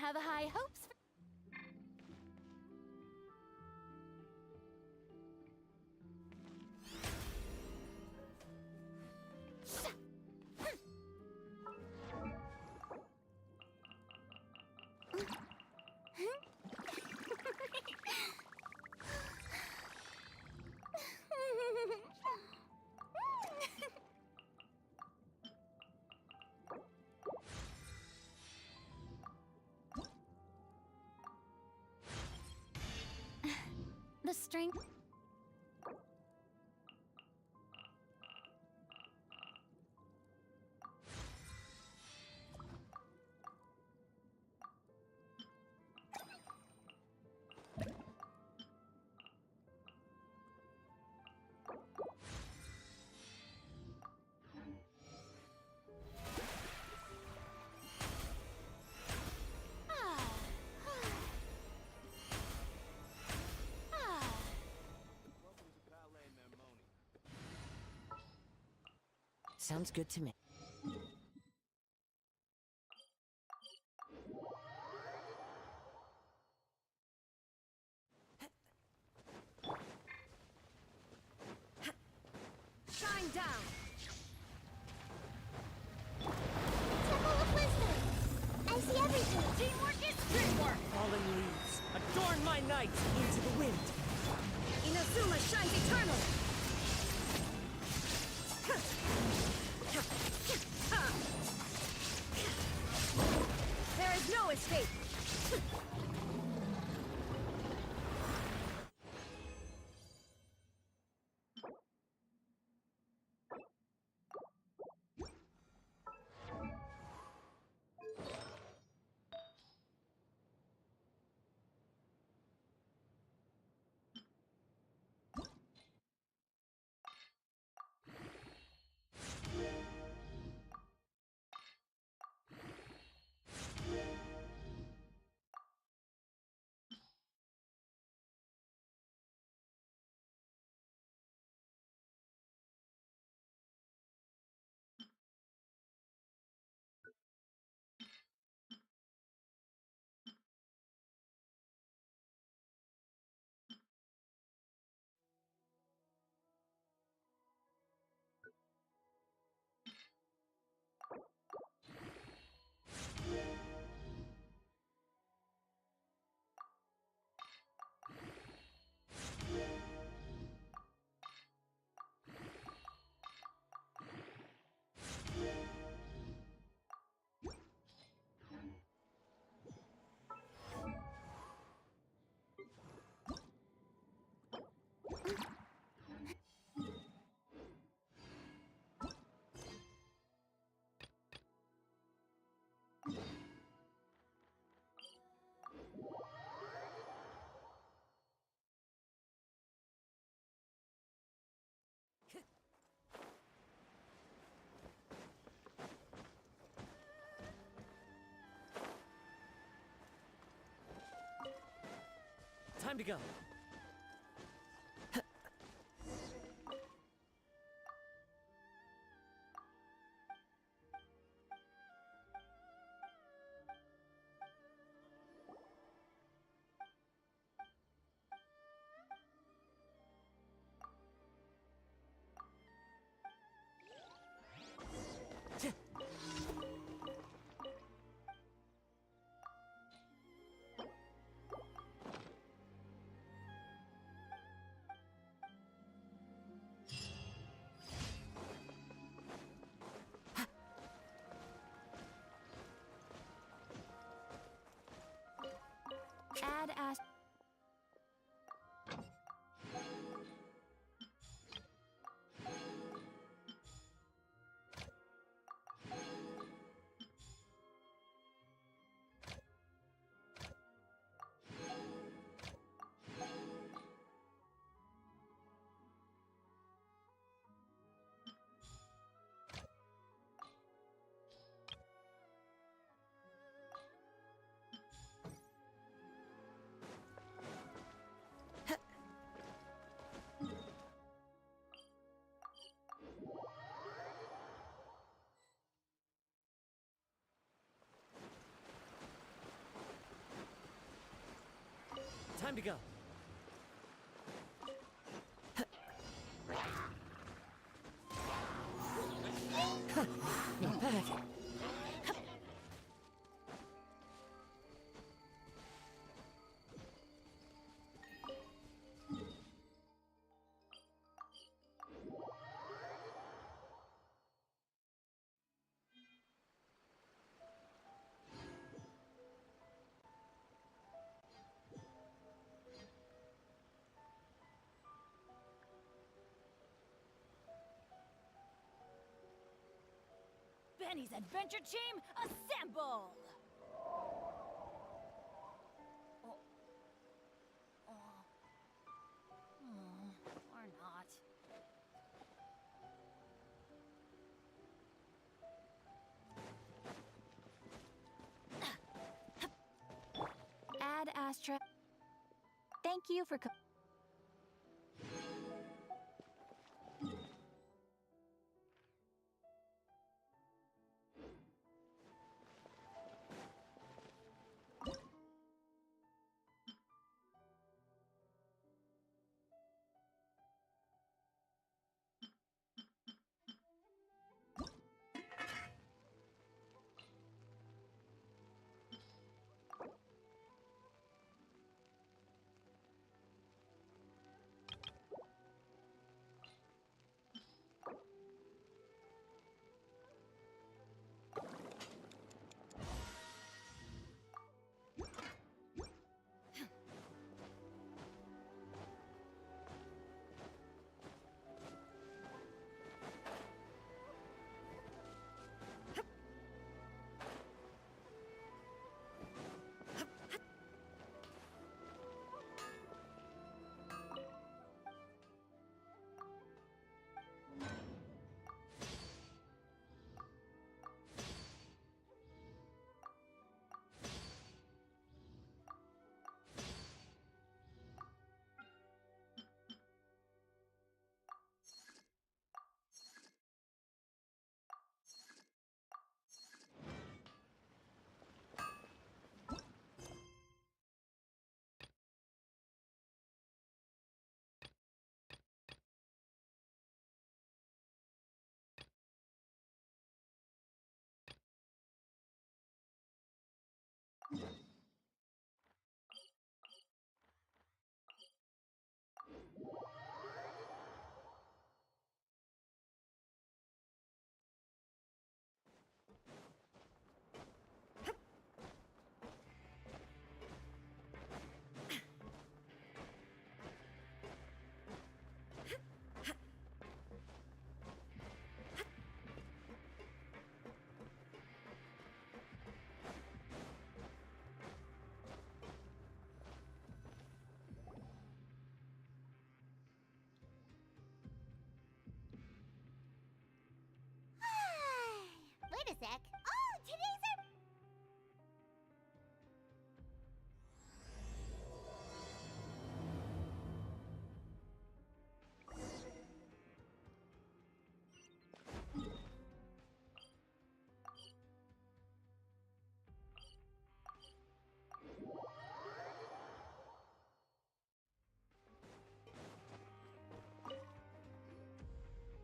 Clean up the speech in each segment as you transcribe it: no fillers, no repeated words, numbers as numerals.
have high hopes for... The strength... Sounds good to me. Shine down! Temple of Wisdom! I see everything! Teamwork is streetwork! Fallen leaves, adorn my night into the wind. Inazuma shines eternal! There is no escape! Time to go. Add as... to go. Not bad. Benny's adventure team, assemble! Or not. Ad Astra. Thank you for Wait a sec. Oh, today's our...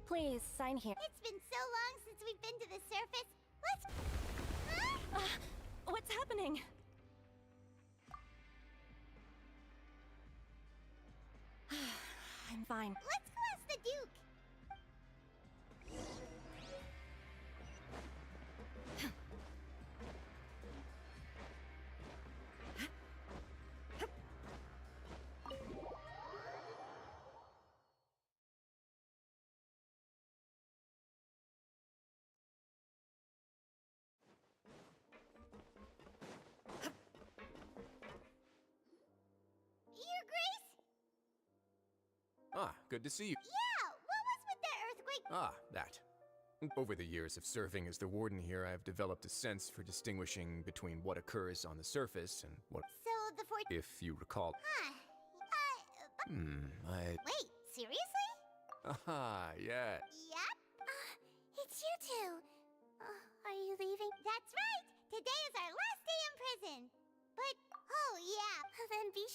Please sign here. It's been so long since we've been to the surface. Let's... Huh? What's happening? I'm fine. Let's go ask the Duke. Your Grace? Ah, good to see you. Yeah, what was with the earthquake? Ah, that. Over the years of serving as the warden here, I've developed a sense for distinguishing between what occurs on the surface and what... So the fort... If you recall... Huh. Wait, seriously? Aha, yeah. Yep. It's you two. Are you leaving? That's right. Today is our last day in prison. But, oh yeah. Then be...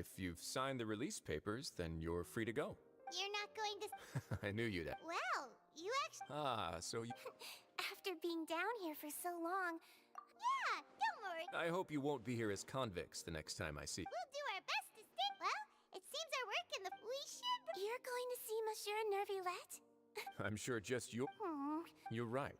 If you've signed the release papers, then you're free to go. You're not going to... I knew you'd ask. Well, you actually... Ah, so you... After being down here for so long... Yeah, don't worry. I hope you won't be here as convicts the next time I see. We'll do our best to stay... Well, it seems our work in the... We should... You're going to see Monsieur Nervylette? I'm sure just you... You're right.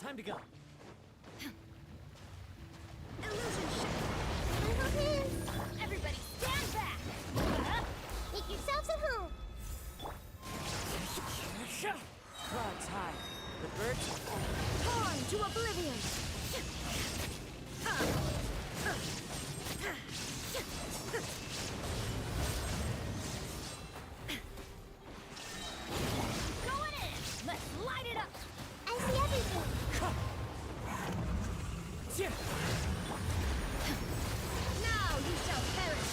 Time to go. Illusion Little hands! shift. Everybody stand back. Make yourselves at home! Clouds high. The birds... Torn to oblivion. Going in. Let's light it up. I see everything! Now you shall perish.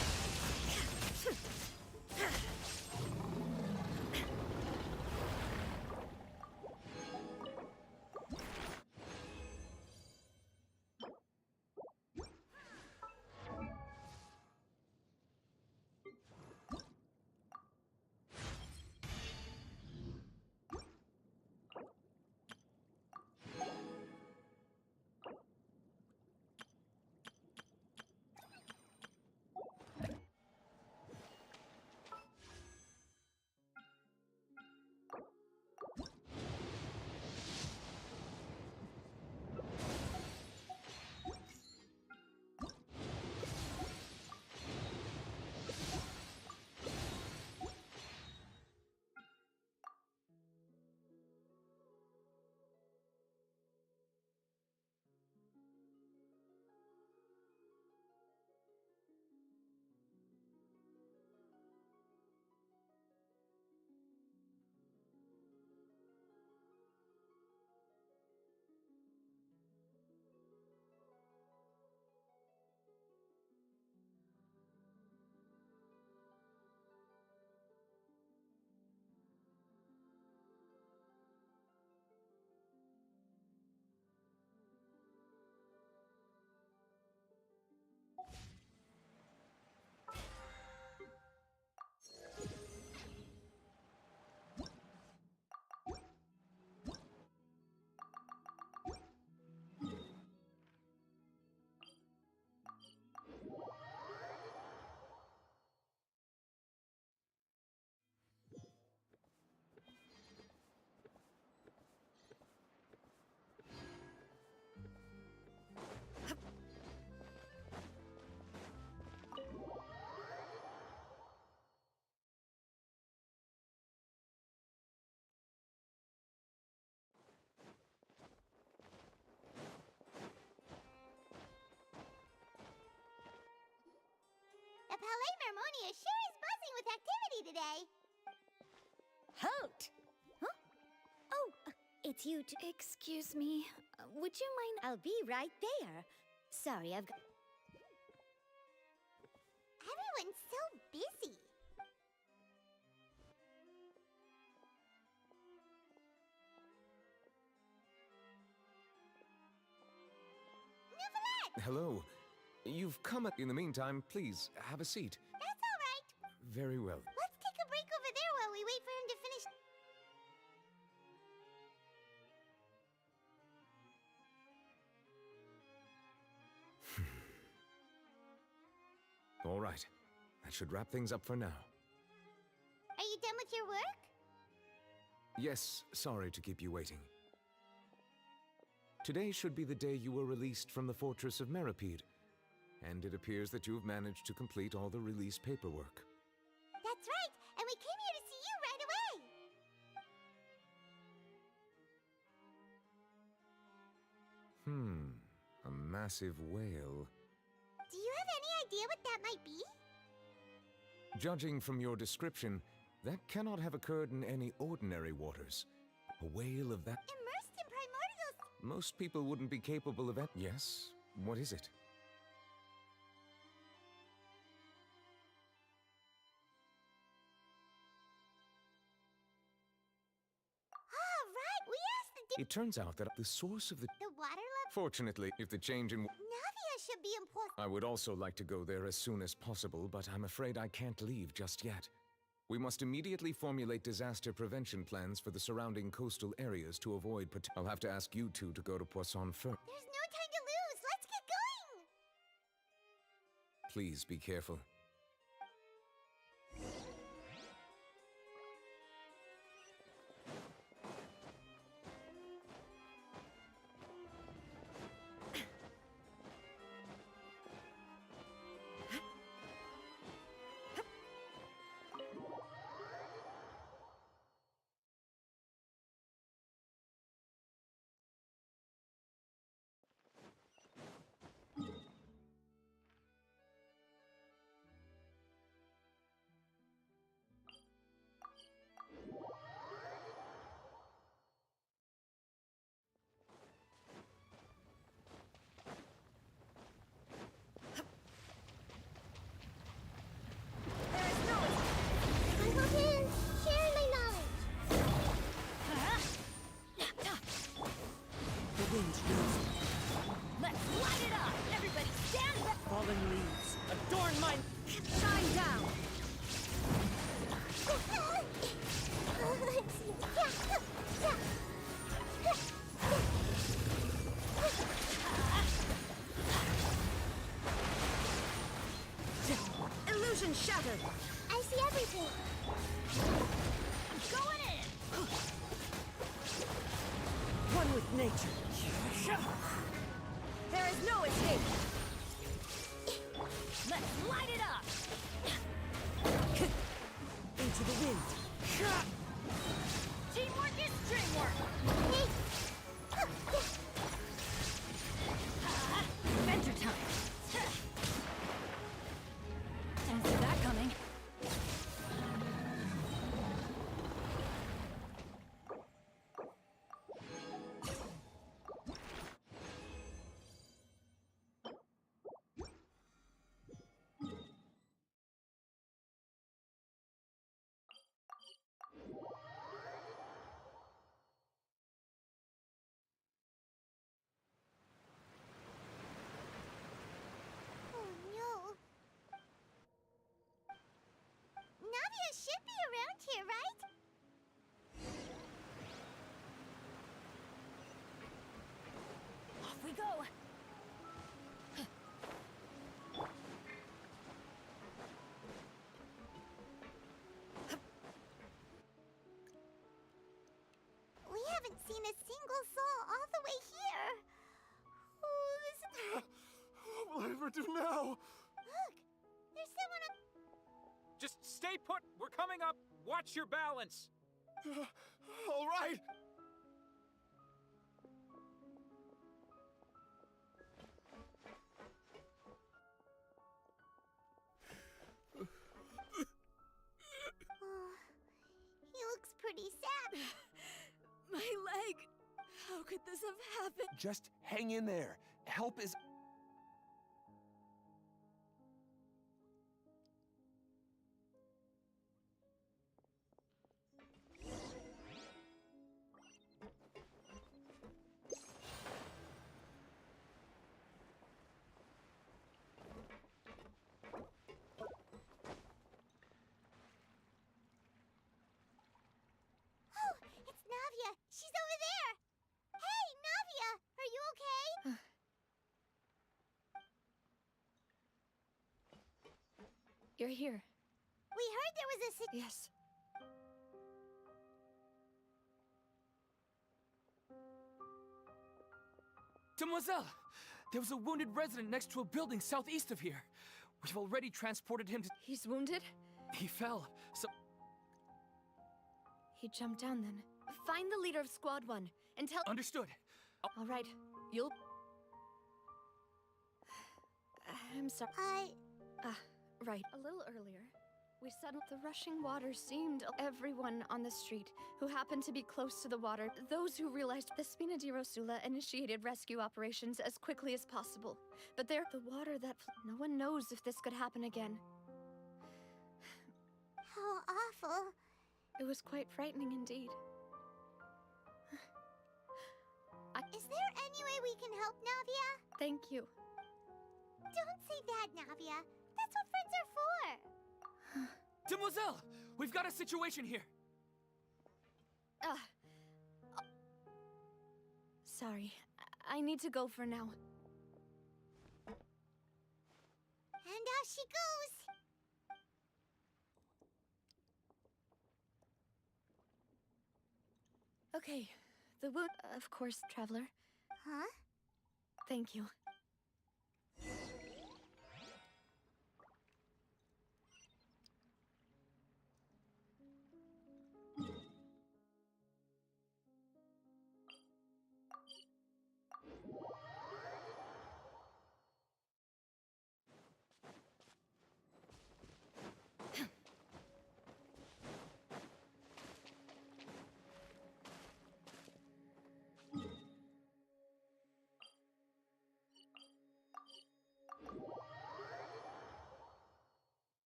The Palais Mermonia sure is buzzing with activity today. Halt! Huh? Oh, it's you. Excuse me. Would you mind? I'll be right there. Sorry, I've got. Everyone's so busy. Nervylette! Hello. You've come in the meantime. Please, have a seat. That's all right. Very well. Let's take a break over there while we wait for him to finish. All right. That should wrap things up for now. Are you done with your work? Yes, sorry to keep you waiting. Today should be the day you were released from the fortress of Meripede, and it appears that you've managed to complete all the release paperwork. That's right, and we came here to see you right away. A massive whale. Do you have any idea what that might be? Judging from your description, that cannot have occurred in any ordinary waters. A whale of that... Immersed in primordials. Most people wouldn't be capable of it. Yes? What is it? Ah, right. We asked the It turns out that the source of the... water level. Fortunately, if the change in... Navia should be important. I would also like to go there as soon as possible, but I'm afraid I can't leave just yet. We must immediately formulate disaster prevention plans for the surrounding coastal areas to avoid I'll have to ask you two to go to Poisson first. There's no time to lose. Let's get going. Please be careful. I'm okay. Sharing my knowledge. The wind knows me. Let's light it up! Everybody stand back! Fallen leaves, adorn my... Shine down! Illusion shattered! I see everything. Going in! One with nature. There is no escape! Let's light it up! Into the wind. Teamwork is dreamwork! Hey. Adventure time! Didn't see that coming. Oh no. Navia should be around here, right? Off we go! We haven't seen a single soul all the way here. Oh, this... What will I ever do now? Look, there's someone up... Just stay put. We're coming up. Watch your balance. All right. Oh, he looks pretty sad. My leg! How could this have happened? Just hang in there. Help is... Oh, it's Navia. She's over there. Hey, Navia, are you okay? You're here. We heard there was a Yes. Demoiselle, there was a wounded resident next to a building southeast of here. We've already transported him to... He's wounded? He fell. So... He jumped down then. Find the leader of Squad 1 and tell... Understood. All right, you'll... I'm sorry. Right. A little earlier, we suddenly... The rushing water seemed... Everyone on the street who happened to be close to the water, those who realized the Spina di Rosula initiated rescue operations as quickly as possible. But the water that... No one knows if this could happen again. How awful. It was quite frightening indeed. Is there any way we can help, Navia? Thank you. Don't say that, Navia. That's what friends are for. Demoiselle! We've got a situation here! Sorry. I need to go for now. And out she goes. Okay. The wound... Of course, Traveler. Huh? Thank you.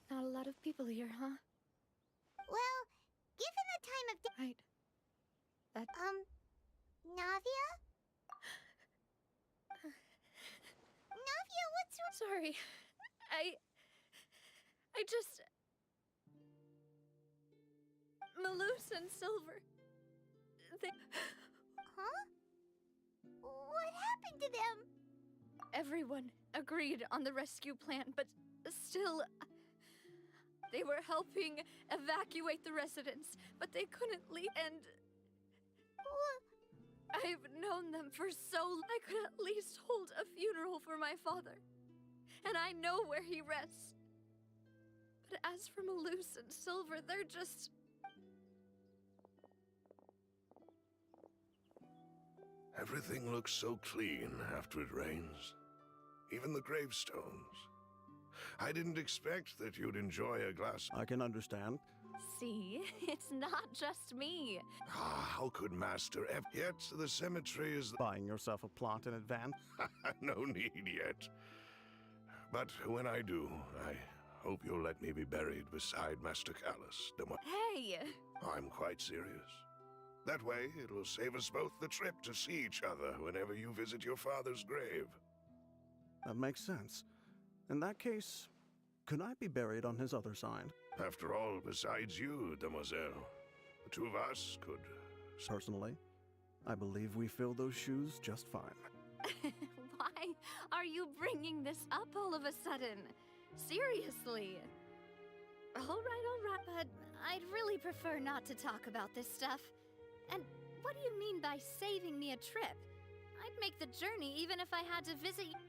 Not a lot of people here, huh? Well, given the time of day... Right. That... Navia? Navia, what's wrong? Sorry. I just... Maloose and Silver... They... Huh? What happened to them? Everyone agreed on the rescue plan, but still... They were helping evacuate the residents, but they couldn't leave, and... I've known them for so long. I could at least hold a funeral for my father. And I know where he rests. But as for Maloose and Silver, they're just... Everything looks so clean after it rains. Even the gravestones. I didn't expect that you'd enjoy a glass. I can understand. See, it's not just me. How could Master Yet the cemetery is... Buying yourself a plot in advance. No need yet. But when I do, I hope you'll let me be buried beside Master Callus. Hey! I'm quite serious. That way, it will save us both the trip to see each other whenever you visit your father's grave. That makes sense. In that case, could I be buried on his other side? After all, besides you, Demoiselle, the two of us could... Personally, I believe we fill those shoes just fine. Why are you bringing this up all of a sudden? Seriously. All right, but I'd really prefer not to talk about this stuff. And what do you mean by saving me a trip? I'd make the journey even if I had to visit you.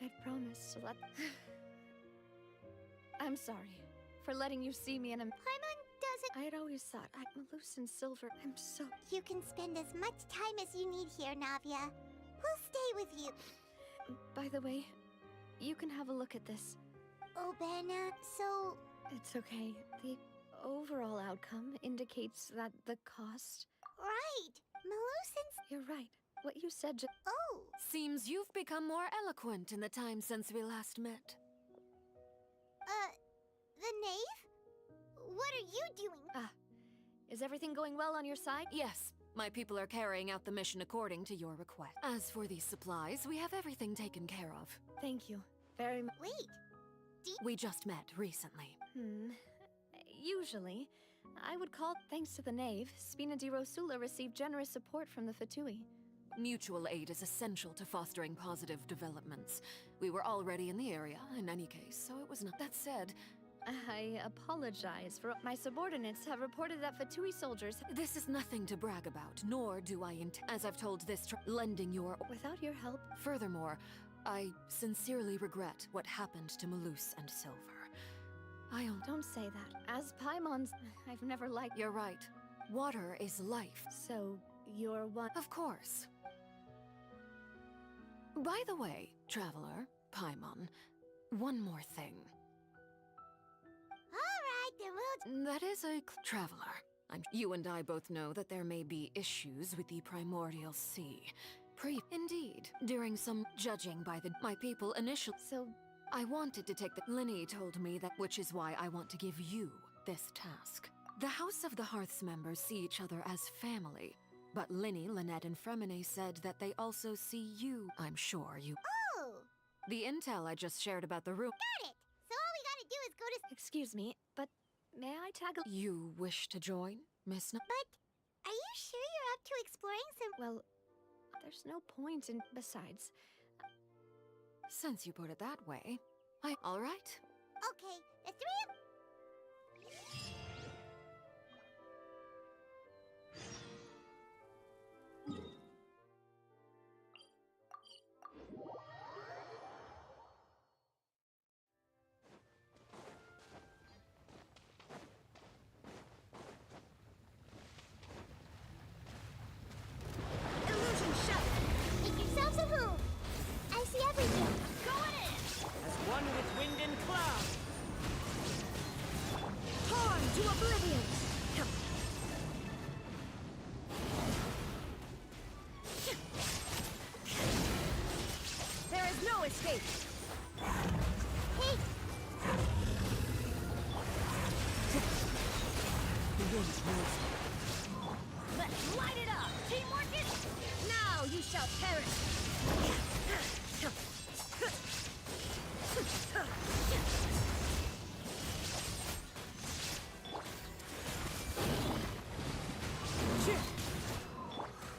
I'd promised to let... I'm sorry for letting you see me in a... Paimon doesn't... I had always thought Maloose and Silver... I'm so... You can spend as much time as you need here, Navia. We'll stay with you. By the way, you can have a look at this. Oh, Benna, so... It's okay. The overall outcome indicates that the cost... Right. Maloose and... You're right. What you said just... Oh. Seems you've become more eloquent in the time since we last met. The knave? What are you doing? Is everything going well on your side? Yes, my people are carrying out the mission according to your request. As for these supplies, we have everything taken care of. Thank you. Very much. Wait. We just met recently. Usually, I would call... Thanks to the knave, Spina di Rosula received generous support from the Fatui. Mutual aid is essential to fostering positive developments. We were already in the area, in any case, so it was not. That said, I apologize for my subordinates have reported that Fatui soldiers. this is nothing to brag about, nor do I as I've told this lending your. Without your help, Furthermore, I sincerely regret what happened to Malus and Silver. don't say that. As Paimons, I've never liked. You're right. Water is life. So, you're one. Of course. By the way, Traveler, Paimon, one more thing. Alright, then we'll... That is a Traveler. You and I both know that there may be issues with the Primordial Sea. Indeed, during some judging by my people initially. So, I wanted to take the. Linny told me that, which is why I want to give you this task. The House of the Hearth's members see each other as family, but Linny, Lynette, and Fremine said that they also see you. I'm sure you. Oh! The intel I just shared about the room. Got it! So all we gotta do is go to... excuse me, but may I tag a... You wish to join, Miss But, are you sure you're up to exploring some... Well, there's no point in... Besides, Since you put it that way, all right. Okay, the three of... Illusion shut! Make yourselves at home! I see everything! Going in! As one with wind and cloud. Torn to oblivion! There is no escape! Hey! Let's light it up! Teamwork is... Now you shall perish!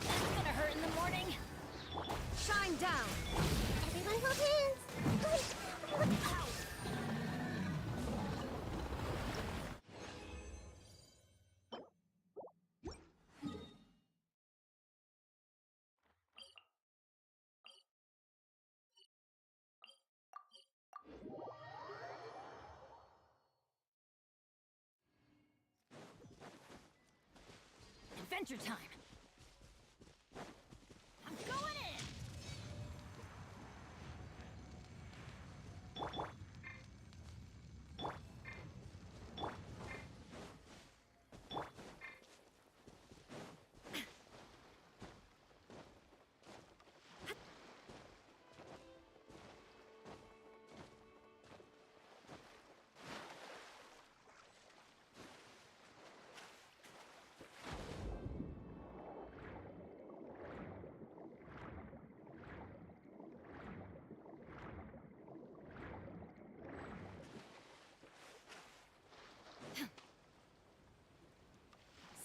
That's gonna hurt in the morning! Shine down! Everyone hold hands! Ow! Adventure time! I'm going in!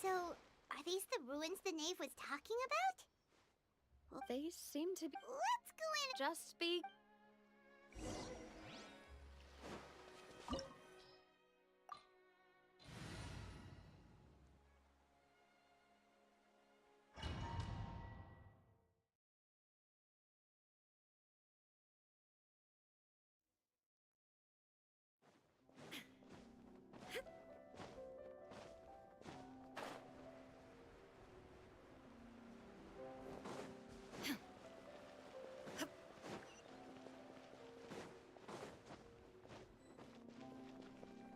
So, are these the ruins the knave was talking about? well, they seem to be... Let's go in... Just be...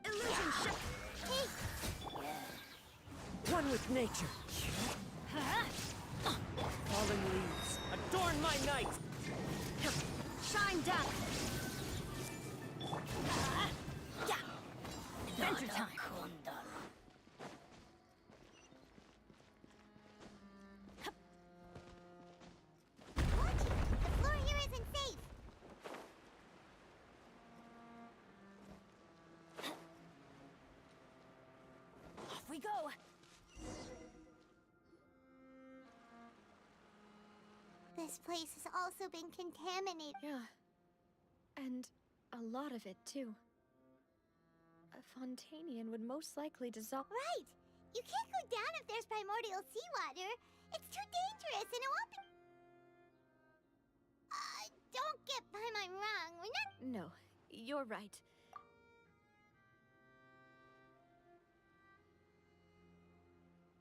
Illusion shut! One with nature. Fallen leaves, adorn my night. Shine down! Adventure time! Watch it! The floor here isn't safe! Off we go! This place has also been contaminated. Yeah. And a lot of it, too. A Fontanian would most likely dissolve. Right! You can't go down if there's primordial seawater. It's too dangerous and it won't be... don't get by my wrong. We're not... No, you're right.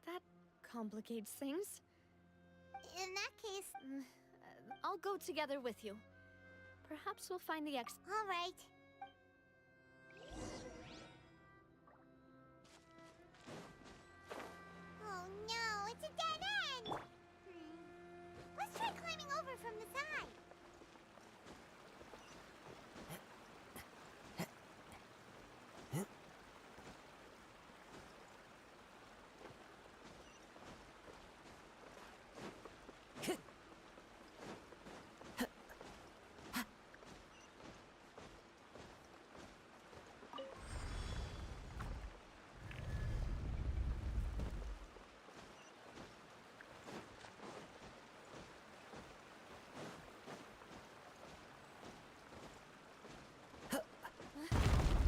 That complicates things. In that case... I'll go together with you. Perhaps we'll find the All right. Oh no, it's a dead end! Let's try climbing over from the side.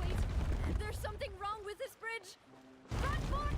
Wait, there's something wrong with this bridge! Run for...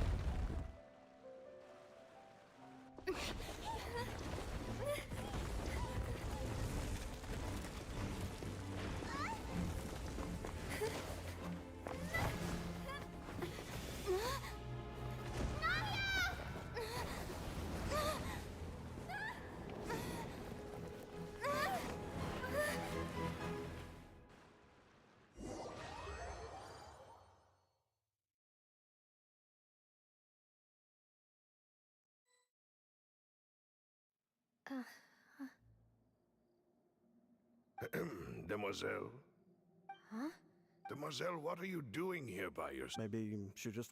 Demoiselle? Huh? Demoiselle, what are you doing here by yourself? Maybe she just...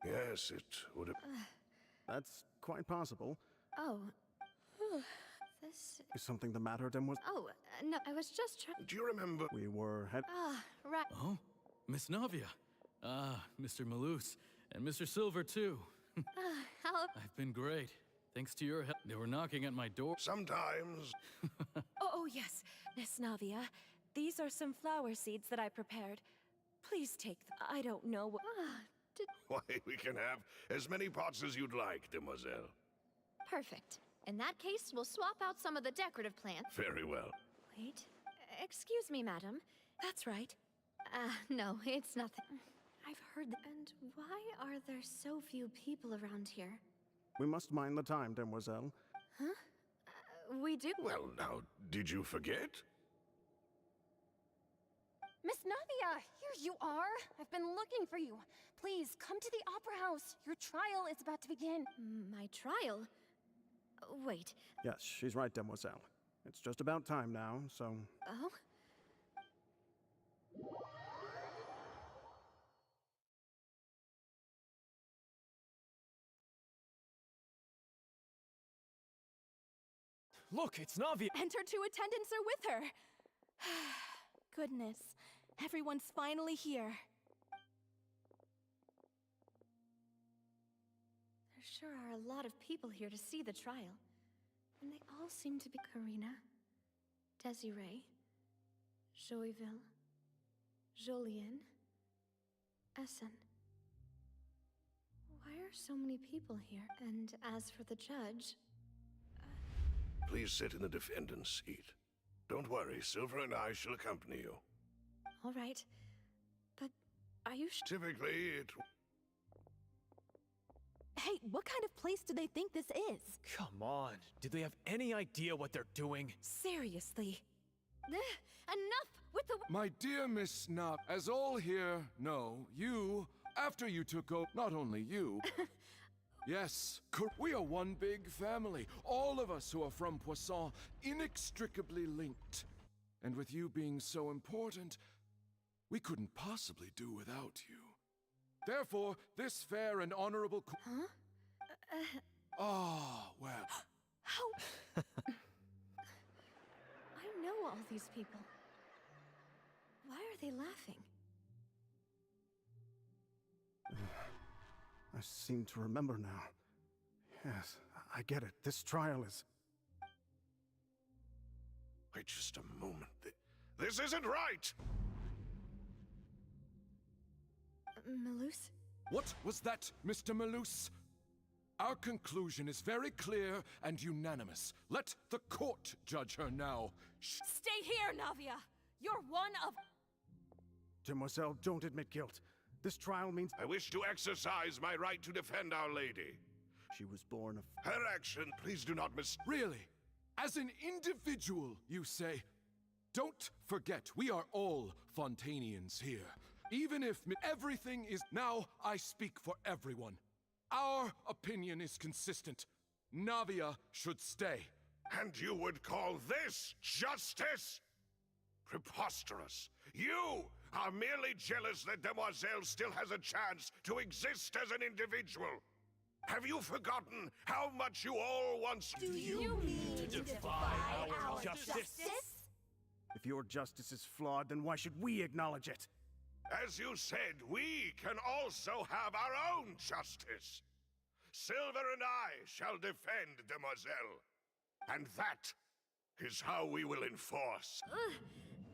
Yes, it would have... That's quite possible. Oh. This... Is something the matter, Demoiselle? Oh, no, I was just trying... Do you remember? We were head... Ah, right. Oh, Miss Navia. Ah, Mr. Malus. And Mr. Silver, too. How... I've been great. Thanks to your help. They were knocking at my door. Sometimes. Oh, yes, Miss Navia. These are some flower seeds that I prepared. Please take them. I don't know what... Why, we can have as many pots as you'd like, Demoiselle. Perfect. In that case, we'll swap out some of the decorative plants. Very well. Wait. Excuse me, madam. That's right. No, it's nothing. I've heard that. And why are there so few people around here? We must mind the time, Demoiselle. Huh? We do? Well, now, did you forget? Miss Navia, here you are. I've been looking for you. Please, come to the Opera House. Your trial is about to begin. My trial? Wait. Yes, she's right, Demoiselle. It's just about time now, so... Oh? Look, it's Navia! And her two attendants are with her. Goodness, everyone's finally here. There sure are a lot of people here to see the trial. And they all seem to be Karina, Desiree, Joyville, Jolien, Essen. Why are so many people here? And as for the judge... Please sit in the defendant's seat. Don't worry, Silver and I shall accompany you. All right. But are you sure? Typically, it... Hey, what kind of place do they think this is? Come on, do they have any idea what they're doing? Seriously. Enough with the... My dear Miss Snap, as all here know, you, after you took over, not only you... Yes, we are one big family. All of us who are from Poisson, inextricably linked. And with you being so important, we couldn't possibly do without you. Therefore, this fair and honorable Huh? Ah, well... How... I know all these people. Why are they laughing? I seem to remember now. Yes, I get it. This trial is... Wait just a moment. This isn't right! Malus? What was that, Mr. Malus? Our conclusion is very clear and unanimous. Let the court judge her now. Stay here, Navia! You're one of... Demoiselle, don't admit guilt. This trial means I wish to exercise my right to defend Our Lady. she was born of... Her action, please do not Really? As an individual, you say? Don't forget, we are all Fontanians here. Even if everything is... Now, I speak for everyone. Our opinion is consistent. Navia should stay. And you would call this justice? Preposterous. You are merely jealous that Demoiselle still has a chance to exist as an individual. Have you forgotten how much you all once... Do you mean to defy our justice? If your justice is flawed, then why should we acknowledge it? As you said, we can also have our own justice. Silver and I shall defend Demoiselle. And that is how we will enforce.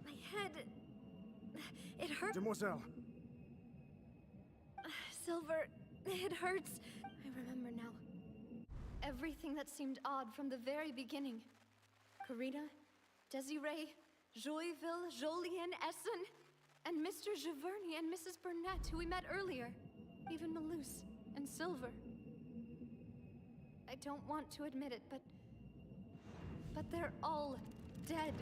My head... It hurts. Demoiselle! Silver, it hurts. I remember now. Everything that seemed odd from the very beginning. Karina, Desiree, Joyville, Jolien, Essen, and Mr. Giverny and Mrs. Burnett, who we met earlier. Even Malus and Silver. I don't want to admit it, but they're all dead.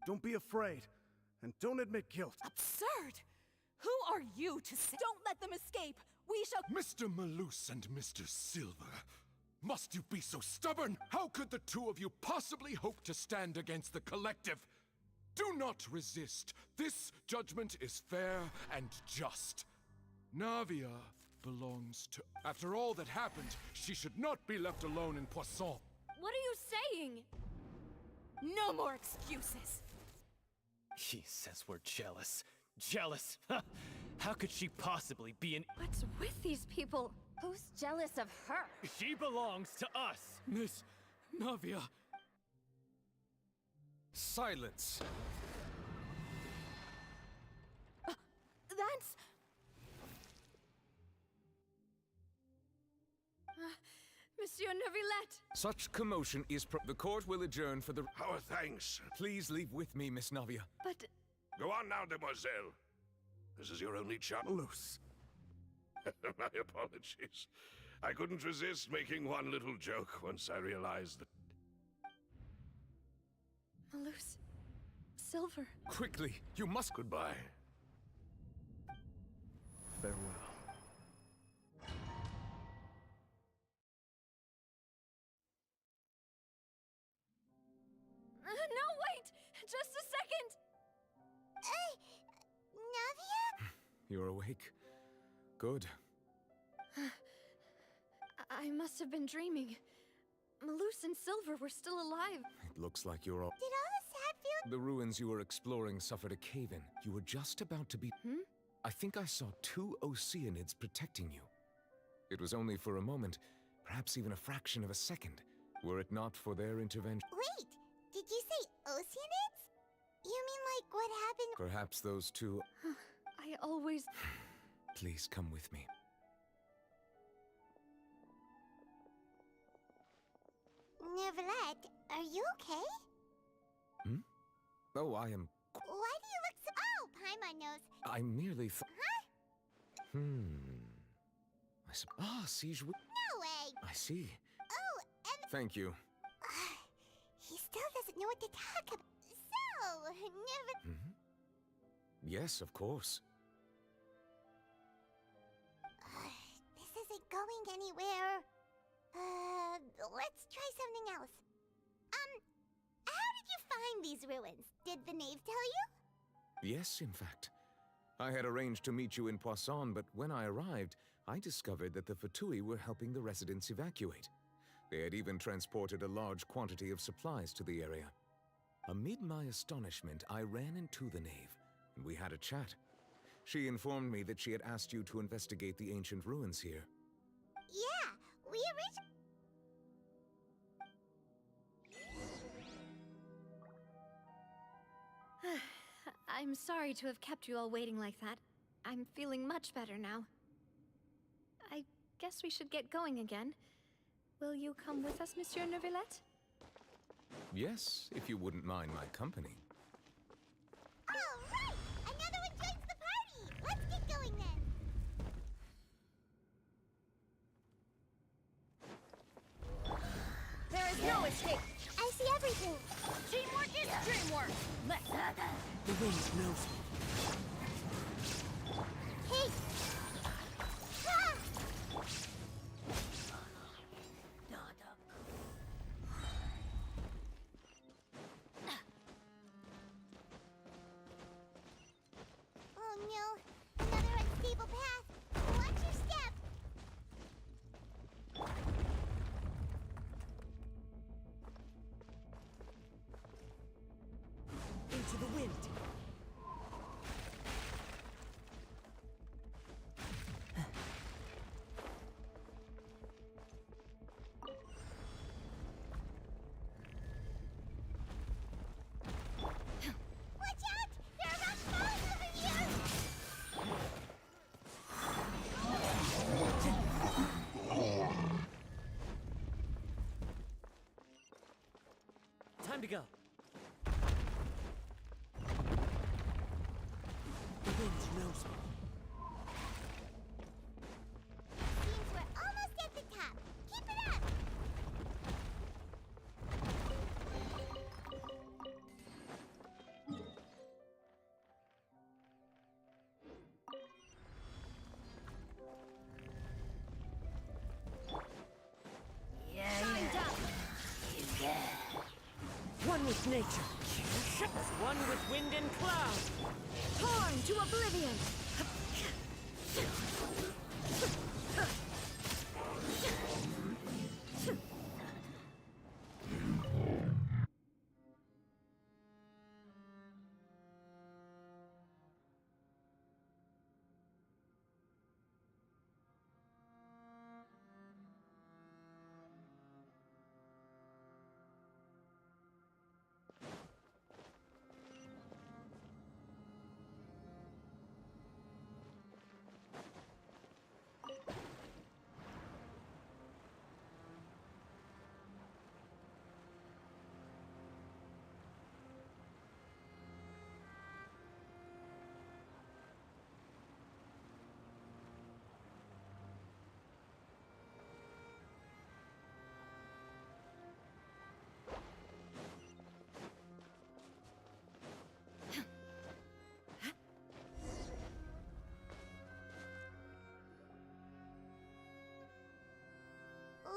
Don't be afraid, and don't admit guilt. Absurd! Who are you to say... Don't let them escape! We shall... Mr. Malus and Mr. Silver, must you be so stubborn? How could the two of you possibly hope to stand against the collective? Do not resist. This judgment is fair and just. Navia belongs to... After all that happened, she should not be left alone in Poisson. What are you saying? No more excuses! He says we're jealous. Jealous? How could she possibly be an... What's with these people? Who's jealous of her? She belongs to us! Miss Navia. Silence! That's... Monsieur Neuvillette! Such commotion is the court will adjourn for the... Our thanks. Please leave with me, Miss Navia. But... Go on now, Demoiselle. This is your only chance. Loose. My apologies. I couldn't resist making one little joke once I realized that... Malus. Silver. Quickly, you must... Goodbye. Farewell. No, wait! Just a second! Navia? You're awake. Good. I must have been dreaming. Malus and Silver were still alive. It looks like you're all... Did all this happen? The ruins you were exploring suffered a cave-in. You were just about to be... I think I saw 2 Oceanids protecting you. It was only for a moment, perhaps even a fraction of a second. Were it not for their intervention... Wait, did you say Oceanids? You mean like what happened? Perhaps those 2... I always... Please come with me. Neuvillette, are you okay? Oh, I am... Why do you look so... Oh, Paimon knows. I merely thought... Huh? Siege... No way. I see. Oh, and... Thank you. He still doesn't know what to talk about. So, never... Yes, of course. This isn't going anywhere. Let's try something else. How did you find these ruins? Did the knave tell you? Yes, in fact. I had arranged to meet you in Poisson, but when I arrived, I discovered that the Fatui were helping the residents evacuate. They had even transported a large quantity of supplies to the area. Amid my astonishment, I ran into the knave, and we had a chat. She informed me that she had asked you to investigate the ancient ruins here. Yeah, we I'm sorry to have kept you all waiting like that. I'm feeling much better now. I guess we should get going again. Will you come with us, Monsieur Neuvillette? Yes, if you wouldn't mind my company. All right! Another one joins the party! Let's get going then! There is no escape. I see everything. Teamwork is dreamwork. Let's... The wind knows me. Hey! Ah! Oh no! Another unstable path! Watch your step! Into the wind. Watch out! There are rock falls over here! Time to go. The wind knows me. Seems we're almost at the top. Keep it up! One with nature. One with wind and cloud. Torn to oblivion.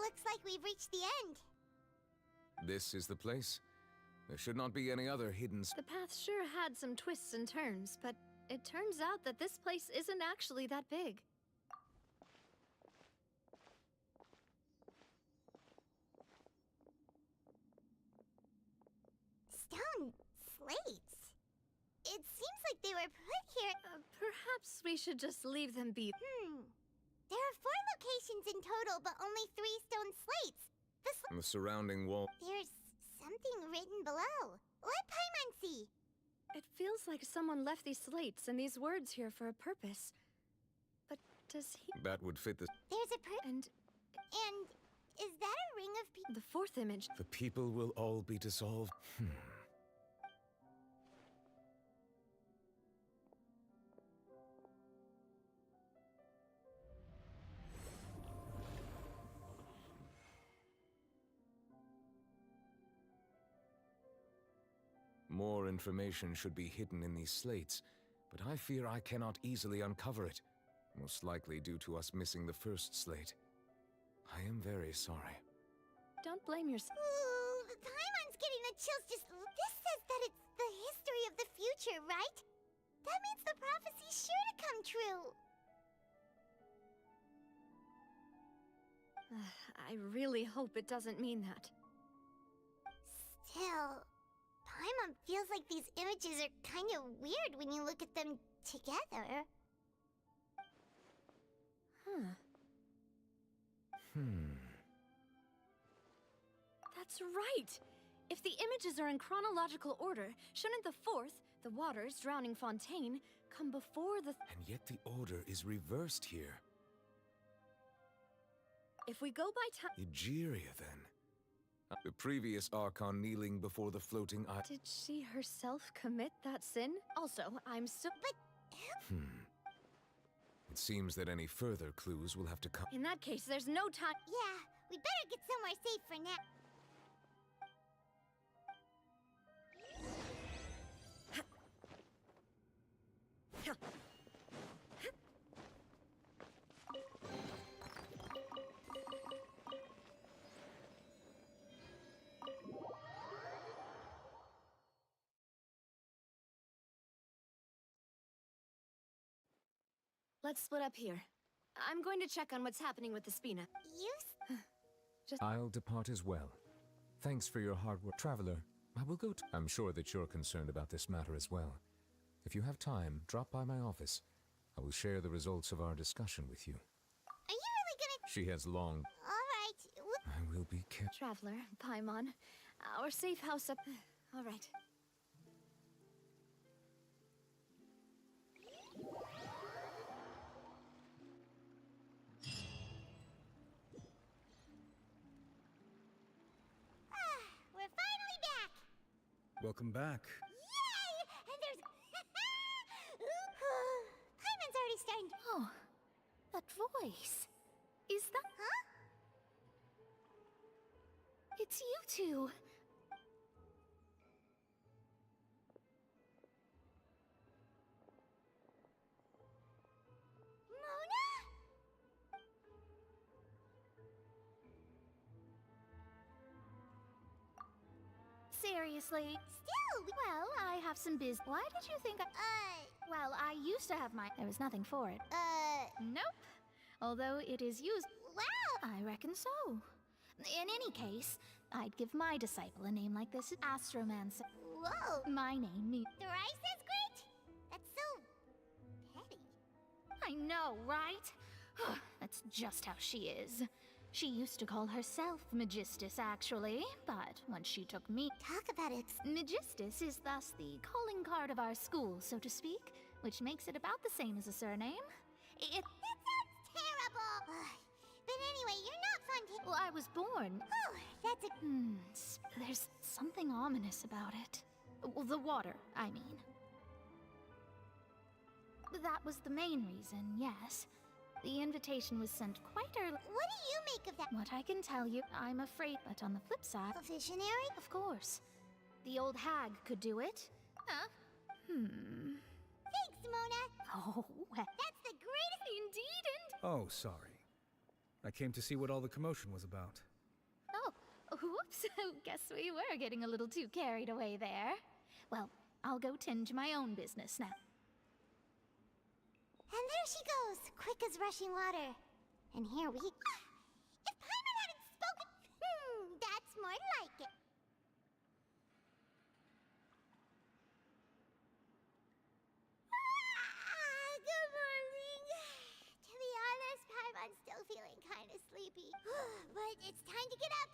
Looks like we've reached the end. This is the place. There should not be any other hidden... The path sure had some twists and turns, but it turns out that this place isn't actually that big. Stone slates. It seems like they were put here. Perhaps we should just leave them be. There are 4 locations in total, but only 3 stone slates. The surrounding wall... There's something written below. Let Paimon see. It feels like someone left these slates and these words here for a purpose. But does he... That would fit the... There's a And is that a ring of people? the 4th image. The people will all be dissolved. More information should be hidden in these slates, but I fear I cannot easily uncover it. Most likely due to us missing the first slate. I am very sorry. Don't blame yourself. Ooh, the Paimon's getting the chills just... This says that it's the history of the future, right? That means the prophecy's sure to come true. I really hope it doesn't mean that. Still, Paimon feels like these images are kind of weird when you look at them together. That's right! If the images are in chronological order, shouldn't the 4th, The waters drowning Fontaine come before the... And yet the order is reversed here. If we go by time... Egeria, then. The previous Archon kneeling before the floating eye. Did she herself commit that sin? Also, I'm so... But... It seems that any further clues will have to come. In that case, there's no time... Yeah, we better get somewhere safe for now. Let's split up here. I'm going to check on what's happening with the Spina. I'll depart as well. Thanks for your hard work. Traveler, I will go to... I'm sure that you're concerned about this matter as well. If you have time, drop by my office. I will share the results of our discussion with you. Are you really gonna... She has long... Alright. I will be kept... Traveler, Paimon. Our safe house up... Alright. We're finally back! Welcome back. Yay! And there's... Paimon's already starting to... Oh, that voice. Is that... Huh? It's you two. Mona? Seriously? Still, Well, I have some biz. Why did you think Well, I used to have my... There was nothing for it. Nope. Although it is used... Wow! I reckon so. In any case, I'd give my disciple a name like this. Astromancer. Whoa! My name means... Thrice as great? That's so... petty. I know, right? That's just how she is. She used to call herself Magistus, actually, but once she took me... Talk about it. Magistus is thus the calling card of our school, so to speak, which makes it about the same as a surname. That sounds terrible! But anyway, you're not fun to... Well, I was born... Oh, that's a... There's something ominous about it. Well, the water, I mean. That was the main reason, yes. The invitation was sent quite early. What do you make of that? What I can tell you, I'm afraid, but on the flip side... A visionary? Of course. The old hag could do it. Huh? Thanks, Mona. Oh, well. That's the greatest... Indeed, Oh, sorry. I came to see what all the commotion was about. Oh, whoops. Guess we were getting a little too carried away there. Well, I'll go tend to my own business now. And there she goes, quick as rushing water. And here we... If Paimon hadn't spoken... that's more like it. Good morning. To be honest, Paimon's still feeling kind of sleepy. But it's time to get up.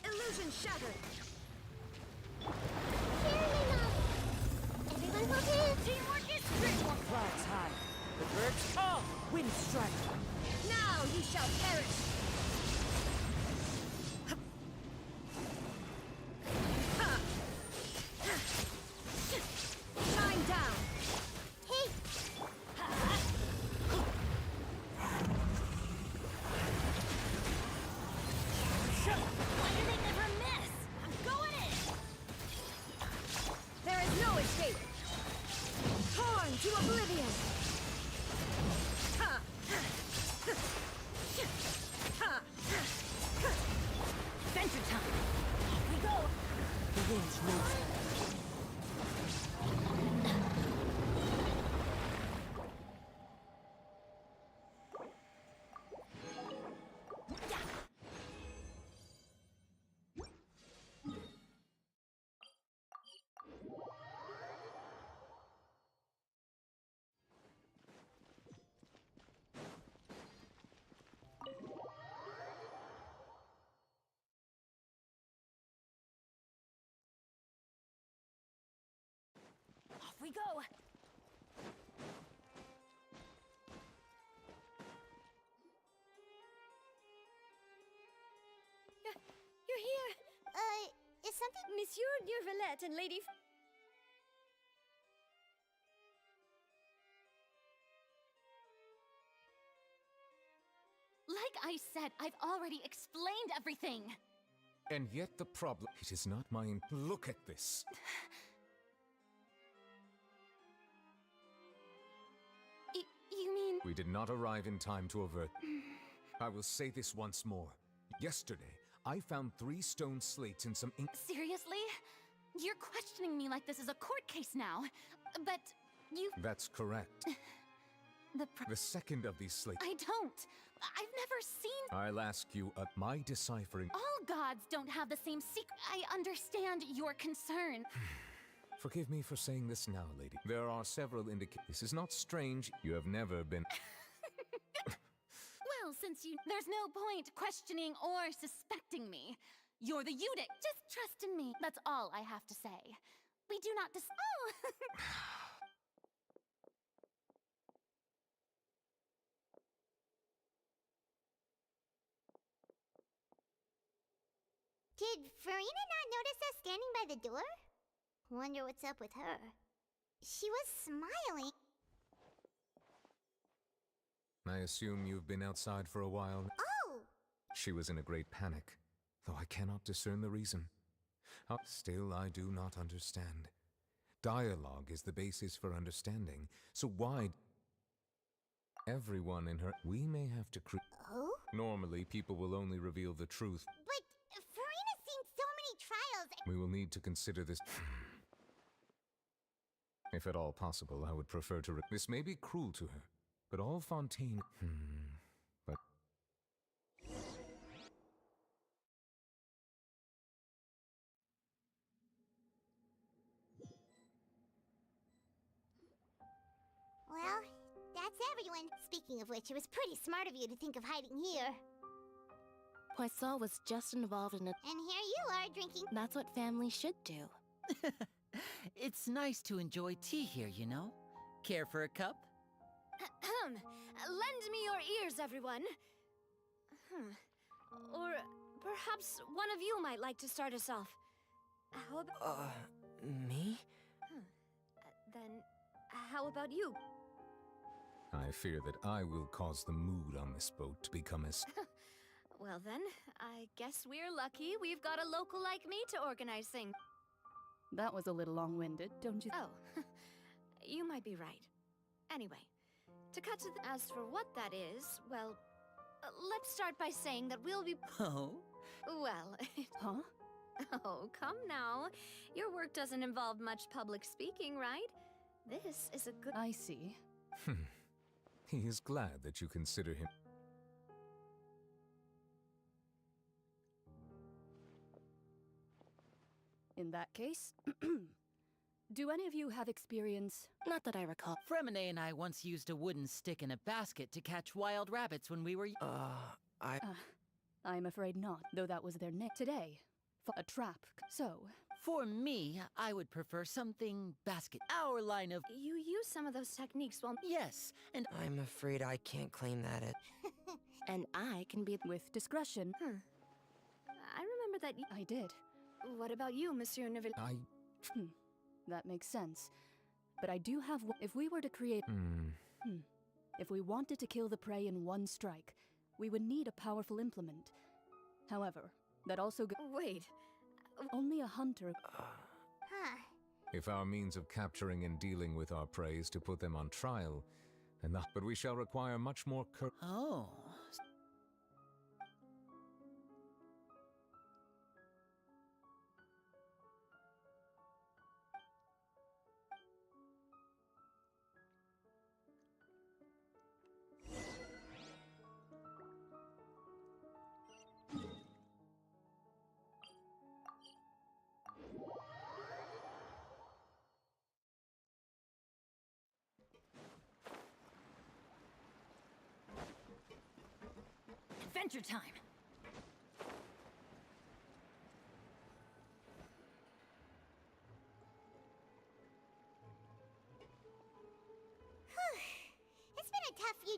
Illusion shattered. Carrying us. Everyone will do. Teamwork is great. Clouds high, the birds fall, wind strike. Now you shall perish. Shine down. Hey, Why do they never miss? I'm going in. There is no escape. Torn to oblivion. Adventure time. Off we go. The wind's moving. we go! You're here! Is something... Monsieur Neurvalette and Lady... Like I said, I've already explained everything. And yet the problem... It is not mine. Look at this. You mean... We did not arrive in time to avert... I will say this once more. Yesterday, I found 3 stone slates and some ink... Seriously? You're questioning me like this is a court case now. But you... That's correct. The second of these slates... I don't. I've never seen... I'll ask you, my deciphering... All gods don't have the same secret. I understand your concern. Forgive me for saying this now, lady. There are several indicators. This is not strange. You have never been... Well, since you... There's no point questioning or suspecting me. You're the Eunuch. Just trust in me. That's all I have to say. We do not Oh! Did Farina not notice us standing by the door? Wonder what's up with her. She was smiling. I assume you've been outside for a while. Oh! She was in a great panic, though I cannot discern the reason. Still, I do not understand. Dialogue is the basis for understanding, so why... Everyone in her... We may have to Oh? Normally, people will only reveal the truth. But Farina's seen so many trials. We will need to consider this... If at all possible, I would prefer to... This may be cruel to her, but all Fontaine... But... Well, that's everyone. Speaking of which, it was pretty smart of you to think of hiding here. Poisson was just involved in a... And here you are, drinking... That's what family should do. It's nice to enjoy tea here, you know? Care for a cup? Lend me your ears, everyone. Or perhaps one of you might like to start us off. How about... Me? Then, how about you? I fear that I will cause the mood on this boat to become as... Well then, I guess we're lucky we've got a local like me to organize things. That was a little long-winded, don't you? Oh, you might be right. Anyway, to cut to as for what that is, well, let's start by saying that we'll be... Oh? Well... Huh? Oh, come now. Your work doesn't involve much public speaking, right? This is a good... I see. He is glad that you consider him... In that case, do any of you have experience? Not that I recall. Fremine and I once used a wooden stick in a basket to catch wild rabbits when we were... I'm afraid not, though that was their nick. Today, a trap. So... For me, I would prefer something basket. Our line of... You use some of those techniques while... Yes, and... I'm afraid I can't claim that it... And I can be... With discretion. I remember that I did. What about you, Monsieur Neville? That makes sense. But I do have... If we were to create... If we wanted to kill the prey in one strike, we would need a powerful implement. However, that also... Wait... Only a hunter... If our means of capturing and dealing with our prey is to put them on trial, then but we shall require much more Oh... Adventure time!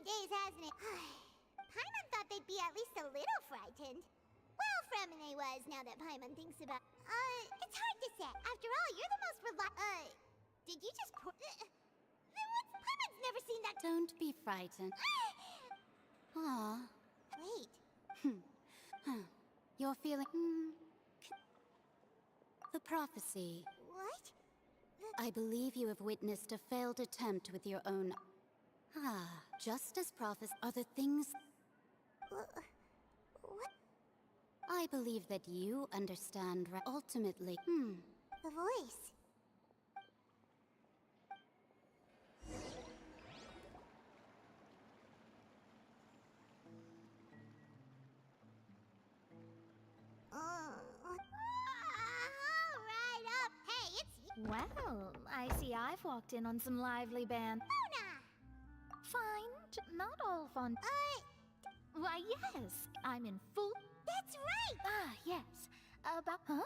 few days, hasn't it? Paimon thought they'd be at least a little frightened. Well, Fremine was, now that Paimon thinks about... it's hard to say. After all, you're the most did you just pour... Then what's... Paimon's never seen that... Don't be frightened. Aw. Wait. You're feeling... The prophecy. What? I believe you have witnessed a failed attempt with your own... just as prophecy are the things... What? I believe that you understand ultimately... The voice. Well, I see I've walked in on some lively band. Mona! Fine, not all fun. Why, yes, I'm in full... That's right! Yes. About... Huh?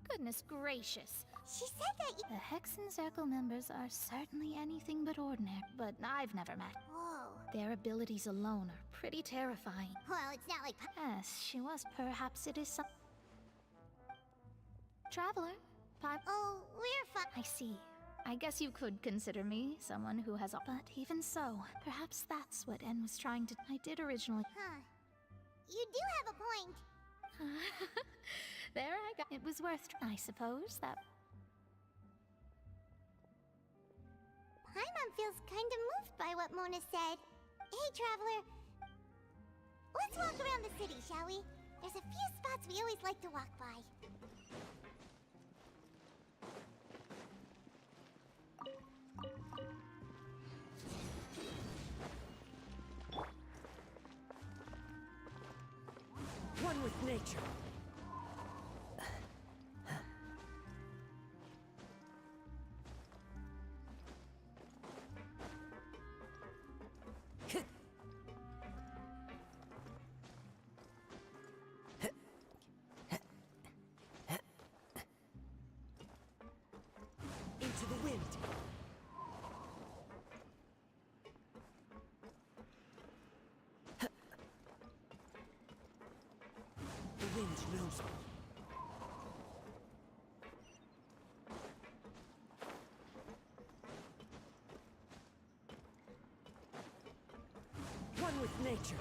Goodness gracious. She said that you... The Hexen Circle members are certainly anything but ordinary, but I've never met. Whoa. Their abilities alone are pretty terrifying. Well, it's not like... Yes, she was. Perhaps it is some... Traveler. Oh, we're fine. I see. I guess you could consider me someone who has... But even so, perhaps that's what En was trying to... I did originally... Huh. You do have a point. There I go. It was worth... I suppose that... Paimon feels kind of moved by what Mona said. Hey, Traveler. Let's walk around the city, shall we? There's a few spots we always like to walk by. One with nature. Into the wind. The wind knows me. One with nature.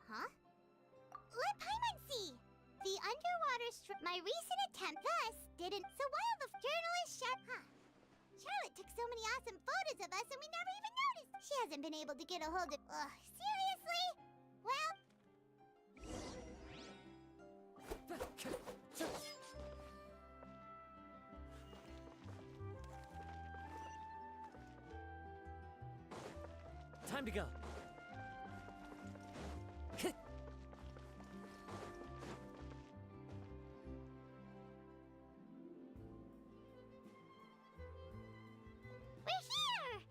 Huh? Let Paimon see! The underwater my recent attempt thus didn't... So while the journalist Charlotte took so many awesome photos of us and we never even noticed! She hasn't been able to get a hold of... seriously? Well... Time to go. We're here!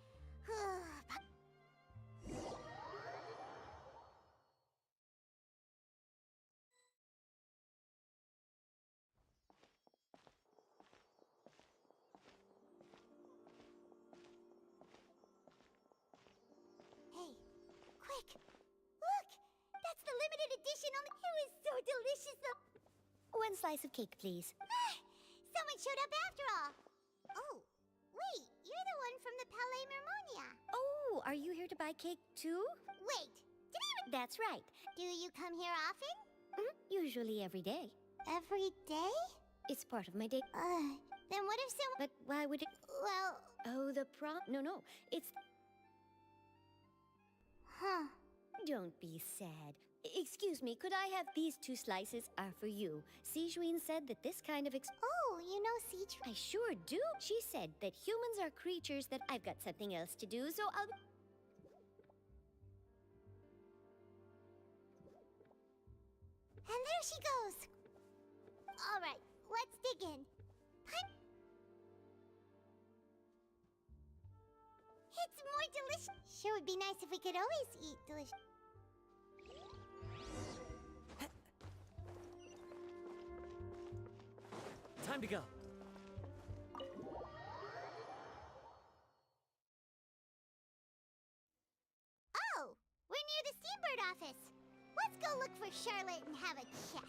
Hey, quick! Look! That's the limited edition on the... It was so delicious though! One slice of cake, please. Someone showed up after all! Oh, wait, you're the one from the Palais Mermonia. Oh, are you here to buy cake too? Wait, did I... That's right. Do you come here often? Usually every day. Every day? It's part of my day. Then what if someone... But why would it... Well... Oh, the No, it's... Huh. Don't be sad. Excuse me, could I have these 2 slices are for you? Sijuin said that this kind of Oh, you know Sijuin? I sure do. She said that humans are creatures that I've got something else to do, so I'll... And there she goes. All right, let's dig in. It's more delicious. Sure would be nice if we could always eat delicious. Time to go. Oh, we're near the Steambird office. Let's go look for Charlotte and have a chat.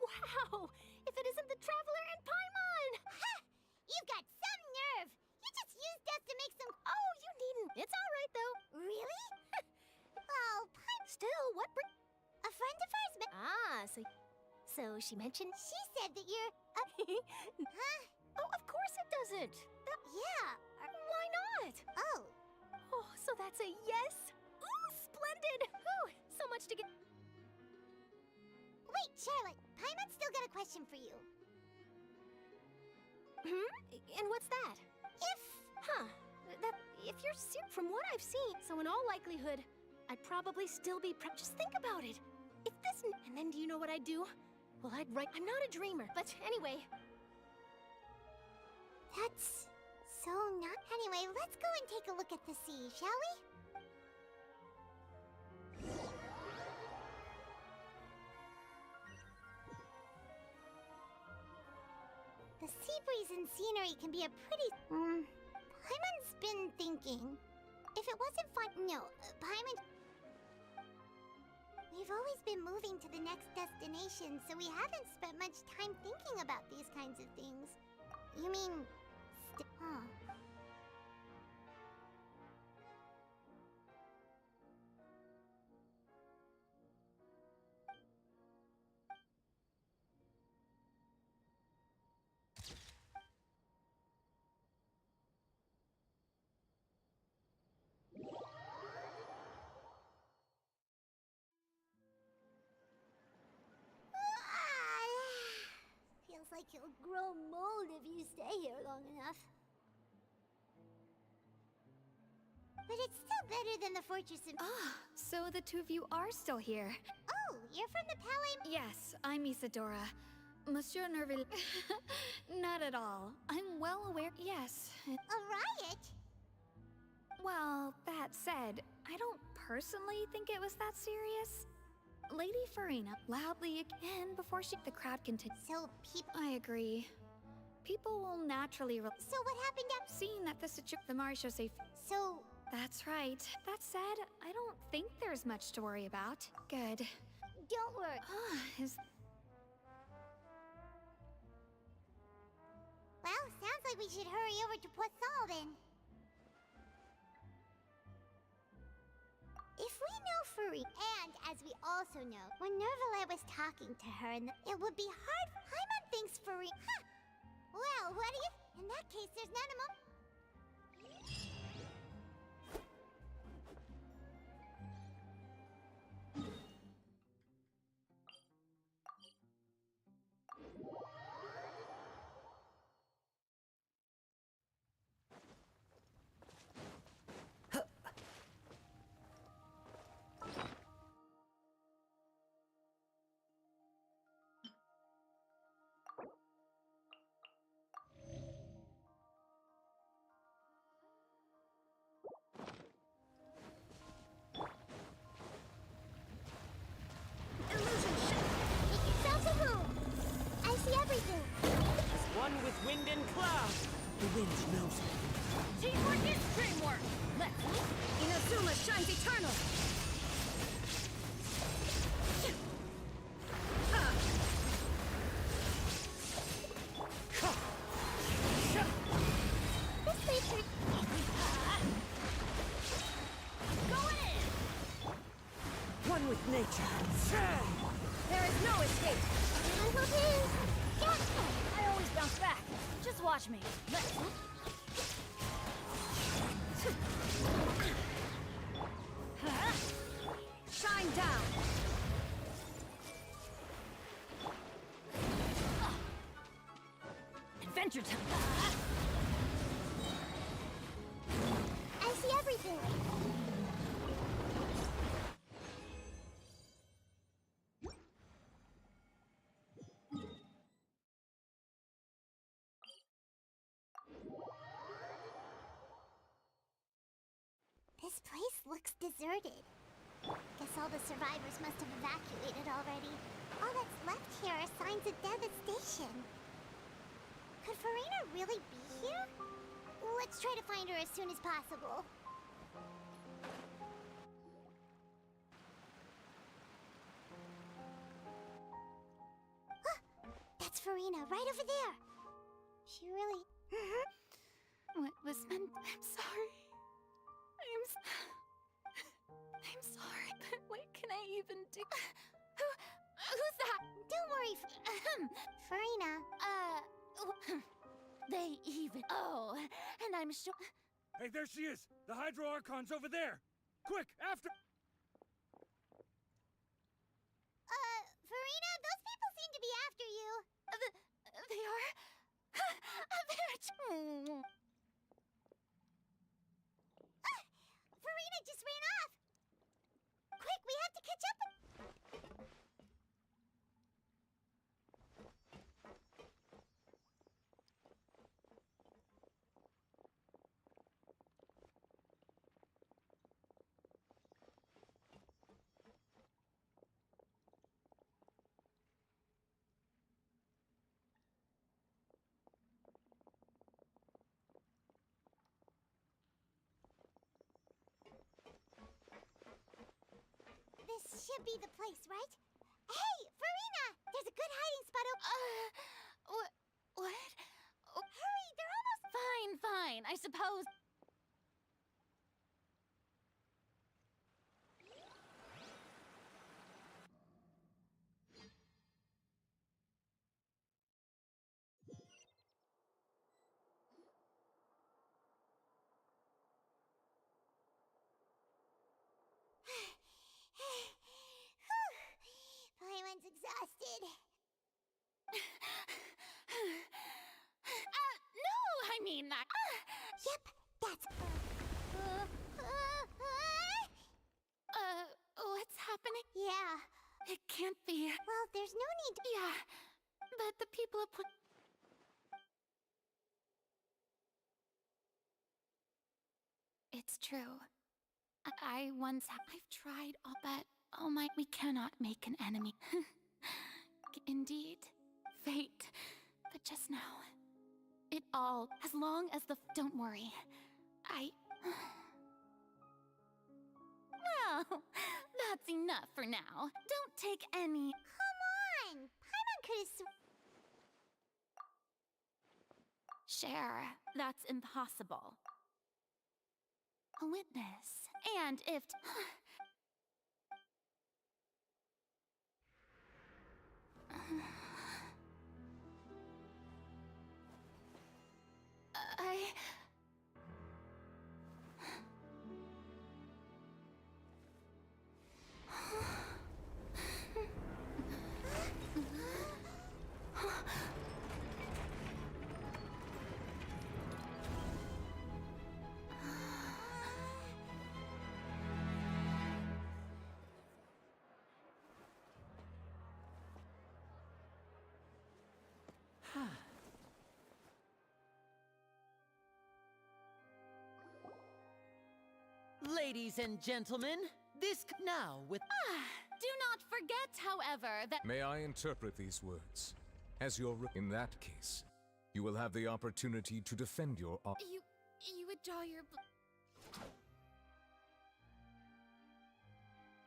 Wow! If it isn't the Traveler and Paimon! Ha! You've got some nerve! You just used us to make some... Oh, you needn't. It's all right, though. Really? Oh, Still, what a friend of ours so she mentioned... She said that you're... Huh? Oh, of course it doesn't. Yeah. Why not? Oh. Oh, so that's a yes? Ooh, splendid! Ooh, so much to get... Wait, Charlotte. Paimon's still got a question for you. And what's that? If you're from what I've seen, so in all likelihood, I'd probably still be just think about it. If this... And then do you know what I'd do? Well, I'd write... I'm not a dreamer, but anyway... That's... so not... Anyway, let's go and take a look at the sea, shall we? The sea breeze and scenery can be a pretty... Paimon's been thinking... If it wasn't fun... No, Paimon... We've always been moving to the next destination, so we haven't spent much time thinking about these kinds of things. You mean... Huh. Feels like you'll grow mold if you stay here long enough. But it's still better than the fortress in... So the 2 of you are still here. Oh, you're from the Palais... Yes, I'm Isadora. Monsieur Nerville... Not at all. I'm well aware... Yes. A riot? Well, that said, I don't personally think it was that serious. Lady Farina loudly again before the crowd continued. So people... I agree. People will naturally... So what happened after... Seeing that the Marisho safe... So... That's right. That said, I don't think there's much to worry about. Good. Don't worry. Well, sounds like we should hurry over to Poisson then. If we know Furi, and as we also know, when Nervalette was talking to her, it would be hard. Paimon thinks Furi. Huh. Well, what do you? In that case, there's not a moment. One with wind and cloud. The wind knows it. Teamwork is dreamwork! Let's... Inazuma shines eternal! This creature... Go in! One with nature. There is no escape! I always bounce back. Just watch me. Let's... Shine down! Adventure time! I see everything. This place looks deserted. Guess all the survivors must have evacuated already. All that's left here are signs of devastation. Could Farina really be here? Let's try to find her as soon as possible. That's Farina, right over there. She really... What was meant... I'm sorry. I'm sorry, but what can I even do? Who's that? Don't worry, Farina. They even... Oh, and I'm sure... Hey, there she is! The Hydro Archon's over there! Quick, after... Farina, those people seem to be after you. They are... Farina just ran off! Quick, we have to catch up with... This should be the place, right? Hey, Farina! There's a good hiding spot What? Hurry, they're almost... Fine, I suppose... Paimon's exhausted. No, I mean that... Yep, that's... What's happening? Yeah. It can't be... Well, there's no need to... Yeah, but the people have put... It's true. I've tried all, but... Oh my, we cannot make an enemy. Indeed. Fate. But just now... It all... As long as the... Don't worry. Well, that's enough for now. Don't take any... Come on! Paimon could have... Share. That's impossible. A witness. And if... Ladies and gentlemen, this now with... Do not forget, however, that... May I interpret these words? As your... In that case, you will have the opportunity to defend your... You withdraw your...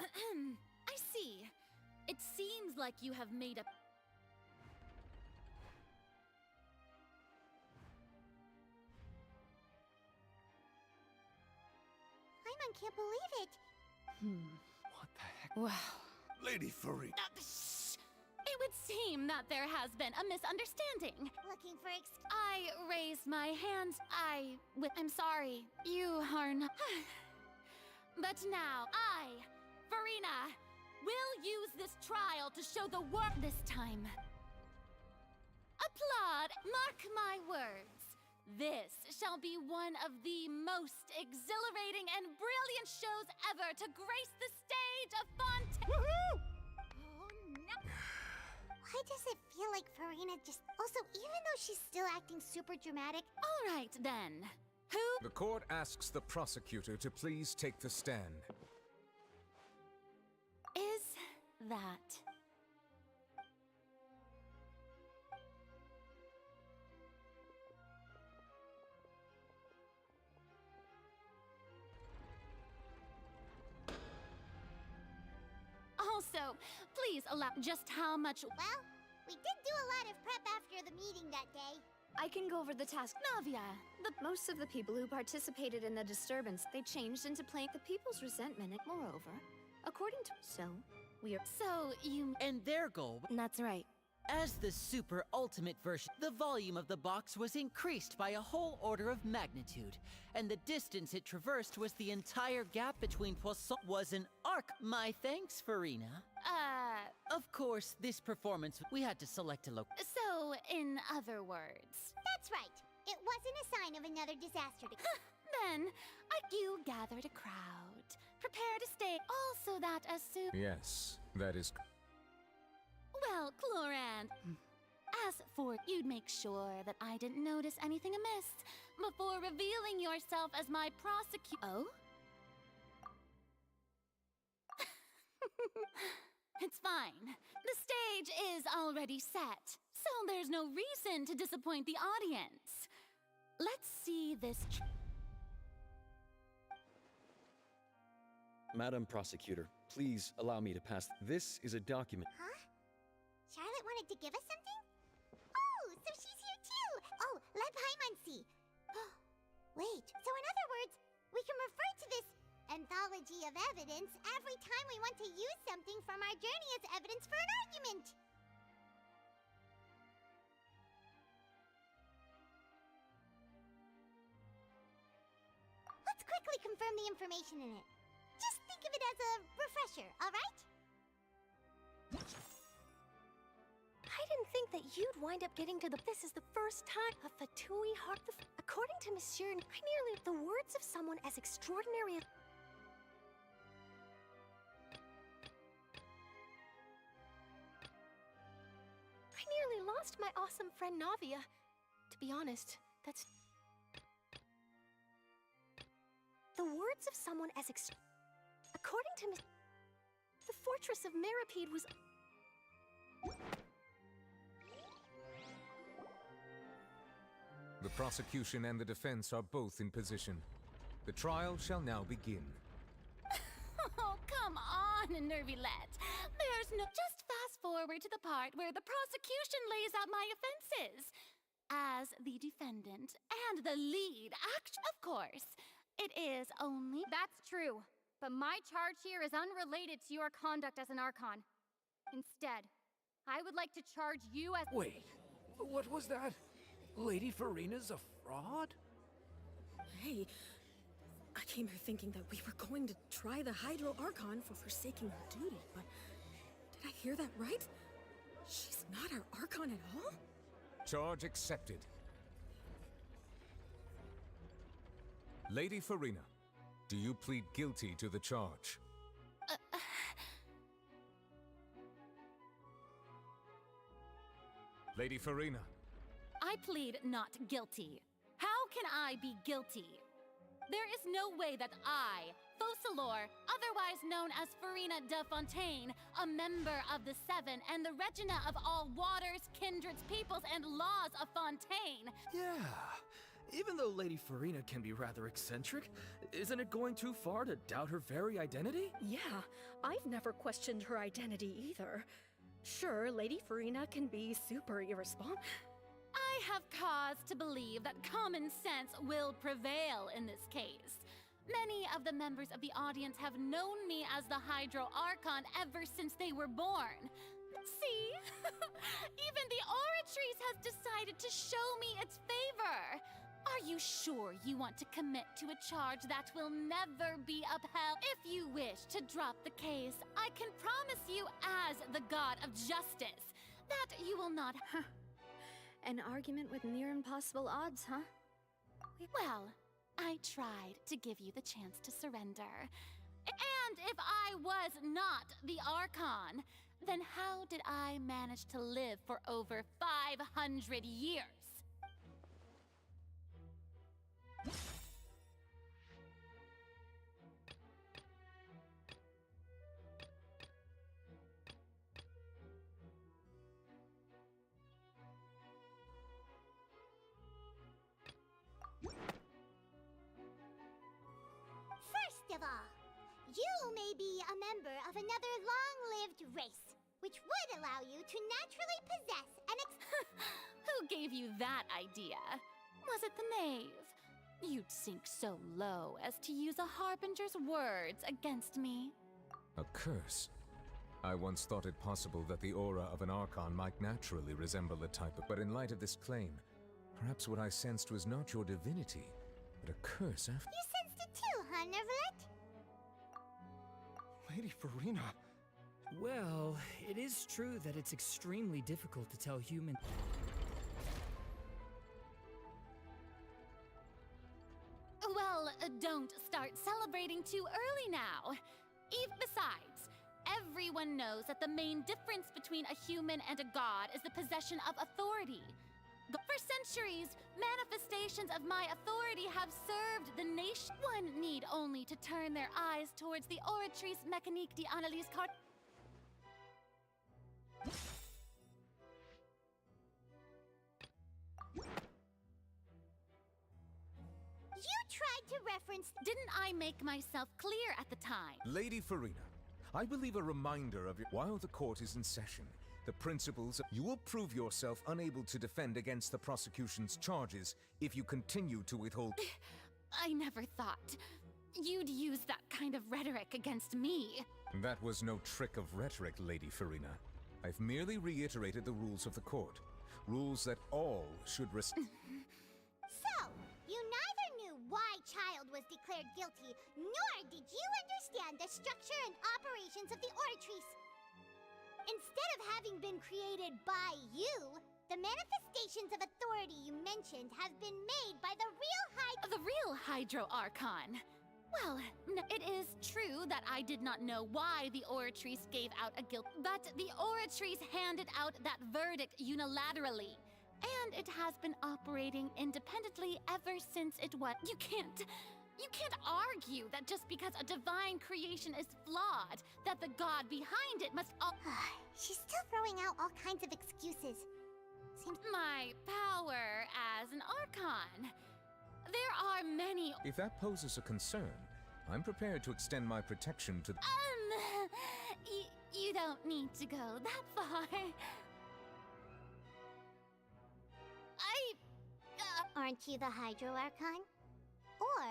I see. It seems like you have made up... Paimon can't believe it. What the heck? Wow. Lady Farina. It would seem that there has been a misunderstanding. Looking for I raised my hands. I'm sorry. You are not. But now, Farina, will use this trial to show the world this time. Applaud, mark my words. This shall be one of the most exhilarating and brilliant shows ever to grace the stage of Fontaine. Woohoo! Oh, no. Why does it feel like Farina just... Also, even though she's still acting super dramatic... All right, then. Who? The court asks the prosecutor to please take the stand. Is that... Also, please allow just how much... Well, we did do a lot of prep after the meeting that day. I can go over the task. Navia, most of the people who participated in the disturbance, they changed into plain the people's resentment. Moreover, according to... So, you... And their goal... That's right. As the super ultimate version, the volume of the box was increased by a whole order of magnitude, and the distance it traversed was the entire gap between Poisson was an arc. My thanks, Farina. Of course, this performance, we had to select a So, in other words... That's right. It wasn't a sign of another disaster to... Then, you gathered a crowd. Prepare to stay. Also that as soon... Yes, that is... Well, Clorand, as for you'd make sure that I didn't notice anything amiss before revealing yourself as my prosecutor. Oh? It's fine. The stage is already set, so there's no reason to disappoint the audience. Let's see this. Madam Prosecutor, please allow me to pass. This is a document. Huh? Charlotte wanted to give us something? Oh, so she's here too! Oh, let Paimon see. Wait, so in other words, we can refer to this anthology of evidence every time we want to use something from our journey as evidence for an argument! Let's quickly confirm the information in it. Just think of it as a refresher, alright? I didn't think that you'd wind up getting to the... This is the first time a Fatui heart... According to Monsieur, I nearly... The words of someone as extraordinary as... I nearly lost my awesome friend Navia. To be honest, that's... The words of someone as According to the fortress of Meripede was... The prosecution and the defense are both in position. The trial shall now begin. Oh, come on, Nervilette. There's no... Just fast forward to the part where the prosecution lays out my offenses. As the defendant and the lead act, of course. It is only... That's true. But my charge here is unrelated to your conduct as an Archon. Instead, I would like to charge you as... Wait, what was that? Lady Farina's a fraud? Hey, I came here thinking that we were going to try the Hydro Archon for forsaking her duty, but did I hear that right? She's not our Archon at all? Charge accepted. Lady Farina, do you plead guilty to the charge? Lady Farina. I plead not guilty. How can I be guilty? There is no way that I, Focalor, otherwise known as Farina de Fontaine, a member of the Seven and the Regina of all waters, kindreds, peoples, and laws of Fontaine. Yeah. Even though Lady Farina can be rather eccentric, isn't it going too far to doubt her very identity? Yeah, I've never questioned her identity either. Sure, Lady Farina can be super irresponsible. I have cause to believe that common sense will prevail in this case. Many of the members of the audience have known me as the Hydro Archon ever since they were born. See? Even the Oratrice has decided to show me its favor. Are you sure you want to commit to a charge that will never be upheld? If you wish to drop the case, I can promise you as the god of justice that you will not... An argument with near impossible odds, huh? Well, I tried to give you the chance to surrender. And if I was not the Archon, then how did I manage to live for over 500 years? First of all, you may be a member of another long-lived race, which would allow you to naturally possess an Who gave you that idea? Was it the knave? You'd sink so low as to use a harbinger's words against me. A curse? I once thought it possible that the aura of an Archon might naturally resemble a type of... But in light of this claim, perhaps what I sensed was not your divinity, but a curse after... You sensed it too, huh, Nervalet? Lady Farina. Well, it is true that it's extremely difficult to tell human... Well, don't start celebrating too early now. Besides, everyone knows that the main difference between a human and a god is the possession of authority. For centuries, manifestations of my authority have served the nation. One need only to turn their eyes towards the Oratrice Mécanique d'Analyse card. You tried to reference... Didn't I make myself clear at the time? Lady Farina, I believe a reminder of your... While the court is in session, the principles... You will prove yourself unable to defend against the prosecution's charges if you continue to withhold... I never thought you'd use that kind of rhetoric against me. That was no trick of rhetoric, Lady Farina. I've merely reiterated the rules of the court. Rules that all should respect. So, you neither knew why Child was declared guilty, nor did you understand the structure and operations of the Oratrice. Instead of having been created by you, the manifestations of authority you mentioned have been made by the real Hydro Archon. Well, it is true that I did not know why the Oratrice gave out a guilt, but the Oratrice handed out that verdict unilaterally. And it has been operating independently ever since it was. You can't argue that just because a divine creation is flawed, that the god behind it must She's still throwing out all kinds of excuses. Seems my power as an Archon. There are many... If that poses a concern, I'm prepared to extend my protection to... You don't need to go that far. Aren't you the Hydro Archon? Or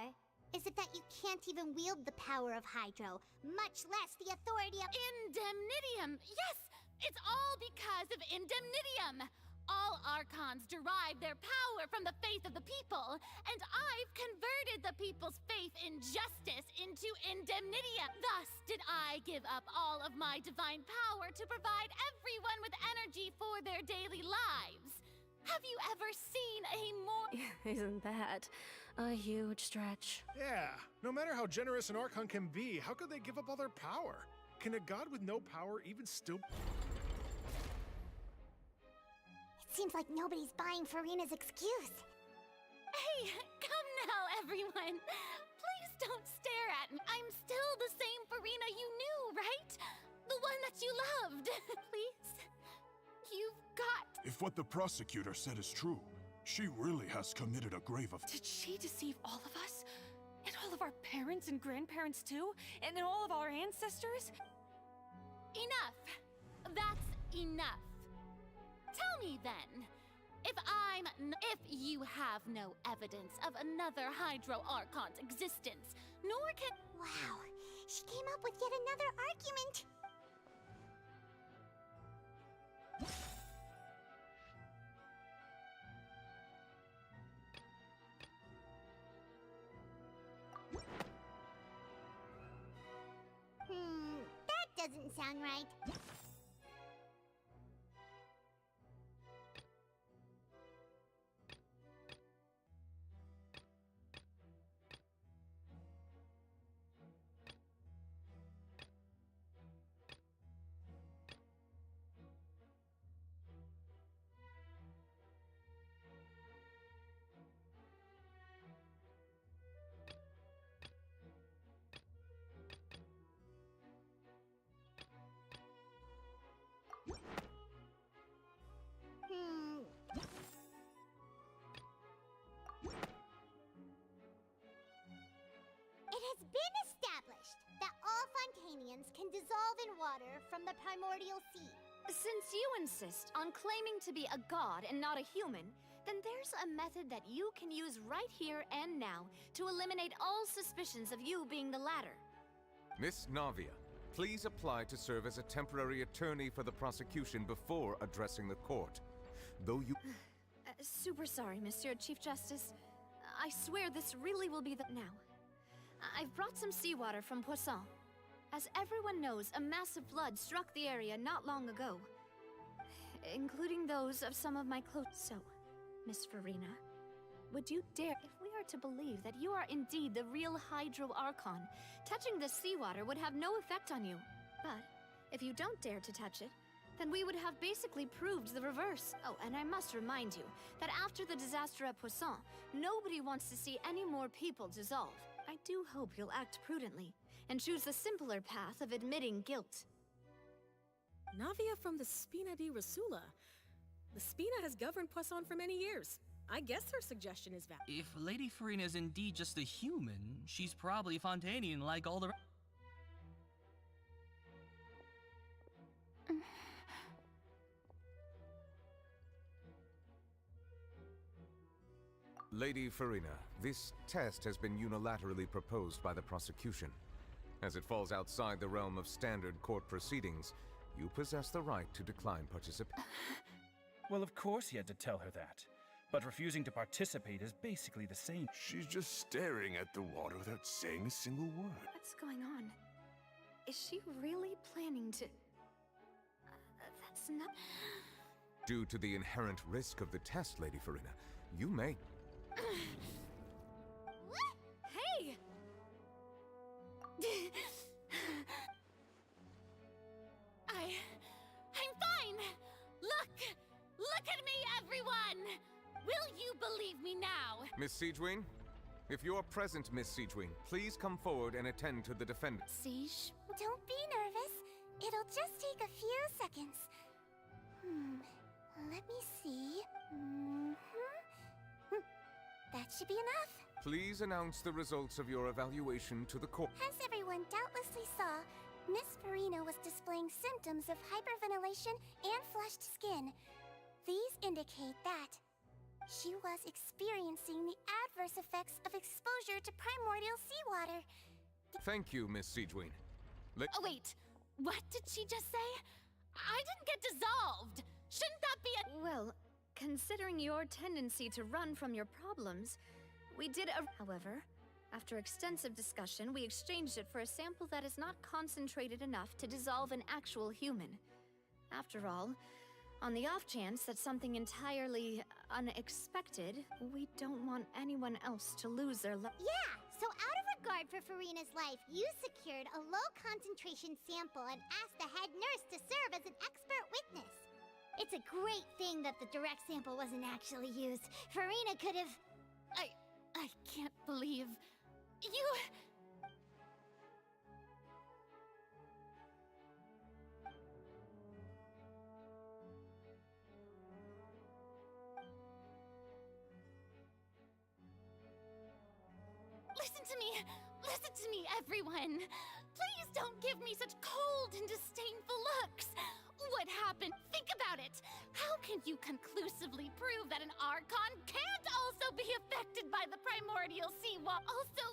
is it that you can't even wield the power of Hydro, much less the authority of... Indemnitium! Yes! It's all because of Indemnitium! All Archons derive their power from the faith of the people, and I've converted the people's faith in justice into Indemnitium. Thus did I give up all of my divine power to provide everyone with energy for their daily lives. Have you ever seen a more... Isn't that a huge stretch? Yeah, no matter how generous an Archon can be, how could they give up all their power? Can a god with no power even still... It seems like nobody's buying Farina's excuse. Hey, come now, everyone. Please don't stare at me. I'm still the same Farina you knew, right? The one that you loved. Please. You've got... If what the prosecutor said is true, she really has committed a grave offense. Did she deceive all of us? And all of our parents and grandparents too? And all of our ancestors? Enough. That's enough. Tell me then, if you have no evidence of another Hydro Archon's existence, nor can... Wow, she came up with yet another argument. doesn't sound right. It has been established that all Fontanians can dissolve in water from the primordial sea. Since you insist on claiming to be a god and not a human, then there's a method that you can use right here and now to eliminate all suspicions of you being the latter. Miss Navia, please apply to serve as a temporary attorney for the prosecution before addressing the court. Though you... Super sorry, Monsieur Chief Justice. I swear this really will be the... Now. I've brought some seawater from Poisson. As everyone knows, a massive flood struck the area not long ago, including those of some of my close... So, Miss Farina, would you dare... If we are to believe that you are indeed the real Hydro Archon, touching the seawater would have no effect on you. But, if you don't dare to touch it, then we would have basically proved the reverse. Oh, and I must remind you that after the disaster at Poisson, nobody wants to see any more people dissolve. I do hope you'll act prudently and choose the simpler path of admitting guilt. Navia from the Spina di Rasula. The Spina has governed Poisson for many years. I guess her suggestion is valid. If Lady Farina is indeed just a human, she's probably Fontanian like all the rest. Lady Farina, this test has been unilaterally proposed by the prosecution. As it falls outside the realm of standard court proceedings, you possess the right to decline participation. Well, of course he had to tell her that. But refusing to participate is basically the same. She's just staring at the water without saying a single word. What's going on? Is she really planning to... that's not... Due to the inherent risk of the test, Lady Farina, you may... Hey! I'm fine! Look at me, everyone! Will you believe me now? Miss Siegewing? If you're present, Miss Siegewing, please come forward and attend to the defendant. Siege? Don't be nervous. It'll just take a few seconds. Let me see. That should be enough. Please announce the results of your evaluation to the court. As everyone doubtlessly saw, Miss Farina was displaying symptoms of hyperventilation and flushed skin. These indicate that she was experiencing the adverse effects of exposure to primordial seawater. Thank you, Miss Siegewing. Oh, wait. What did she just say? I didn't get dissolved. Shouldn't that be a... Well, considering your tendency to run from your problems, we did a... However, after extensive discussion, we exchanged it for a sample that is not concentrated enough to dissolve an actual human. After all, on the off chance that something entirely unexpected, we don't want anyone else to lose their life. Yeah, so out of regard for Farina's life, you secured a low-concentration sample and asked the head nurse to serve as an expert witness. It's a great thing that the direct sample wasn't actually used. Farina could have... I can't believe... You... Listen to me, everyone. Please don't give me such cold and disdainful looks. What happened? Think about it. How can you conclusively prove that an Archon can't also be affected by the primordial seawater? Also,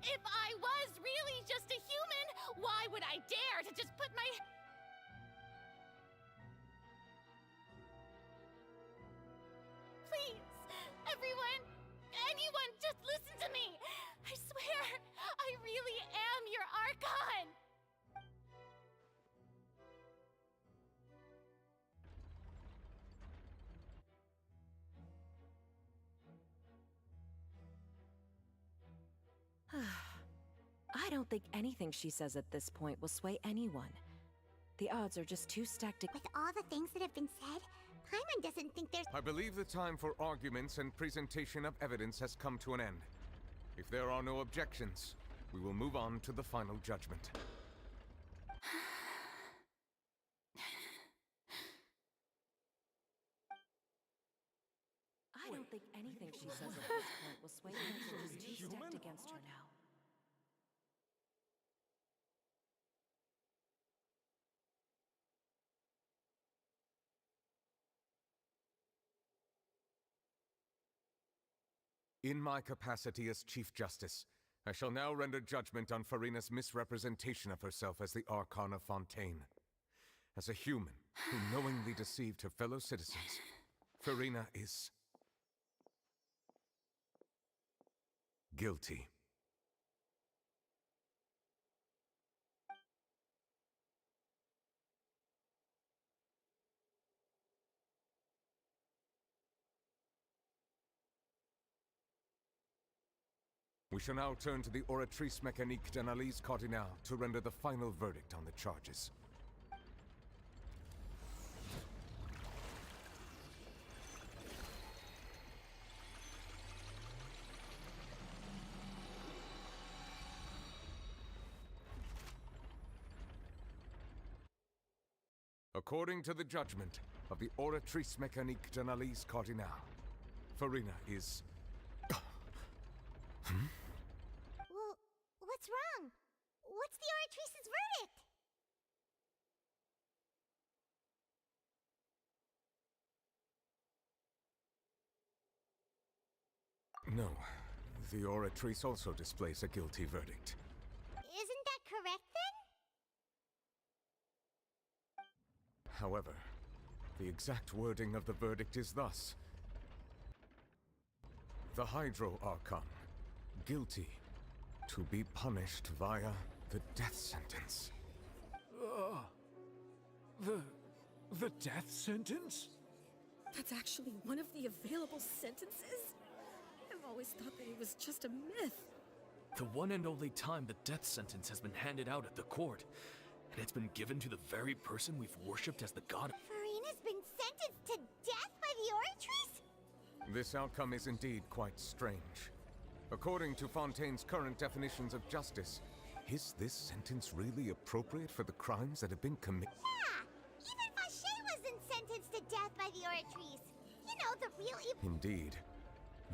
if I was really just a human, why would I dare to just put my... Please, everyone, anyone, just listen to me. I swear, I really am your Archon. I don't think anything she says at this point will sway anyone. The odds are just too stacked With all the things that have been said, Paimon doesn't think there's... I believe the time for arguments and presentation of evidence has come to an end. If there are no objections, we will move on to the final judgment. I don't think anything she says at this point will sway anyone. She's too stacked against her now. In my capacity as Chief Justice, I shall now render judgment on Furina's misrepresentation of herself as the Archon of Fontaine. As a human who knowingly deceived her fellow citizens, Furina is... guilty. We shall now turn to the Oratrice Mécanique d'Analyse Cardinal to render the final verdict on the charges. According to the judgment of the Oratrice Mécanique d'Analyse Cardinal, Furina is... Well, what's wrong? What's the Oratrice's verdict? No, the Oratrice also displays a guilty verdict. Isn't that correct then? However, the exact wording of the verdict is thus. The Hydro Archon, guilty, to be punished via the death sentence. The death sentence? That's actually one of the available sentences? I've always thought that it was just a myth. The one and only time the death sentence has been handed out at the court, and it's been given to the very person we've worshipped as the god. Furina's been sentenced to death by the Oratrice? This outcome is indeed quite strange. According to Fontaine's current definitions of justice, is this sentence really appropriate for the crimes that have been committed? Yeah! Even Fauché wasn't sentenced to death by the Oratrice. You know, the real evil... Indeed.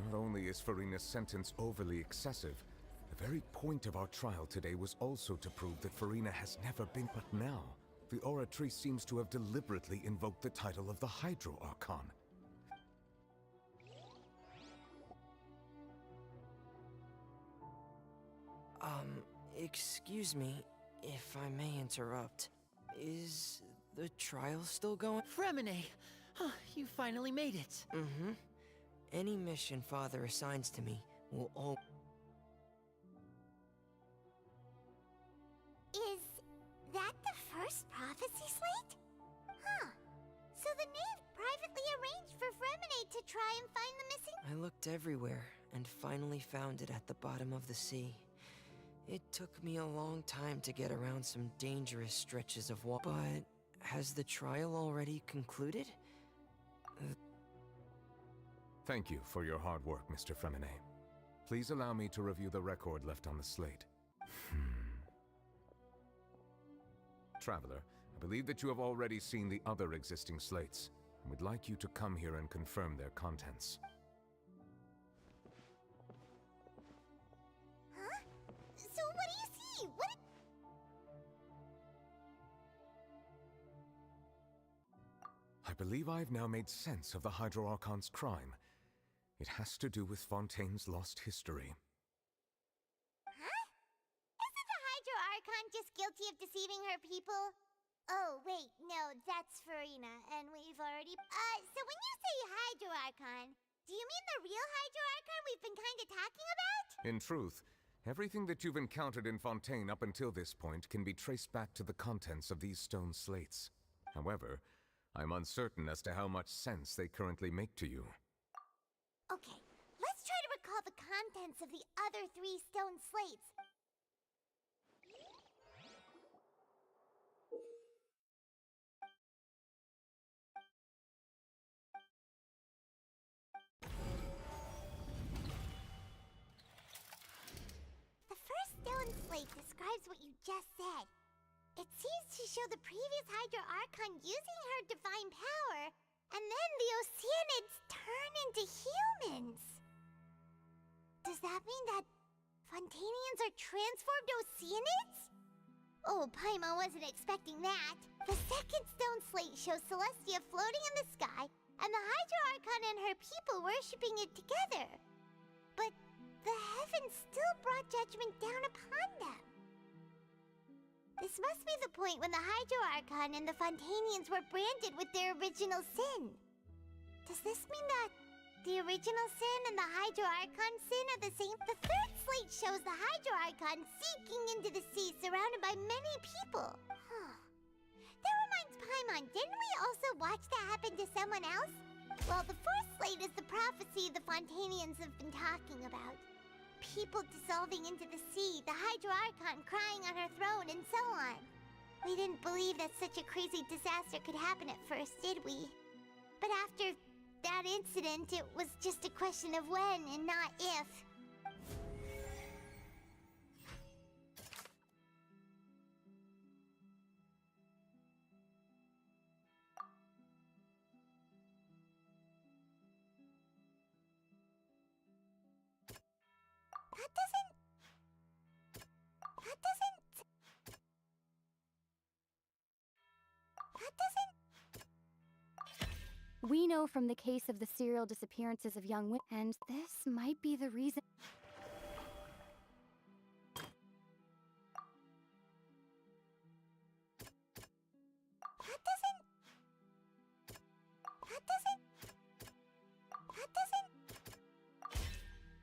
Not only is Furina's sentence overly excessive, the very point of our trial today was also to prove that Furina has never been... But now, the Oratrice seems to have deliberately invoked the title of the Hydro Archon. Excuse me, if I may interrupt. Is the trial still going? Fremine! You finally made it. Mm-hmm. Any mission Father assigns to me will all... Is that the first prophecy slate? Huh. So the knave privately arranged for Fremine to try and find the missing... I looked everywhere and finally found it at the bottom of the sea. It took me a long time to get around some dangerous stretches of water. But has the trial already concluded? Thank you for your hard work, Mr. Fremine. Please allow me to review the record left on the slate. Traveler, I believe that you have already seen the other existing slates, and would like you to come here and confirm their contents. Huh? So what do you see? What... I believe I have now made sense of the Hydro Archon's crime. It has to do with Fontaine's lost history. Huh? Isn't the Hydro Archon just guilty of deceiving her people? Oh, wait, no, that's Furina, and we've already... so when you say Hydro Archon, do you mean the real Hydro Archon we've been kinda talking about? In truth, everything that you've encountered in Fontaine up until this point can be traced back to the contents of these stone slates. However, I'm uncertain as to how much sense they currently make to you. Okay, let's try to recall the contents of the other 3 stone slates. Slate describes what you just said. It seems to show the previous Hydro Archon using her divine power, and then the Oceanids turn into humans. Does that mean that Fontanians are transformed Oceanids? Oh, Paimon wasn't expecting that. The second stone slate shows Celestia floating in the sky, and the Hydro Archon and her people worshipping it together. But the heavens still brought judgment down upon them. This must be the point when the Hydro Archon and the Fontanians were branded with their original sin. Does this mean that the original sin and the Hydro Archon sin are the same? The third slate shows the Hydro Archon sinking into the sea surrounded by many people. That reminds Paimon, didn't we also watch that happen to someone else? Well, the fourth slate is the prophecy the Fontanians have been talking about. People dissolving into the sea, the Hydro Archon crying on her throne, and so on. We didn't believe that such a crazy disaster could happen at first, did we? But after that incident, it was just a question of when and not if. We know from the case of the serial disappearances of young women, and this might be the reason.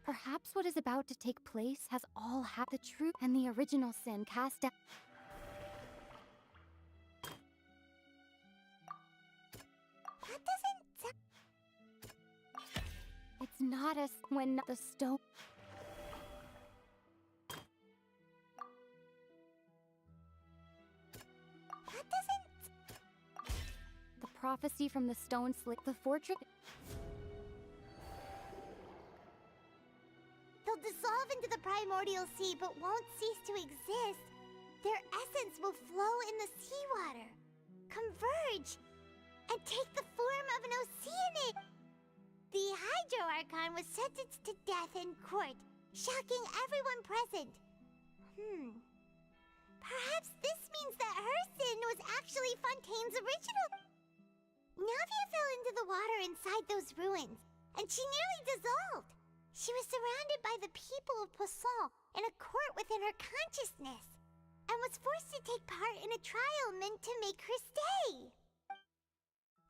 Perhaps what is about to take place has all had the truth and the original sin cast down. It's not as when the stone. The prophecy from the stone slit the fortress. They'll dissolve into the primordial sea but won't cease to exist. Their essence will flow in the seawater, converge, and take the form of an Oceanid. The Hydro Archon was sentenced to death in court, shocking everyone present. Perhaps this means that her sin was actually Fontaine's original. Navia fell into the water inside those ruins, and she nearly dissolved. She was surrounded by the people of Poisson in a court within her consciousness, and was forced to take part in a trial meant to make her stay.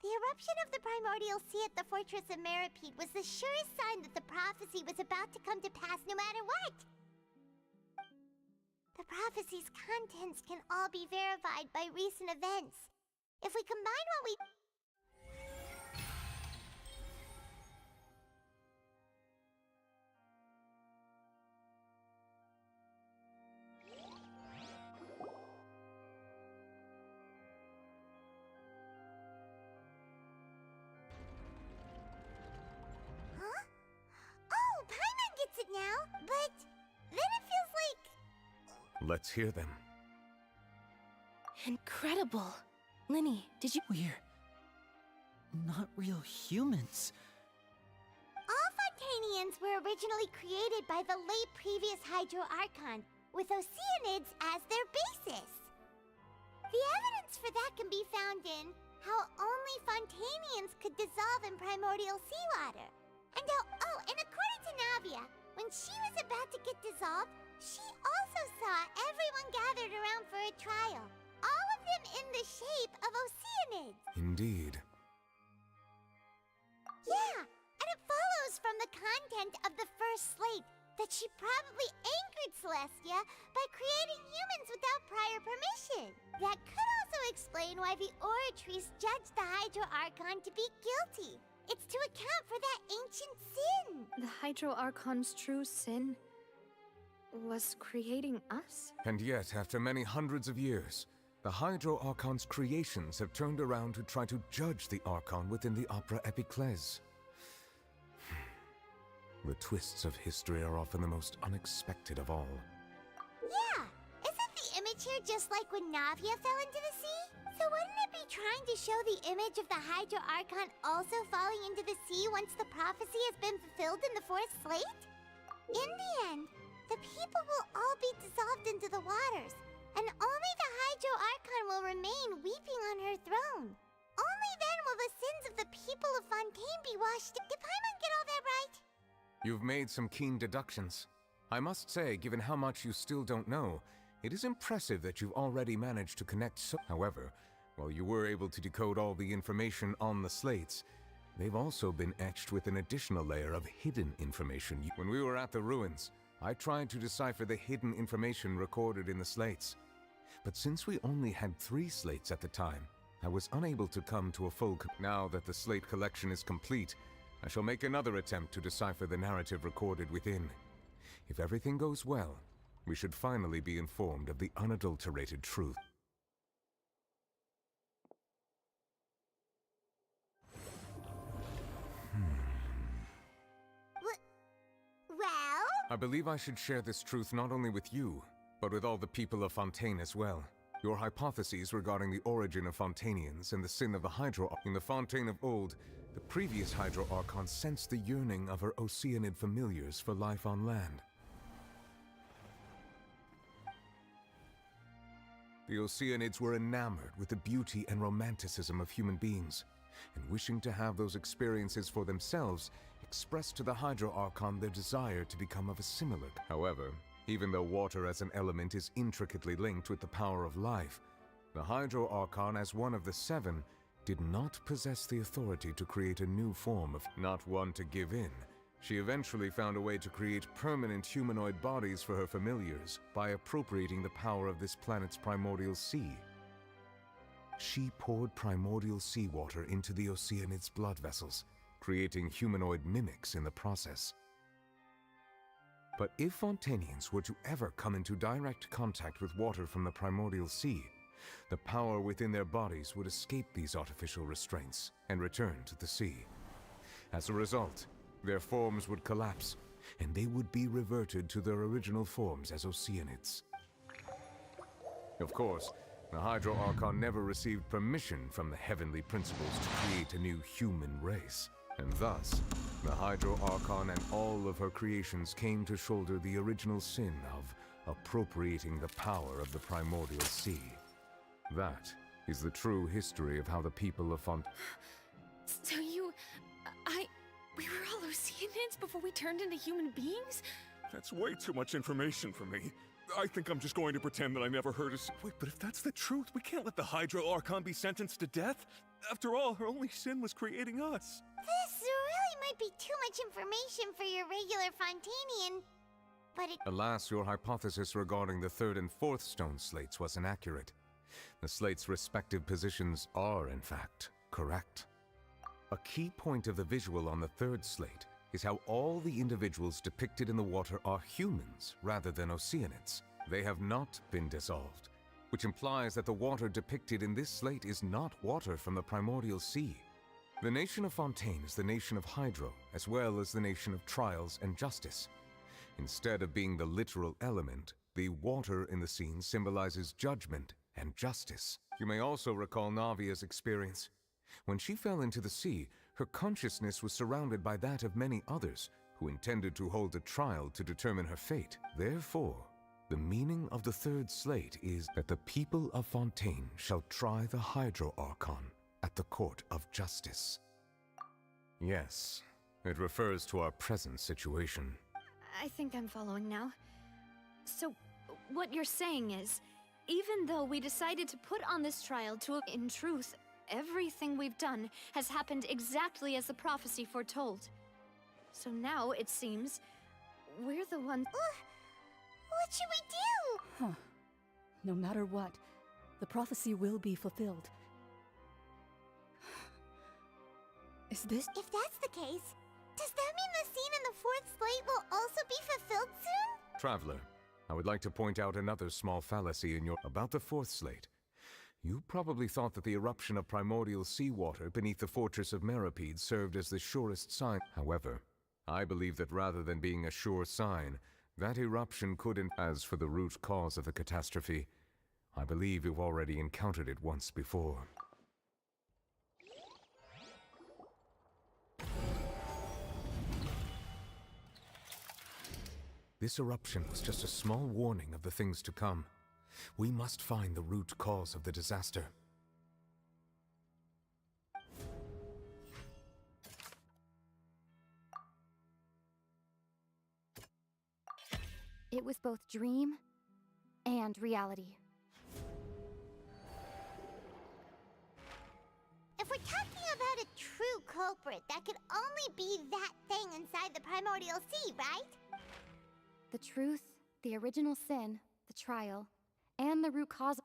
The eruption of the primordial sea at the fortress of Meripede was the surest sign that the prophecy was about to come to pass no matter what. The prophecy's contents can all be verified by recent events. If we combine what we... it now, but then it feels like... Let's hear them. Incredible. Linny, did you... We're not real humans. All Fontanians were originally created by the late previous Hydro Archon, with Oceanids as their basis. The evidence for that can be found in how only Fontanians could dissolve in primordial seawater. And and according to Navia, when she was about to get dissolved, she also saw everyone gathered around for a trial. All of them in the shape of Oceanids. Indeed. Yeah, and it follows from the content of the first slate that she probably angered Celestia by creating humans without prior permission. That could also explain why the Oratrice judged the Hydro Archon to be guilty. It's to account for that ancient sin. The Hydro Archon's true sin was creating us? And yet, after many hundreds of years, the Hydro Archon's creations have turned around to try to judge the Archon within the Opera Epiclese. The twists of history are often the most unexpected of all. Yeah, here just like when Navia fell into the sea? So wouldn't it be trying to show the image of the Hydro Archon also falling into the sea once the prophecy has been fulfilled in the fourth slate? In the end, the people will all be dissolved into the waters, and only the Hydro Archon will remain weeping on her throne. Only then will the sins of the people of Fontaine be washed. Did Paimon get all that right? You've made some keen deductions. I must say, given how much you still don't know, it is impressive that you've already managed to connect so— However, while you were able to decode all the information on the slates, they've also been etched with an additional layer of hidden information. When we were at the ruins, I tried to decipher the hidden information recorded in the slates. But since we only had 3 slates at the time, I was unable to come to a full— Now that the slate collection is complete, I shall make another attempt to decipher the narrative recorded within. If everything goes well, we should finally be informed of the unadulterated truth. Well? I believe I should share this truth not only with you, but with all the people of Fontaine as well. Your hypotheses regarding the origin of Fontanians and the sin of the Hydro— In the Fontaine of old, the previous Hydro Archon sensed the yearning of her Oceanid familiars for life on land. The Oceanids were enamored with the beauty and romanticism of human beings, and wishing to have those experiences for themselves, expressed to the Hydro Archon their desire to become of a similar— However, even though water as an element is intricately linked with the power of life, the Hydro Archon, as one of the 7, did not possess the authority to create a new form of— Not one to give in, she eventually found a way to create permanent humanoid bodies for her familiars by appropriating the power of this planet's primordial sea. She poured primordial seawater into the Oceanids' blood vessels, creating humanoid mimics in the process. But if Fontanians were to ever come into direct contact with water from the primordial sea, the power within their bodies would escape these artificial restraints and return to the sea. As a result, their forms would collapse, and they would be reverted to their original forms as Oceanids. Of course, the Hydro Archon never received permission from the heavenly principles to create a new human race, and thus, the Hydro Archon and all of her creations came to shoulder the original sin of appropriating the power of the primordial sea. That is the true history of how the people of So we were all Oceanids before we turned into human beings? That's way too much information for me. I think I'm just going to pretend that I never heard of— Wait, but if that's the truth, we can't let the Hydro Archon be sentenced to death. After all, her only sin was creating us. This really might be too much information for your regular Fontanian, but it— Alas, your hypothesis regarding the 3rd and 4th stone slates was inaccurate. The slates' respective positions are, in fact, correct. A key point of the visual on the 3rd slate is how all the individuals depicted in the water are humans rather than Oceanids. They have not been dissolved, which implies that the water depicted in this slate is not water from the primordial sea. The nation of Fontaine is the nation of Hydro, as well as the nation of trials and justice. Instead of being the literal element, the water in the scene symbolizes judgment and justice. You may also recall Navia's experience. When she fell into the sea, her consciousness was surrounded by that of many others who intended to hold a trial to determine her fate. Therefore, the meaning of the 3rd slate is that the people of Fontaine shall try the Hydro Archon at the court of justice. Yes, it refers to our present situation. I think I'm following now. So, what you're saying is, even though we decided to put on this trial in truth, everything we've done has happened exactly as the prophecy foretold. So now, it seems, we're the ones— What should we do? Huh. No matter what, the prophecy will be fulfilled. Is this— If that's the case, does that mean the scene in the 4th slate will also be fulfilled soon? Traveler, I would like to point out another small fallacy in your— About the 4th slate. You probably thought that the eruption of primordial seawater beneath the fortress of Meripede served as the surest sign. However, I believe that rather than being a sure sign, that eruption could— As for the root cause of the catastrophe, I believe you've already encountered it once before. This eruption was just a small warning of the things to come. We must find the root cause of the disaster. It was both dream and reality. If we're talking about a true culprit, that could only be that thing inside the primordial sea, right? The truth, the original sin, the trial, and the root cause.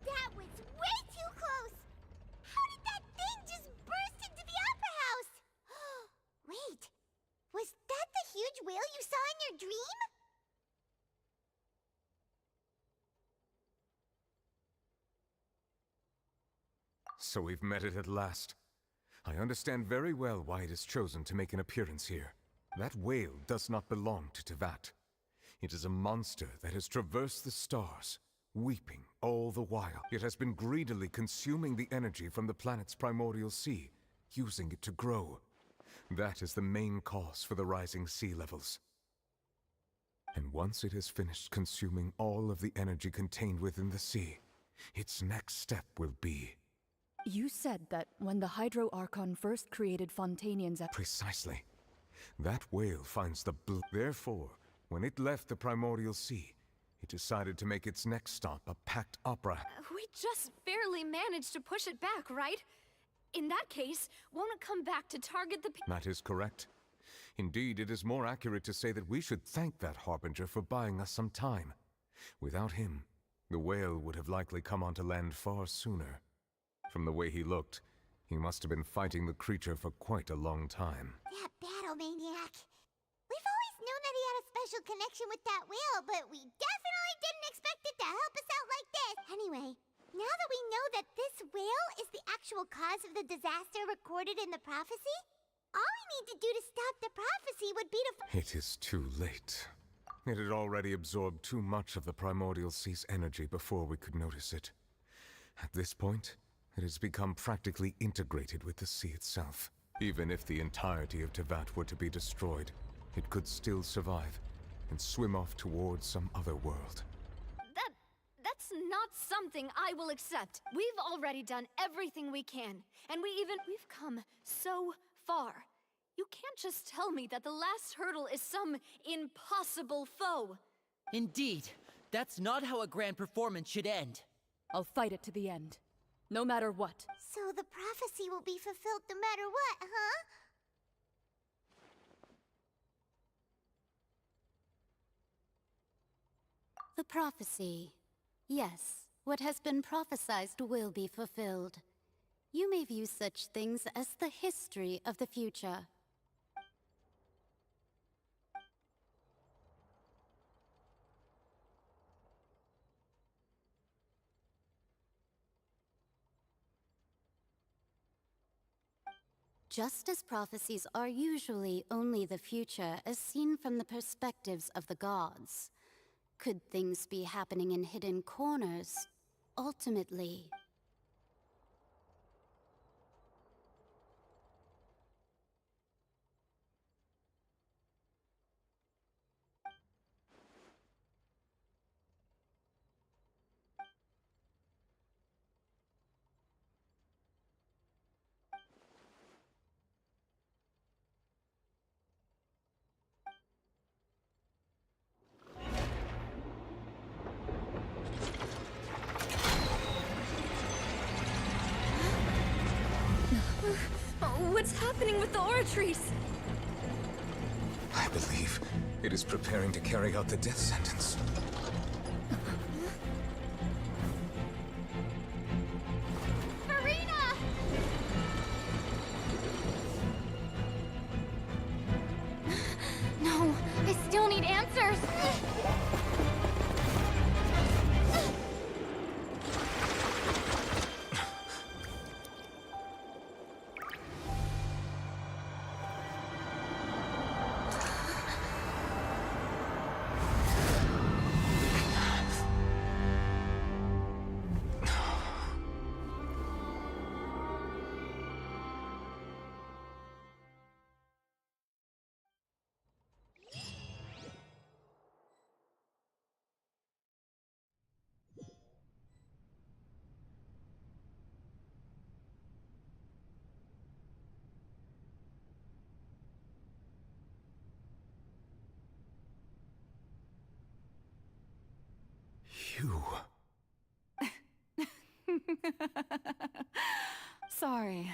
That was way too close! How did that thing just burst into the Opera House? Wait, was that the huge whale you saw in your dream? So we've met it at last. I understand very well why it has chosen to make an appearance here. That whale does not belong to Tevat. It is a monster that has traversed the stars, weeping all the while. It has been greedily consuming the energy from the planet's primordial sea, using it to grow. That is the main cause for the rising sea levels. And once it has finished consuming all of the energy contained within the sea, its next step will be... You said that when the Hydro Archon first created Fontanians at... Precisely. That whale finds the Therefore, when it left the primordial sea, it decided to make its next stop a packed opera. We just barely managed to push it back, right? In that case, won't it come back to target the That is correct. Indeed, it is more accurate to say that we should thank that Harbinger for buying us some time. Without him, the whale would have likely come onto land far sooner. From the way he looked, he must have been fighting the creature for quite a long time. That battle maniac. We've always known that he had a special connection with that whale, but we definitely didn't expect it to help us out like this. Anyway, now that we know that this whale is the actual cause of the disaster recorded in the prophecy, all we need to do to stop the prophecy would be to... It is too late. It had already absorbed too much of the primordial sea's energy before we could notice it. At this point, it has become practically integrated with the sea itself. Even if the entirety of Tevat were to be destroyed, it could still survive and swim off towards some other world. That's not something I will accept. We've already done everything we can, and we've come so far. You can't just tell me that the last hurdle is some impossible foe. Indeed, that's not how a grand performance should end. I'll fight it to the end, no matter what. So the prophecy will be fulfilled no matter what, huh? The prophecy Yes, what has been prophesied will be fulfilled. You may view such things as the history of the future. Just as prophecies are usually only the future as seen from the perspectives of the gods, could things be happening in hidden corners, ultimately? What's happening with the oratories? I believe it is preparing to carry out the death sentence. Farina! No, I still need answers. You... Sorry.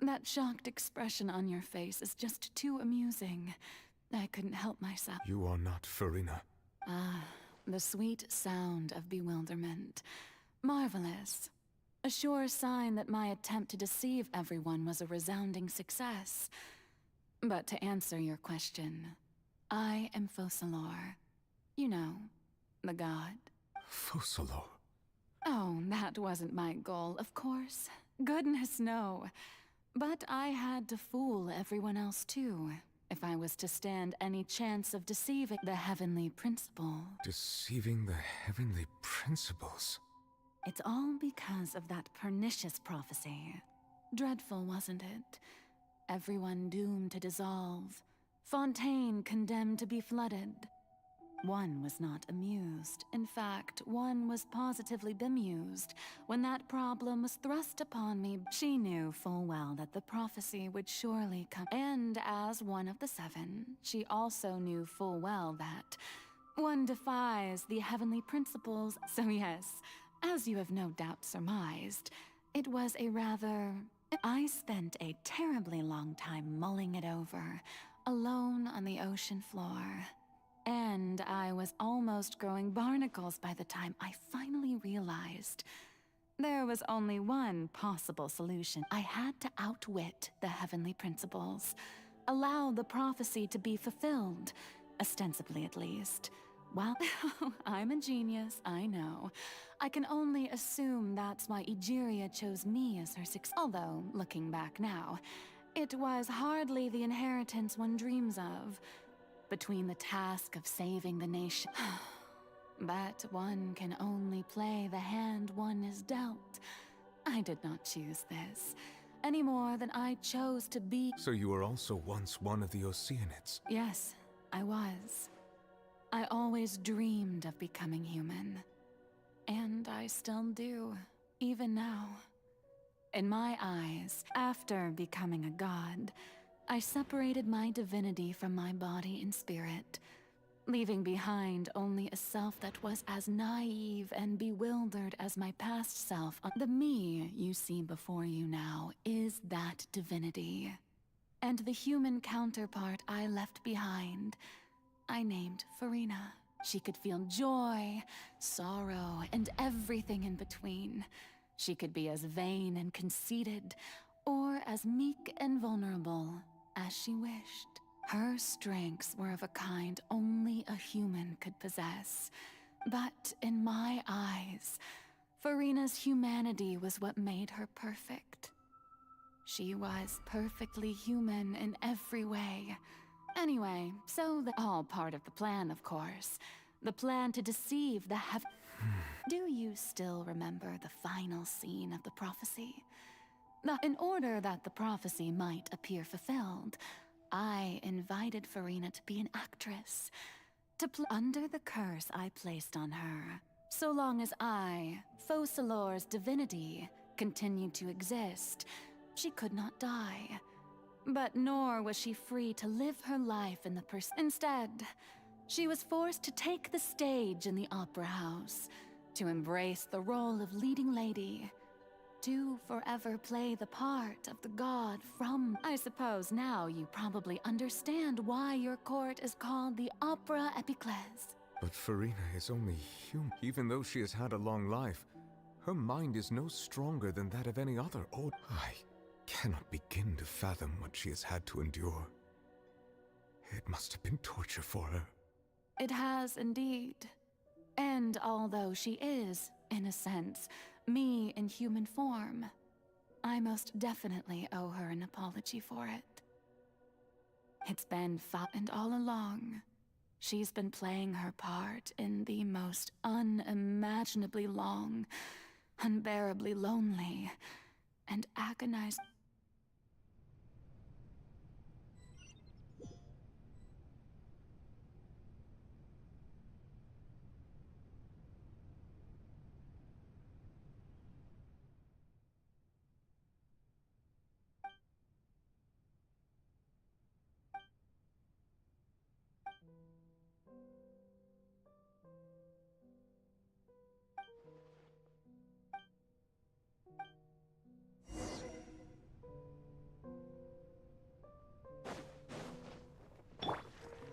That shocked expression on your face is just too amusing. I couldn't help myself. You are not Farina. Ah, the sweet sound of bewilderment. Marvelous. A sure sign that my attempt to deceive everyone was a resounding success. But to answer your question, I am Focalor. You know, the god. Focalor. Oh, that wasn't my goal, of course. Goodness, no. But I had to fool everyone else too, if I was to stand any chance of deceiving the Heavenly Principle. Deceiving the Heavenly Principles? It's all because of that pernicious prophecy. Dreadful, wasn't it? Everyone doomed to dissolve. Fontaine condemned to be flooded. One was not amused. In fact, one was positively bemused when that problem was thrust upon me. She knew full well that the prophecy would surely come. And as one of the seven, she also knew full well that one defies the heavenly principles. So yes, as you have no doubt surmised, it was a rather... I spent a terribly long time mulling it over, alone on the ocean floor. And I was almost growing barnacles by the time I finally realized there was only one possible solution. I had to outwit the heavenly principles, allow the prophecy to be fulfilled, ostensibly at least. Well, I'm a genius, I know. I can only assume that's why Egeria chose me as her although, looking back now, it was hardly the inheritance one dreams of. Between the task of saving the nation... But one can only play the hand one is dealt. I did not choose this, any more than I chose to be... So you were also once one of the Oceanids? Yes, I was. I always dreamed of becoming human. And I still do, even now. In my eyes, after becoming a god, I separated my divinity from my body and spirit, leaving behind only a self that was as naive and bewildered as my past self. The me you see before you now is that divinity. And the human counterpart I left behind, I named Farina. She could feel joy, sorrow, and everything in between. She could be as vain and conceited, or as meek and vulnerable as she wished. Her strengths were of a kind only a human could possess. But in my eyes, Furina's humanity was what made her perfect. She was perfectly human in every way. Anyway, so all part of the plan, of course. The plan to deceive the Do you still remember the final scene of the prophecy? In order that the prophecy might appear fulfilled, I invited Furina to be an actress, to play under the curse I placed on her. So long as I, Focalor's divinity, continued to exist, she could not die. But nor was she free to live her life in the Instead, she was forced to take the stage in the opera house, to embrace the role of leading lady, to forever play the part of the god from... I suppose now you probably understand why your court is called the Opera Epiclese. But Furina is only human. Even though she has had a long life, her mind is no stronger than that of any other. Oh, I cannot begin to fathom what she has had to endure. It must have been torture for her. It has indeed. And although she is, in a sense, me in human form, I most definitely owe her an apology for it. It's been and all along, she's been playing her part in the most unimaginably long, unbearably lonely, and agonized...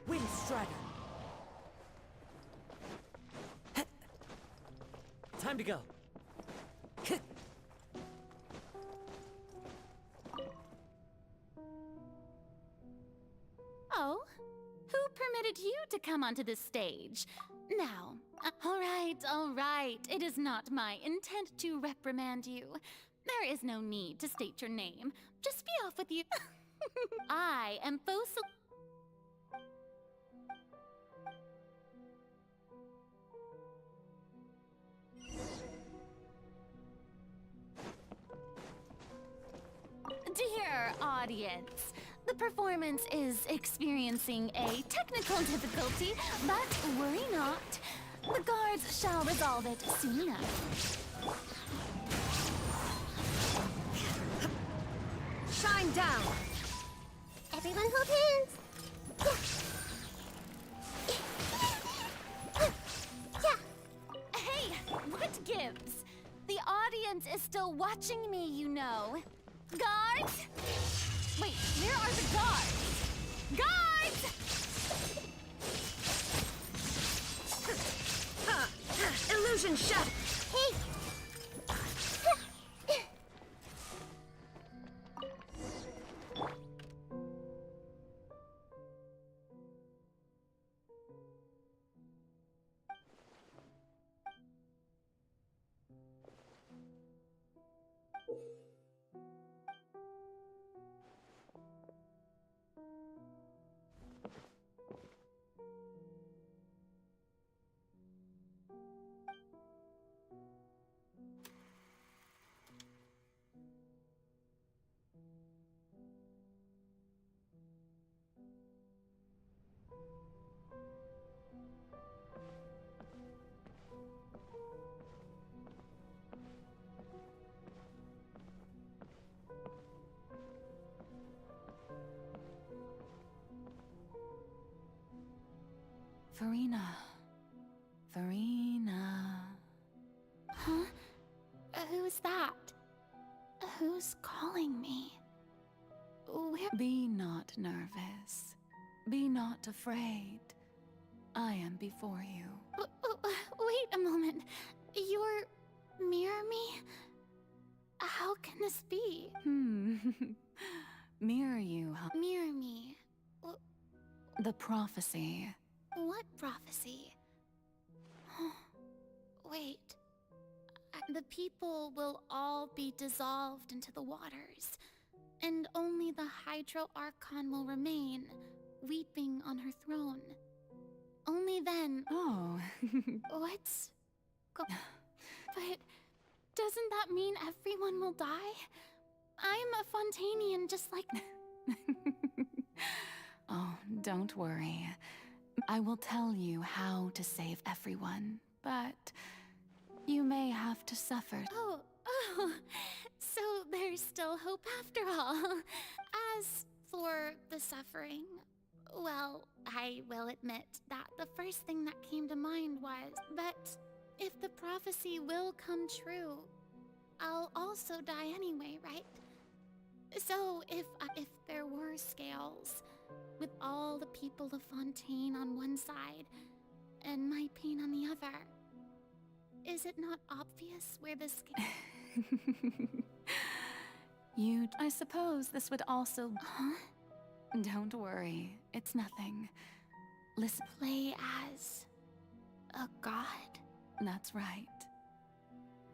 Windstrider! Time to go. Oh? Who permitted you to come onto this stage? Now, all right. It is not my intent to reprimand you. There is no need to state your name. Just be off with you. I am Focal... Dear audience, the performance is experiencing a technical difficulty, but worry not. The guards shall resolve it soon enough. Shine down! Everyone hold hands! Hey, what gives? The audience is still watching me, you know. Guards? Wait, where are the guards? Guards! Illusion shut! Hey! Furina. Huh? Who's that? Who's calling me? Be not nervous. Be not afraid. I am before you. Wait a moment. You're... Mirror me? How can this be? Mirror you, huh? Mirror me. The prophecy. What prophecy? Wait. The people will all be dissolved into the waters, and only the Hydro Archon will remain, weeping on her throne. Only then... Oh. What's... But doesn't that mean everyone will die? I'm a Fontanian just like... Oh, don't worry. I will tell you how to save everyone, but you may have to suffer. Oh, so there's still hope after all. As for the suffering, well, I will admit that the first thing that came to mind was, but if the prophecy will come true, I'll also die anyway, right? So if there were scales, with all the people of Fontaine on one side, and my pain on the other, is it not obvious where the scale... I suppose this would also... Huh? Don't worry, it's nothing. Listen. Play as... a god? That's right.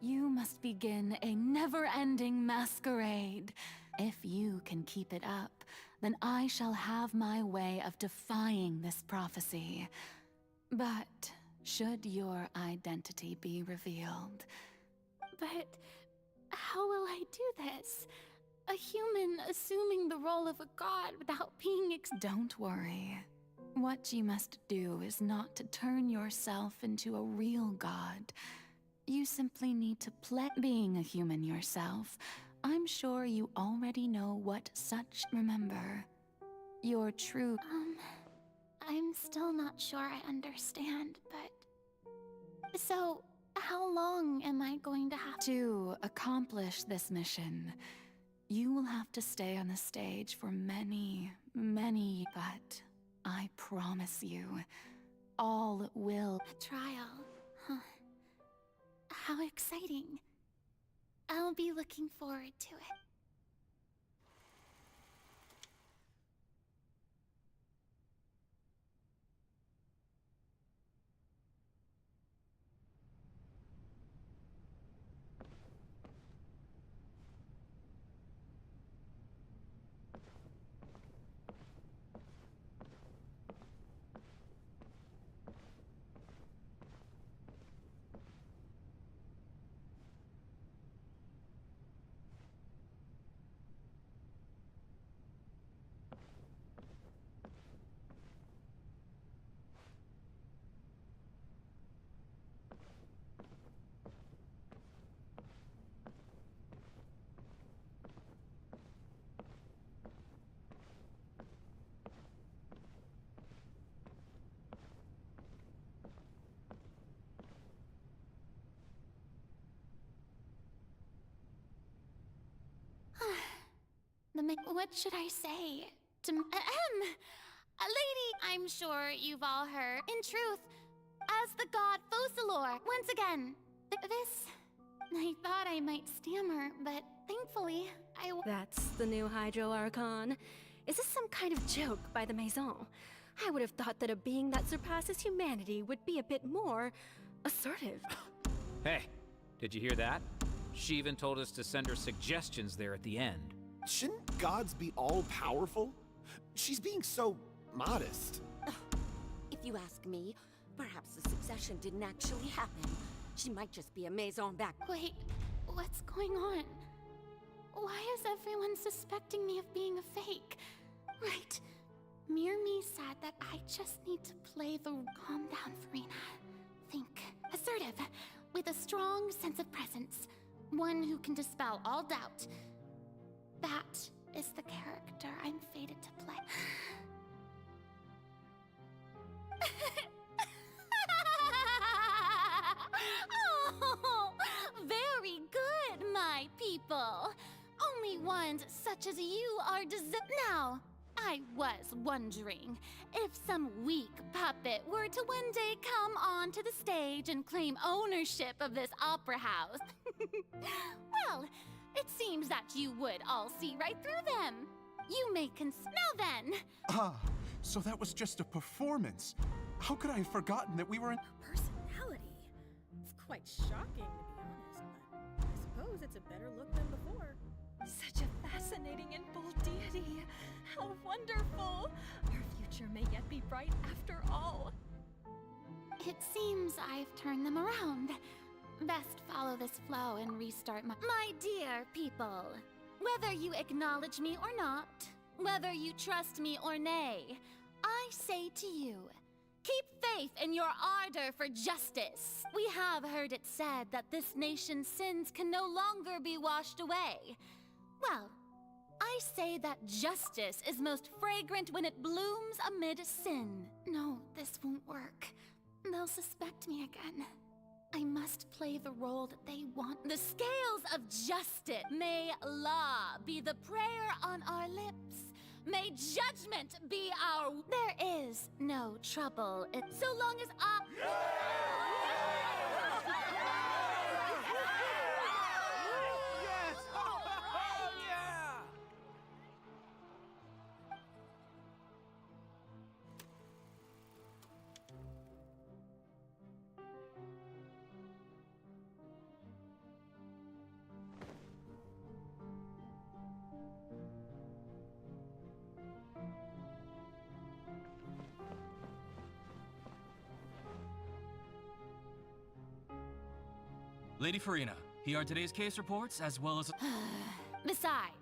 You must begin a never-ending masquerade. If you can keep it up, then I shall have my way of defying this prophecy. But should your identity be revealed... But how will I do this? A human assuming the role of a god without being Don't worry. What you must do is not to turn yourself into a real god. You simply need to play being a human yourself. I'm sure you already know what such... Remember, your true... I'm still not sure I understand, but... So, how long am I going to have to accomplish this mission? You will have to stay on the stage for many, but I promise you, all will... A trial, huh? How exciting. I'll be looking forward to it. What should I say? To lady, I'm sure you've all heard. In truth, as the god Focalor, once again. I thought I might stammer, but thankfully, That's the new Hydro Archon. Is this some kind of joke by the Maison? I would have thought that a being that surpasses humanity would be a bit more assertive. Hey, did you hear that? She even told us to send her suggestions there at the end. Shouldn't gods be all-powerful? She's being so modest. If you ask me, perhaps the succession didn't actually happen. She might just be a Maison back. Wait, what's going on? Why is everyone suspecting me of being a fake? Right. Mirmi said that I just need to play the... Calm down, Farina. Think. Assertive. With a strong sense of presence. One who can dispel all doubt. That is the character I'm fated to play. Oh, very good, my people. Only ones such as you are now, I was wondering if some weak puppet were to one day come onto the stage and claim ownership of this opera house. Well, it seems that you would all see right through them. You may now then. Ah, so that was just a performance. How could I have forgotten that we were in... Personality? It's quite shocking, to be honest, but I suppose it's a better look than before. Such a fascinating and bold deity. How wonderful! Our future may yet be bright after all. It seems I've turned them around. Best follow this flow and restart my... My dear people, whether you acknowledge me or not, whether you trust me or nay, I say to you, keep faith in your ardor for justice. We have heard it said that this nation's sins can no longer be washed away. Well, I say that justice is most fragrant when it blooms amid sin. No, this won't work. They'll suspect me again. I must play the role that they want. The scales of justice. May law be the prayer on our lips. May judgment be our... There is no trouble. So long as I... Lady Farina, here are today's case reports as well as... Besides...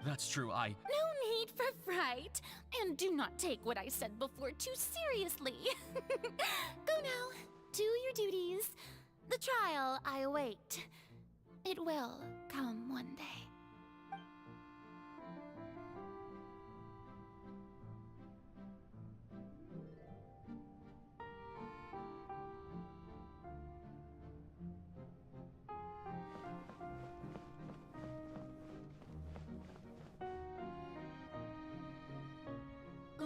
That's true, No need for fright. And do not take what I said before too seriously. Go now. Do your duties. The trial I await. It will come one day.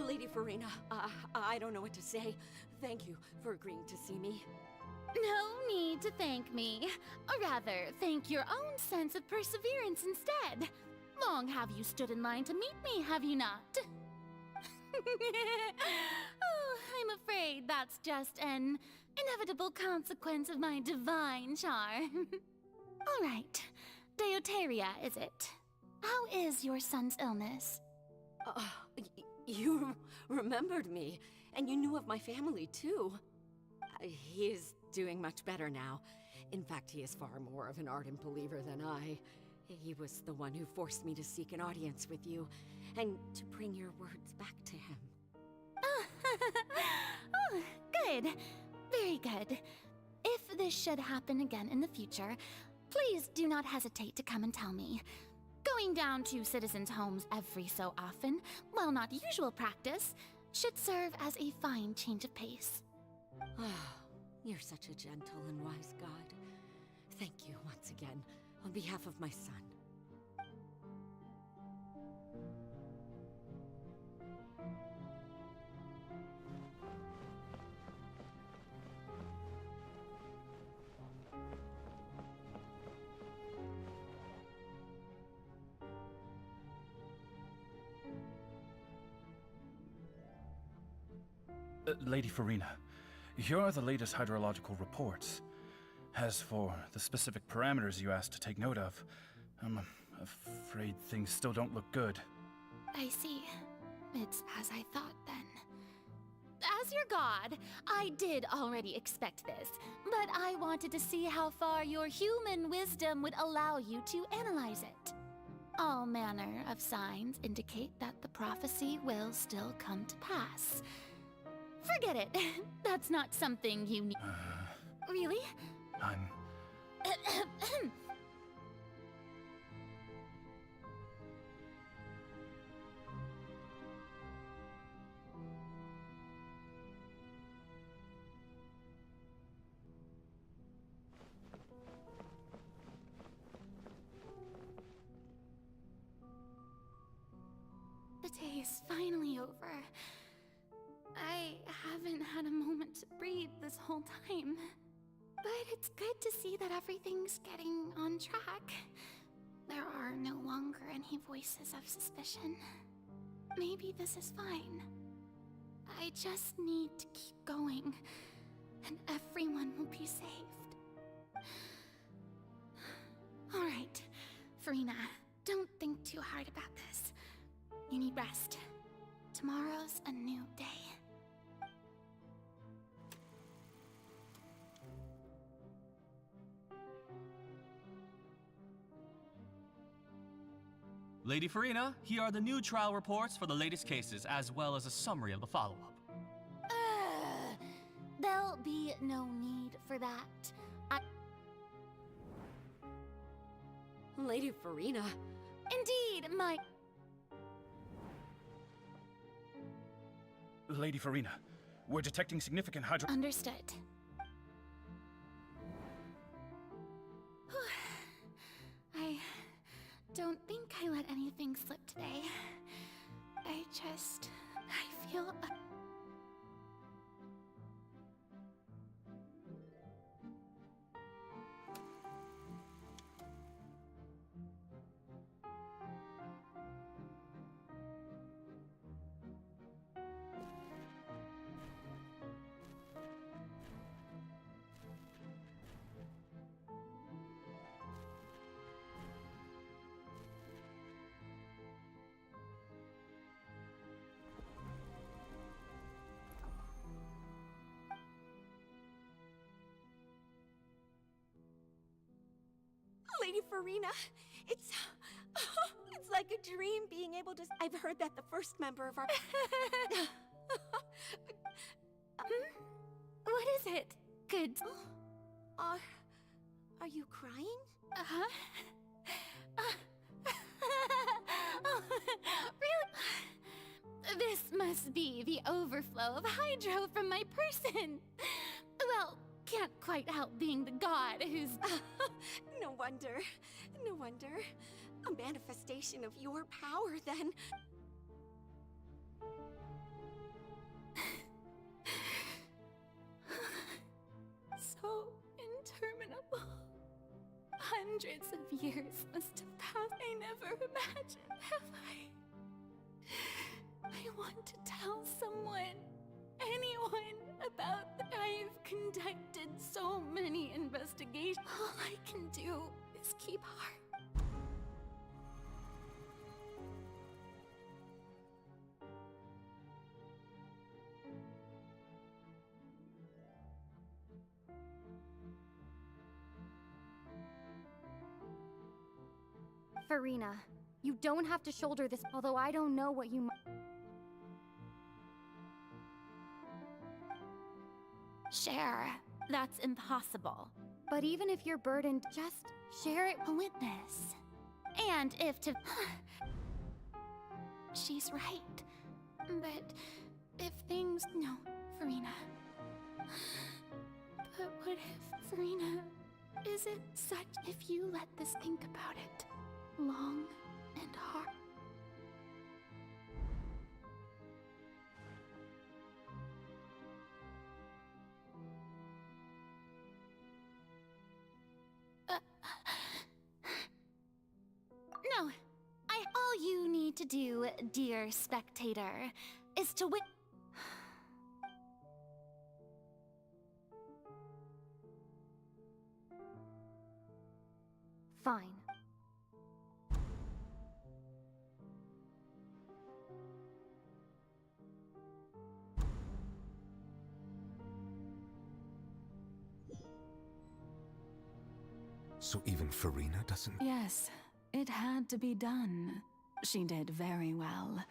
Lady Farina, I don't know what to say. Thank you for agreeing to see me. No need to thank me. Or rather, thank your own sense of perseverance instead. Long have you stood in line to meet me, have you not? Oh, I'm afraid that's just an inevitable consequence of my divine charm. All right. Deoteria, is it? How is your son's illness? You remembered me, and you knew of my family, too. He is doing much better now. In fact, he is far more of an ardent believer than I. He was the one who forced me to seek an audience with you, and to bring your words back to him. Oh, good. Very good. If this should happen again in the future, please do not hesitate to come and tell me. Going down to citizens' homes every so often, while not usual practice, should serve as a fine change of pace. You're such a gentle and wise god. Thank you once again, on behalf of my son. Lady Farina, here are the latest hydrological reports. As for the specific parameters you asked to take note of, I'm afraid things still don't look good. I see. It's as I thought, then. As your god, I did already expect this, but I wanted to see how far your human wisdom would allow you to analyze it. All manner of signs indicate that the prophecy will still come to pass. Forget it. That's not something you need. Really? I'm... is finally over. I haven't had a moment to breathe this whole time. But it's good to see that everything's getting on track. There are no longer any voices of suspicion. Maybe this is fine. I just need to keep going, and everyone will be saved. Alright, Farina, don't think too hard about this. You need rest. Tomorrow's a new day. Lady Farina, here are the new trial reports for the latest cases, as well as a summary of the follow-up. There'll be no need for that. Lady Farina. Indeed, my... Lady Farina, we're detecting significant hydro... Understood. I don't think I let anything slip today. I feel... Lady Farina, it's like a dream being able to... I've heard that the first member of our... What is it? Good. Are you crying? Uh-huh. Really? This must be the overflow of hydro from my person. Well, can't quite help being the god who's... No wonder. No wonder. A manifestation of your power, then. So interminable. Hundreds of years must have passed. I never imagined, have I want to tell someone, anyone, about that. I've conducted so many investigations. All I can do is keep heart. Farina, you don't have to shoulder this, although I don't know what you... Share. That's impossible. But even if you're burdened, just share it. A witness. And if to... She's right. But if things... No, Farina. But what if, Farina, is it such... If you let this think about it long and hard... No. All you need to do, dear spectator, is to Fine. So even Farina doesn't... Yes, it had to be done. She did very well.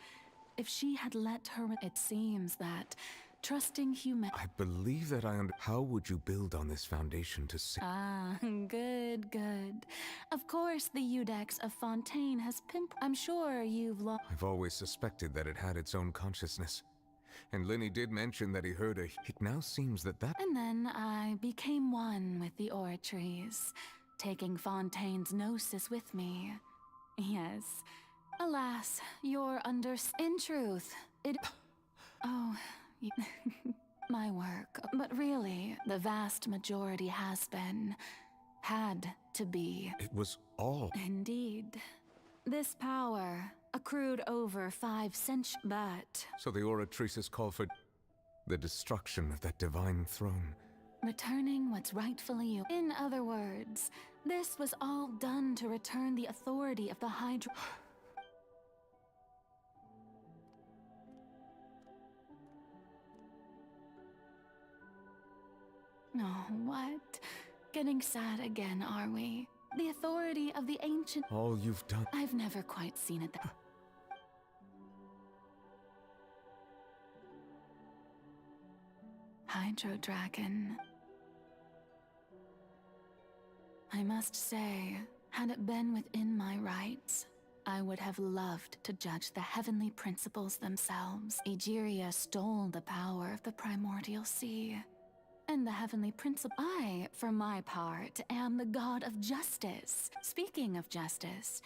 If she had let her... It seems that trusting human... I believe that How would you build on this foundation to say... Ah, good, good. Of course the Udex of Fontaine has I'm sure you've I've always suspected that it had its own consciousness. And Lenny did mention that he heard a... It now seems that And then I became one with the Oratories, taking Fontaine's gnosis with me. Yes, Alas, you're in truth, it... Oh, my work. But really, the vast majority has been... had to be. It was all... Indeed. This power accrued over 5 centuries, but... So the Oratrices call for the destruction of that divine throne. returning what's rightfully you. In other words, this was all done to return the authority of the Hydra. Oh, what? Getting sad again, are we? The authority of the ancient... All you've done... I've never quite seen it that... Hydro Dragon. I must say, had it been within my rights, I would have loved to judge the heavenly principles themselves. Egeria stole the power of the primordial sea. And the heavenly principle. I, for my part, am the god of justice. Speaking of justice,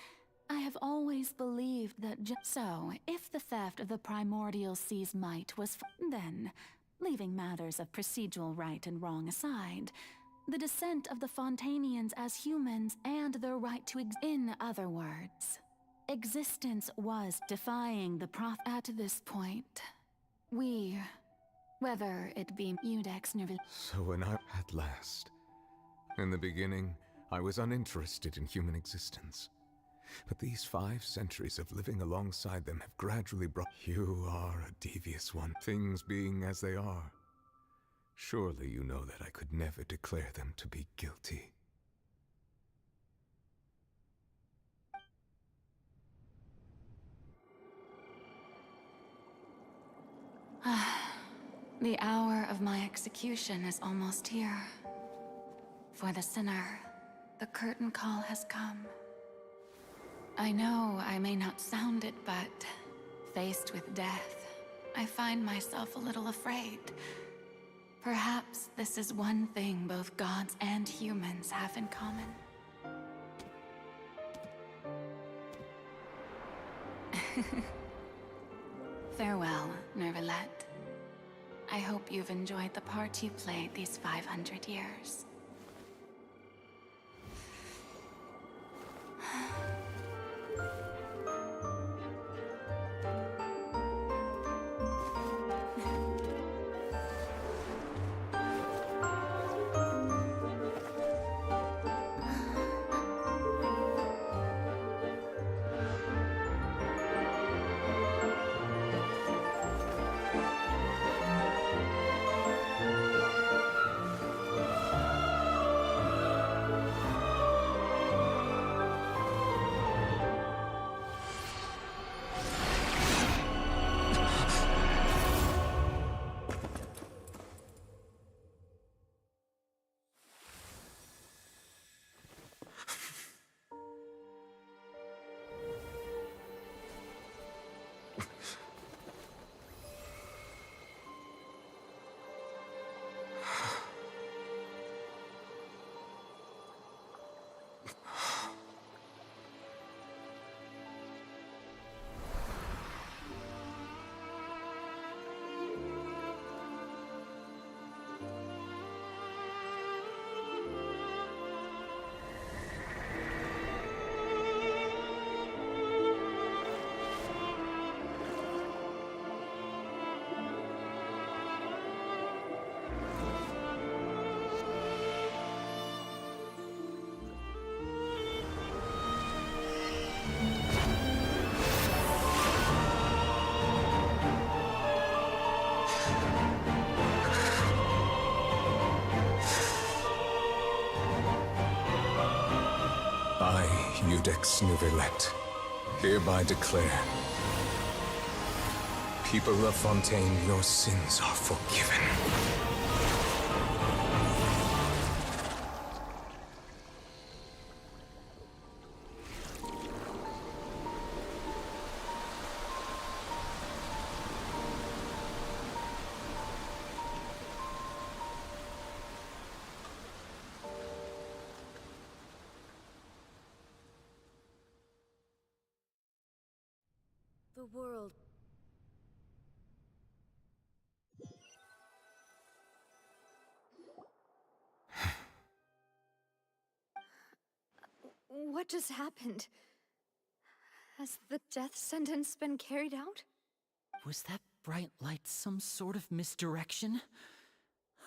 I have always believed that so, if the theft of the primordial sea's might was then, leaving matters of procedural right and wrong aside, the descent of the Fontanians as humans and their right to in other words, existence was defying the at this point. We... whether it be Udex Nervil... So when at last... In the beginning, I was uninterested in human existence. But these 5 centuries of living alongside them have gradually brought... You are a devious one, things being as they are. Surely you know that I could never declare them to be guilty. The hour of my execution is almost here. For the sinner, the curtain call has come. I know I may not sound it, but faced with death, I find myself a little afraid. Perhaps this is one thing both gods and humans have in common. Farewell, Nervalette. I hope you've enjoyed the part you played these 500 years. I, Udex Nervalette, hereby declare, people of Fontaine, your sins are forgiven. The world. What just happened? Has the death sentence been carried out? Was that bright light some sort of misdirection?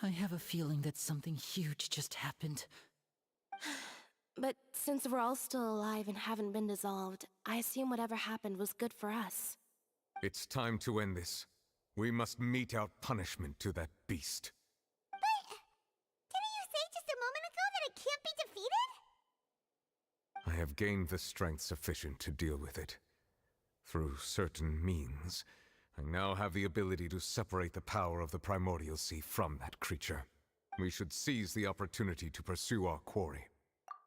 I have a feeling that something huge just happened. But since we're all still alive and haven't been dissolved, I assume whatever happened was good for us. It's time to end this. We must mete out punishment to that beast. Didn't you say just a moment ago that it can't be defeated? I have gained the strength sufficient to deal with it. Through certain means, I now have the ability to separate the power of the Primordial Sea from that creature. We should seize the opportunity to pursue our quarry.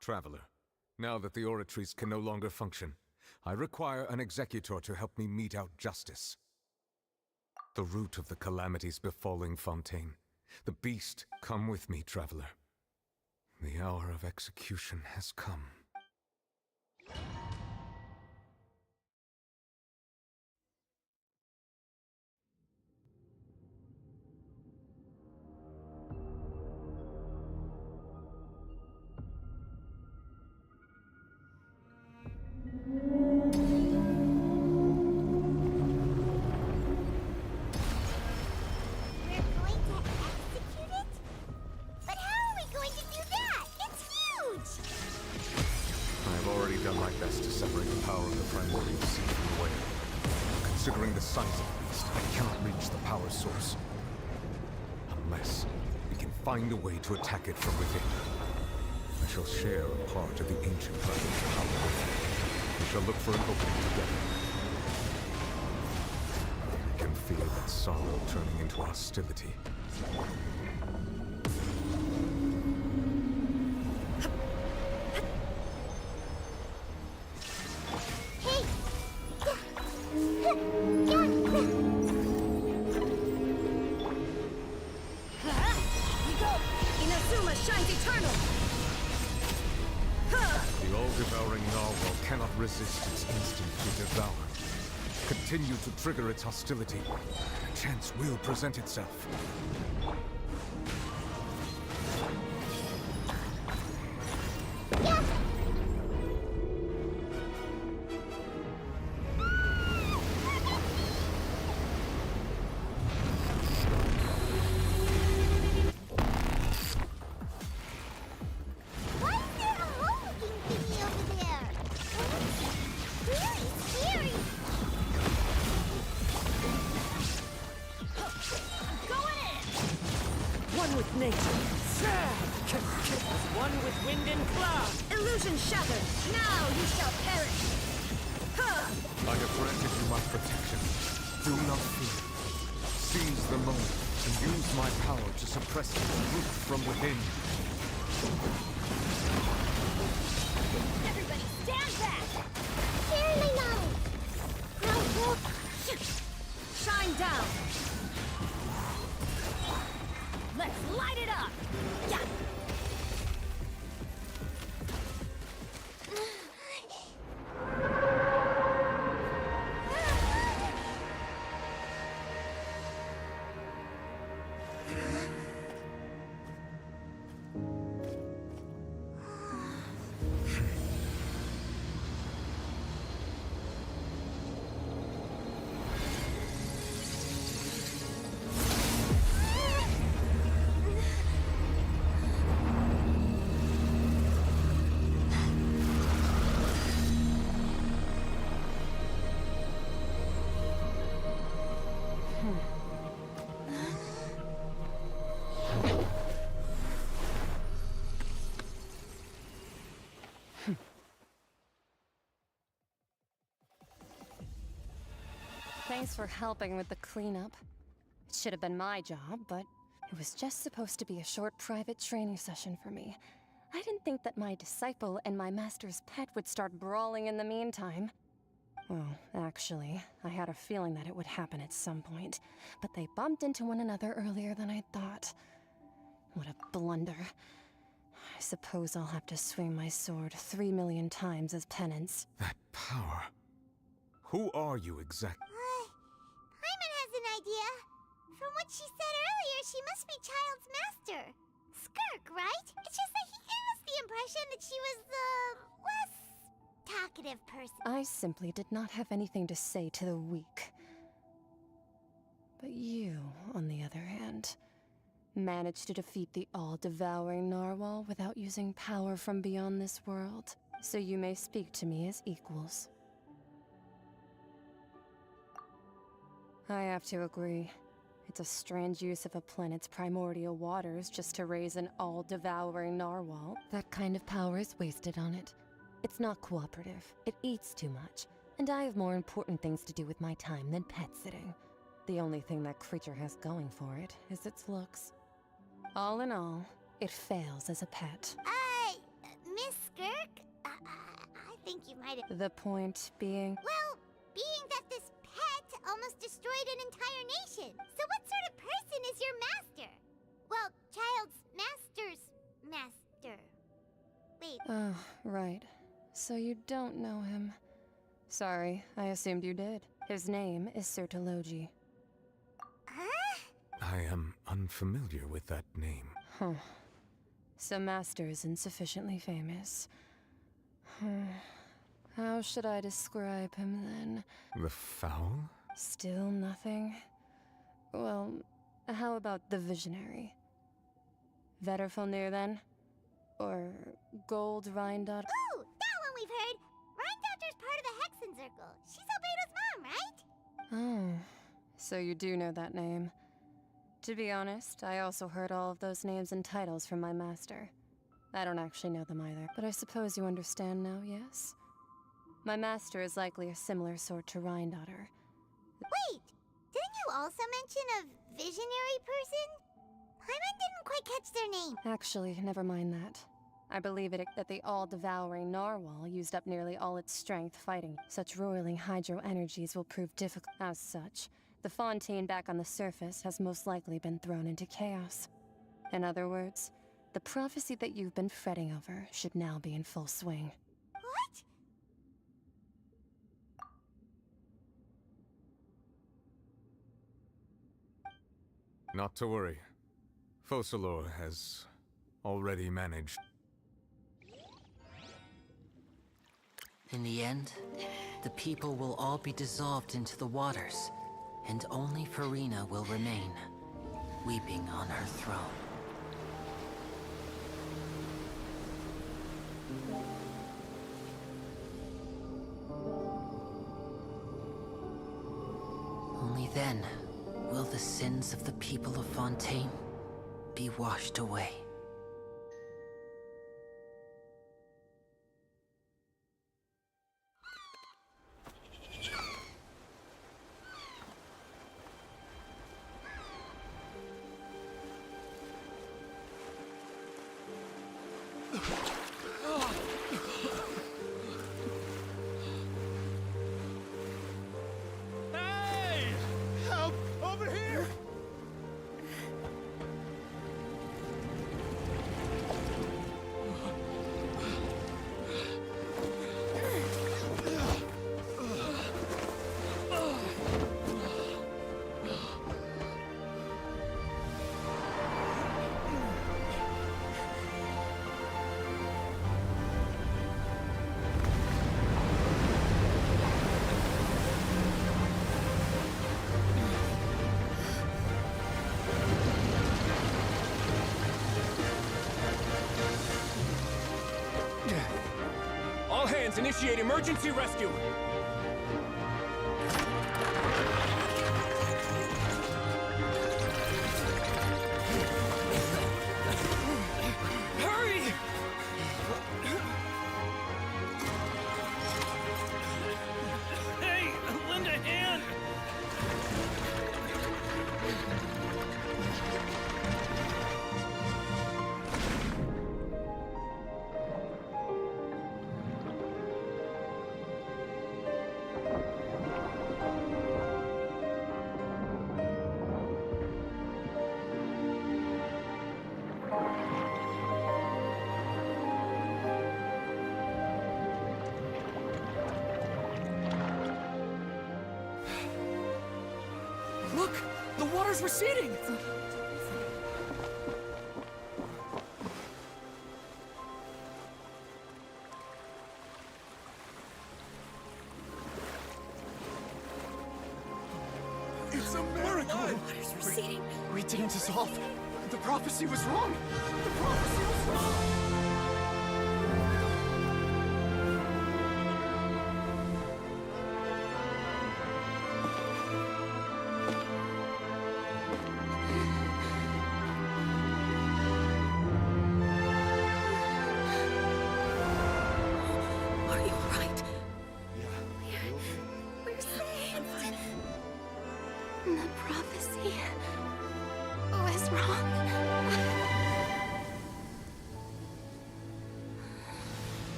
Traveler, now that the oratories can no longer function, I require an executor to help me mete out justice. The root of the calamities befalling Fontaine. The beast, come with me, traveler. The hour of execution has come. Considering the size of the beast, I cannot reach the power source. Unless we can find a way to attack it from within. I shall share a part of the ancient dragon's power with it. We shall look for an opening together. I can feel that sorrow turning into hostility. The all-devouring narwhal cannot resist its instinct to devour. Continue to trigger its hostility. A chance will present itself. One with nature. One with wind and cloud. Illusion shattered. Now you shall perish. I have granted you my protection. Do not fear. Seize the moment and use my power to suppress its root from within. Everybody stand back! Clearly not! Shine down! Let's light it up! Yeah! Thanks for helping with the cleanup. It should have been my job, but it was just supposed to be a short private training session for me. I didn't think that my disciple and my master's pet would start brawling in the meantime. Well, actually, I had a feeling that it would happen at some point, but they bumped into one another earlier than I thought. What a blunder. I suppose I'll have to swing my sword 3 million times as penance. That power. Who are you exactly? Paimon has an idea. From what she said earlier, she must be Child's master. Skirk, right? It's just that he gave us the impression that she was the less talkative person. I simply did not have anything to say to the weak. But you, on the other hand, managed to defeat the all-devouring narwhal without using power from beyond this world. So you may speak to me as equals. I have to agree. It's a strange use of a planet's primordial waters just to raise an all-devouring narwhal. That kind of power is wasted on it. It's not cooperative. It eats too much. And I have more important things to do with my time than pet sitting. The only thing that creature has going for it is its looks. All in all, it fails as a pet. Miss Skirk? I think you might have... The point being... Well, being that this pet almost destroyed an entire nation. So what sort of person is your master? Well, Child's master's master. Wait. Oh, right. So you don't know him. Sorry, I assumed you did. His name is Sertologi. I am unfamiliar with that name. Huh. So Master isn't sufficiently famous. How should I describe him then? The Foul? Still nothing? Well, how about the Visionary? Vetterfulnir then? Or Gold Rhindot? Ooh, that one we've heard! Rhindotter's part of the Hexen Circle. She's Albedo's mom, right? Oh, so you do know that name. To be honest, I also heard all of those names and titles from my master. I don't actually know them either, but I suppose you understand now, yes? My master is likely a similar sort to Rhyndotter. Wait! Didn't you also mention a visionary person? Paimon didn't quite catch their name. Actually, never mind that. I believe that the all-devouring narwhal used up nearly all its strength fighting. Such roiling hydro energies will prove difficult. As such, the Fontaine back on the surface has most likely been thrown into chaos. In other words, the prophecy that you've been fretting over should now be in full swing. What? Not to worry. Focalor has already managed. In the end, the people will all be dissolved into the waters, and only Furina will remain, weeping on her throne. Only then will the sins of the people of Fontaine be washed away. Hey! Help! Over here! All hands, initiate emergency rescue! Hurry! Hey, lend a hand! water's receding! It's a miracle! Water's receding. We didn't dissolve. The prophecy was wrong. The prophecy was wrong. Are you alright? We're saved. The prophecy was wrong.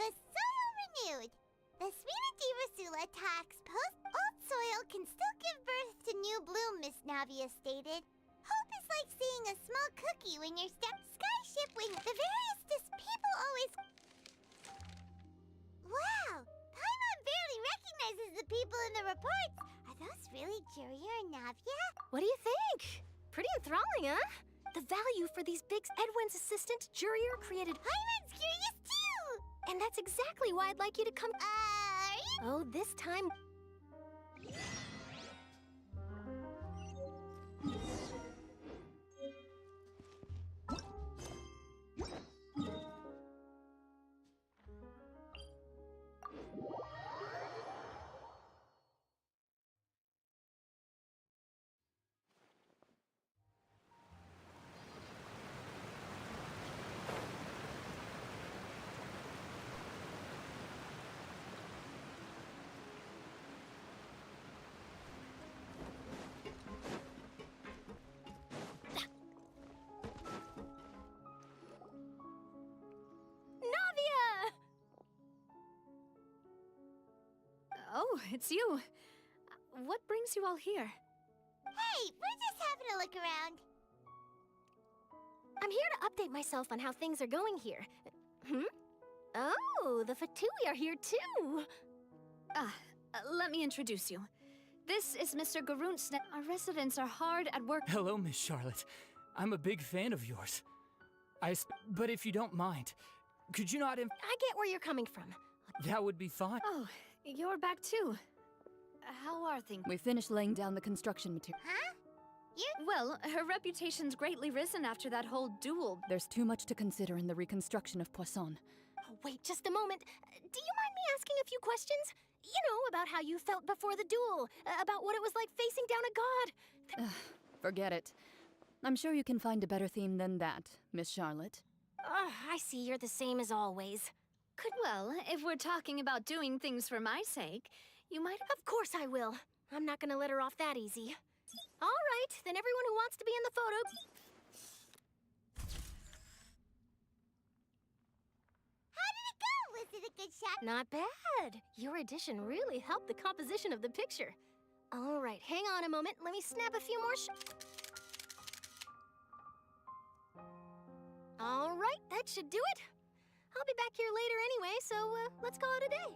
The soil renewed. The Svina Divasula tax post old soil can still give birth to new bloom, Miss Navia stated. Hope is like seeing a small cookie when you're skyship when the various people always. Wow! Paimon barely recognizes the people in the reports. Are those really Jurier and Navia? What do you think? Pretty enthralling, huh? The value for these big Edwin's assistant, Jurier, created. Paimon's curious too! And that's exactly why I'd like you to come. Are you? Oh, this time. Oh, it's you. What brings you all here? Hey, we're just having a look around. I'm here to update myself on how things are going here. Oh, the Fatui are here too. Let me introduce you. This is Mr. Garunt. Our residents are hard at work. Hello, Miss Charlotte. I'm a big fan of yours. But if you don't mind, could you not I get where you're coming from. That would be fine. Oh, you're back too. How are things? We finished laying down the construction material. Huh? Well, her reputation's greatly risen after that whole duel. There's too much to consider in the reconstruction of Poisson. Oh, wait just a moment. Do you mind me asking a few questions? You know, about how you felt before the duel, about what it was like facing down a god. Forget it. I'm sure you can find a better theme than that, Miss Charlotte. I see you're the same as always. Well, if we're talking about doing things for my sake, you might. Of course I will. I'm not gonna let her off that easy. All right, then everyone who wants to be in the photo. How did it go? Was it a good shot? Not bad. Your addition really helped the composition of the picture. All right, hang on a moment. Let me snap a few more All right, that should do it. I'll be back here later anyway, so let's call it a day.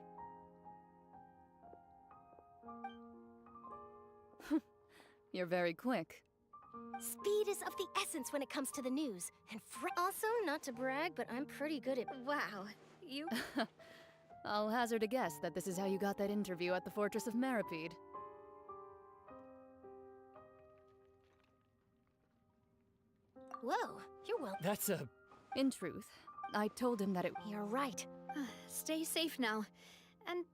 You're very quick. Speed is of the essence when it comes to the news. And also, not to brag, but I'm pretty good at. Wow, you. I'll hazard a guess that this is how you got that interview at the Fortress of Meripede. Whoa, you're well. That's a. In truth, I told him that it. You're right. Stay safe now. And.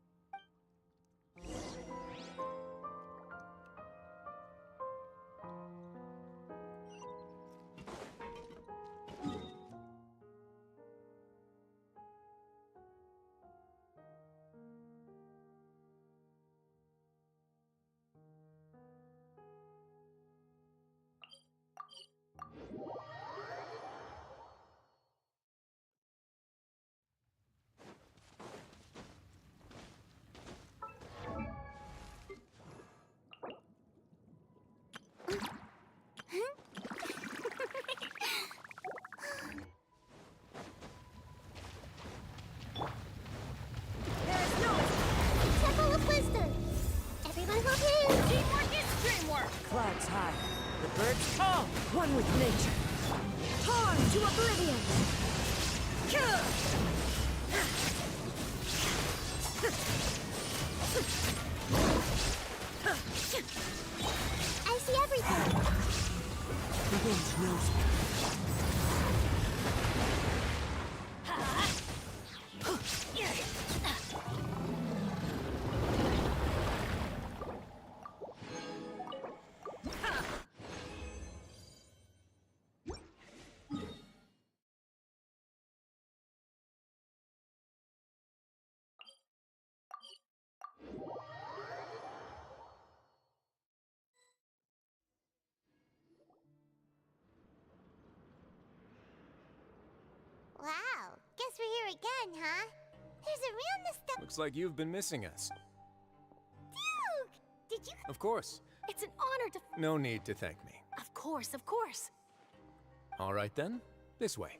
clouds high, the birds call, one with nature. Torn to oblivion! I see everything. The wind knows me. Wow, guess we're here again, huh? There's a real nostalgia. Looks like you've been missing us. Duke! Did you? Of course. It's an honor to. No need to thank me. Of course, of course. All right then, this way.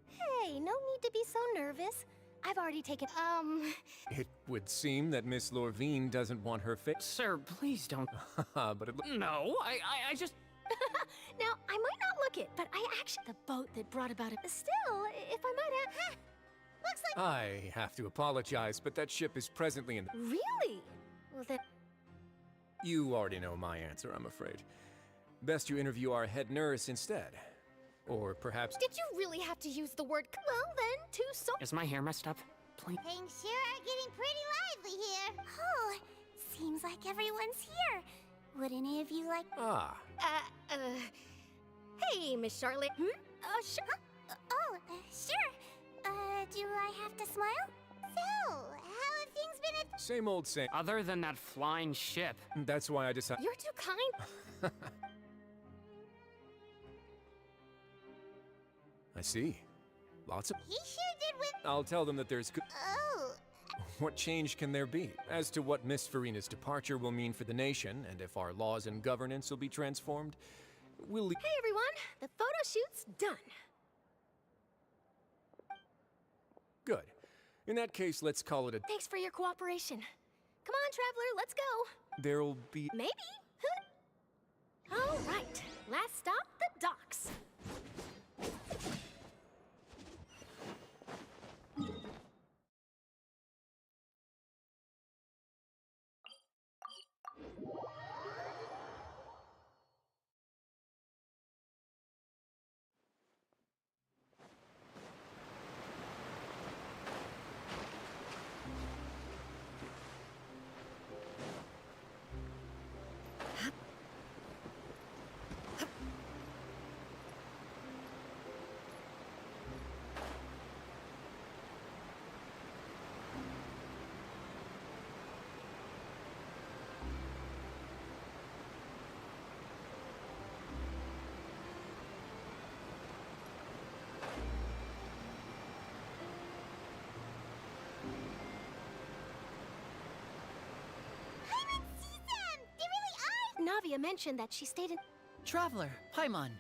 Hey, no need to be so nervous. I've already taken. It would seem that Miss Lorvine doesn't want her fix. Sir, please don't. But it No, I just. Now, I might not look it, but I actually. The boat that brought about it. Still, if I might add. Looks like. I have to apologize, but that ship is presently in. Really? Well, then. You already know my answer, I'm afraid. Best you interview our head nurse instead. Or perhaps. Did you really have to use the word? Well, then, too so. Is my hair messed up? Please. Things sure are getting pretty lively here. Oh, seems like everyone's here. Would any of you like? Ah. Hey, Miss Charlotte. Sure. Sure. Do I have to smile? So, how have things been at. Same old same. Other than that flying ship. That's why I decided. You're too kind. I see. Lots of. He sure did with. I'll tell them that there's good. Oh. What change can there be? As to what Miss Farina's departure will mean for the nation, and if our laws and governance will be transformed, we'll. Hey, everyone. The photo shoot's done. Good. In that case, let's call it a. Thanks for your cooperation. Come on, traveler, let's go. There'll be. Maybe? All right. Last stop, the docks. Navia mentioned that she stayed in. Traveler, Paimon.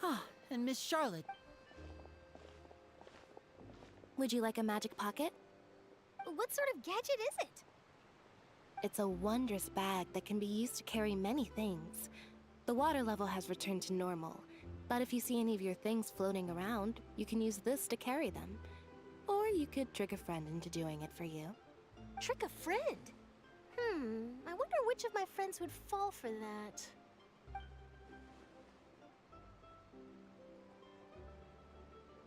Ah, and Miss Charlotte. Would you like a magic pocket? What sort of gadget is it? It's a wondrous bag that can be used to carry many things. The water level has returned to normal, but if you see any of your things floating around, you can use this to carry them. Or you could trick a friend into doing it for you. Trick a friend? I wonder which of my friends would fall for that.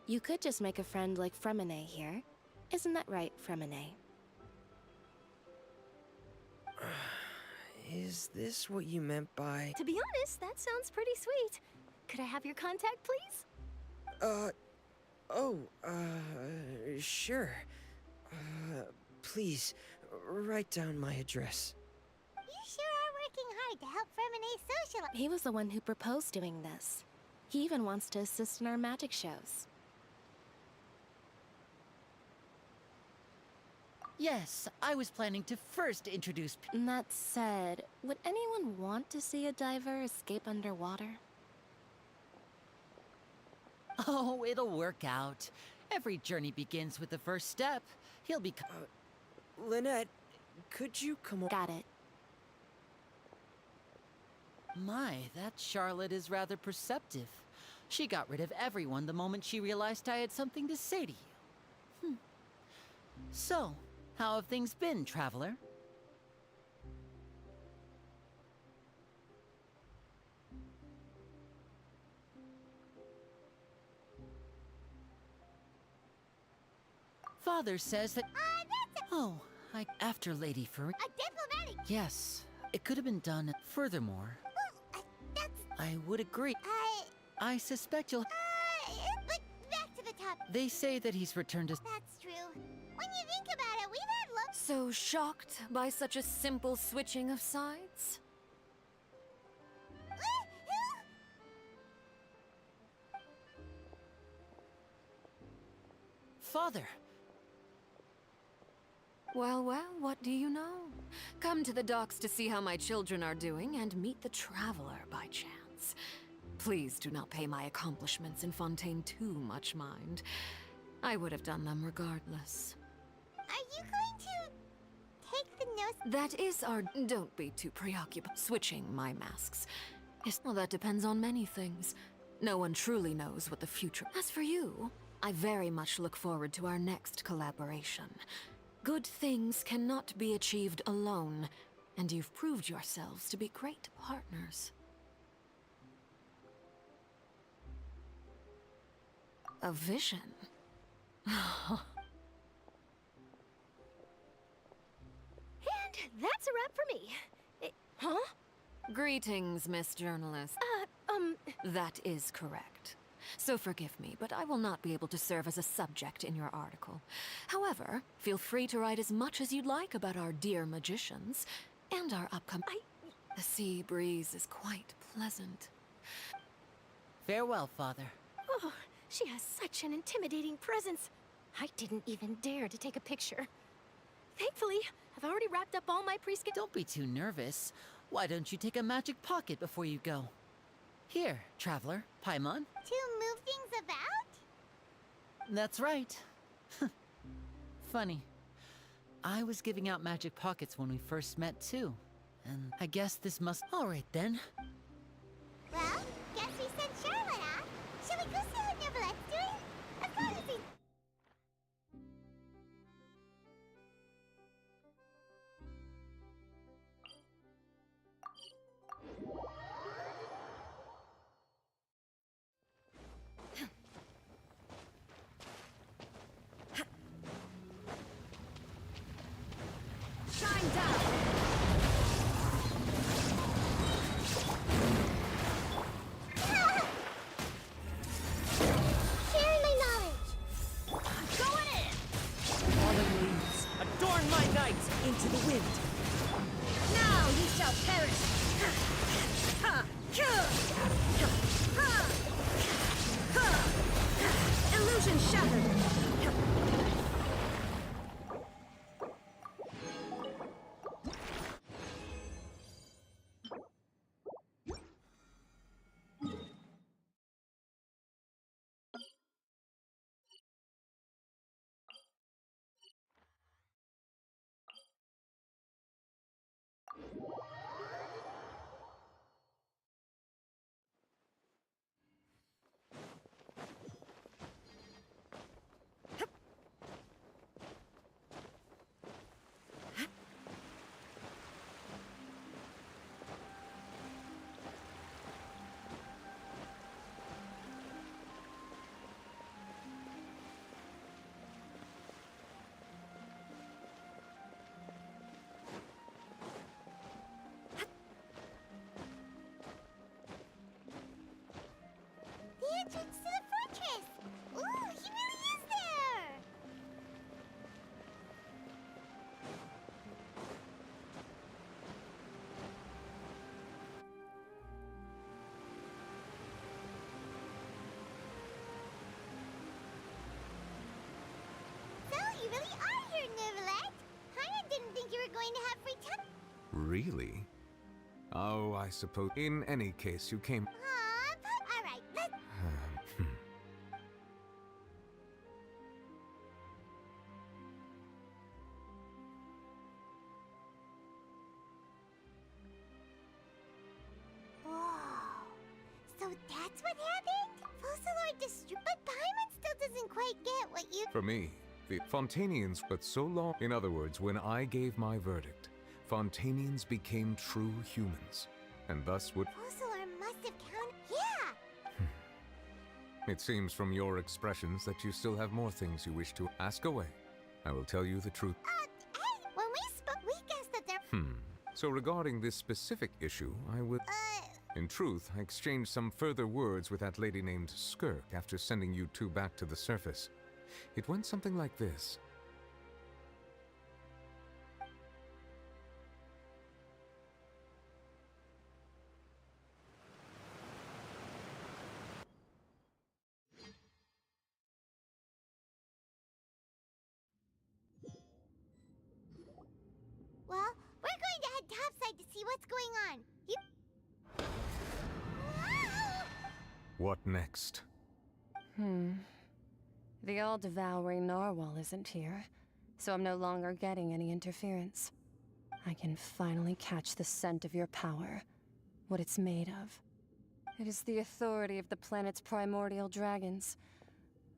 You could just make a friend like Fremine here. Isn't that right, Fremine? Is this what you meant by... To be honest, that sounds pretty sweet. Could I have your contact, please? Sure. Please, write down my address. You sure are working hard to help Fremine socialize. He was the one who proposed doing this. He even wants to assist in our magic shows. Yes, I was planning to first introduce... That said, would anyone want to see a diver escape underwater? Oh, it'll work out. Every journey begins with the first step. He'll be. Lynette, could you come on? Got it. My, that Charlotte is rather perceptive. She got rid of everyone the moment she realized I had something to say to you. So, how have things been, traveler? Father says that. Oh, after Lady Furry. A diplomatic. Yes, it could have been done. Furthermore, I would agree. I suspect you'll. But back to the topic. They say that he's returned to. That's true. When you think about it, we've had So shocked by such a simple switching of sides? Father. Well, what do you know? Come to the docks to see how my children are doing and meet the Traveler by chance. Please do not pay my accomplishments in Fontaine too much mind. I would have done them regardless. Are you going to take the nose? That is our... Don't be too preoccupied. Switching my masks. Well, that depends on many things. No one truly knows what the future... As for you, I very much look forward to our next collaboration. Good things cannot be achieved alone, and you've proved yourselves to be great partners. A vision? And that's a wrap for me. Huh? Greetings, Miss Journalist. That is correct. So forgive me, but I will not be able to serve as a subject in your article. However, feel free to write as much as you'd like about our dear magicians and our upcoming... The sea breeze is quite pleasant. Farewell, Father. Oh, she has such an intimidating presence. I didn't even dare to take a picture. Thankfully, I've already wrapped up all my pre-scheduled... Don't be too nervous. Why don't you take a magic pocket before you go? Here, Traveler, Paimon. To move things about? That's right. Funny. I was giving out magic pockets when we first met, too. And I guess this must... All right, then. Well, guess we sent Charlotte off. Shall we go see what Neverlette's doing? Of course we... Shine down! Sharing my knowledge. Going in! Fallen leaves, adorn my night into the wind. Now you shall perish! Illusion shattered! The entrance to the fortress! Ooh, he really is there! So, you really are here, Neverlet! Paimon didn't think you were going to have free time. Really? Oh, I suppose. In any case, you came. Aw, all right, let's... So that's what happened? Fossilor destroyed, but Paimon still doesn't quite get what you— For me, the Fontanians, but so long. In other words, when I gave my verdict, Fontanians became true humans, and thus would. Fossilor must have counted— Yeah! It seems from your expressions that you still have more things you wish to ask away. I will tell you the truth. Hey, when we spoke, we guessed that there— So regarding this specific issue, I would. In truth, I exchanged some further words with that lady named Skirk after sending you two back to the surface. It went something like this. Well, we're going to head topside to see what's going on. You— What next? The all-devouring narwhal isn't here, so I'm no longer getting any interference. I can finally catch the scent of your power, what it's made of. It is the authority of the planet's primordial dragons,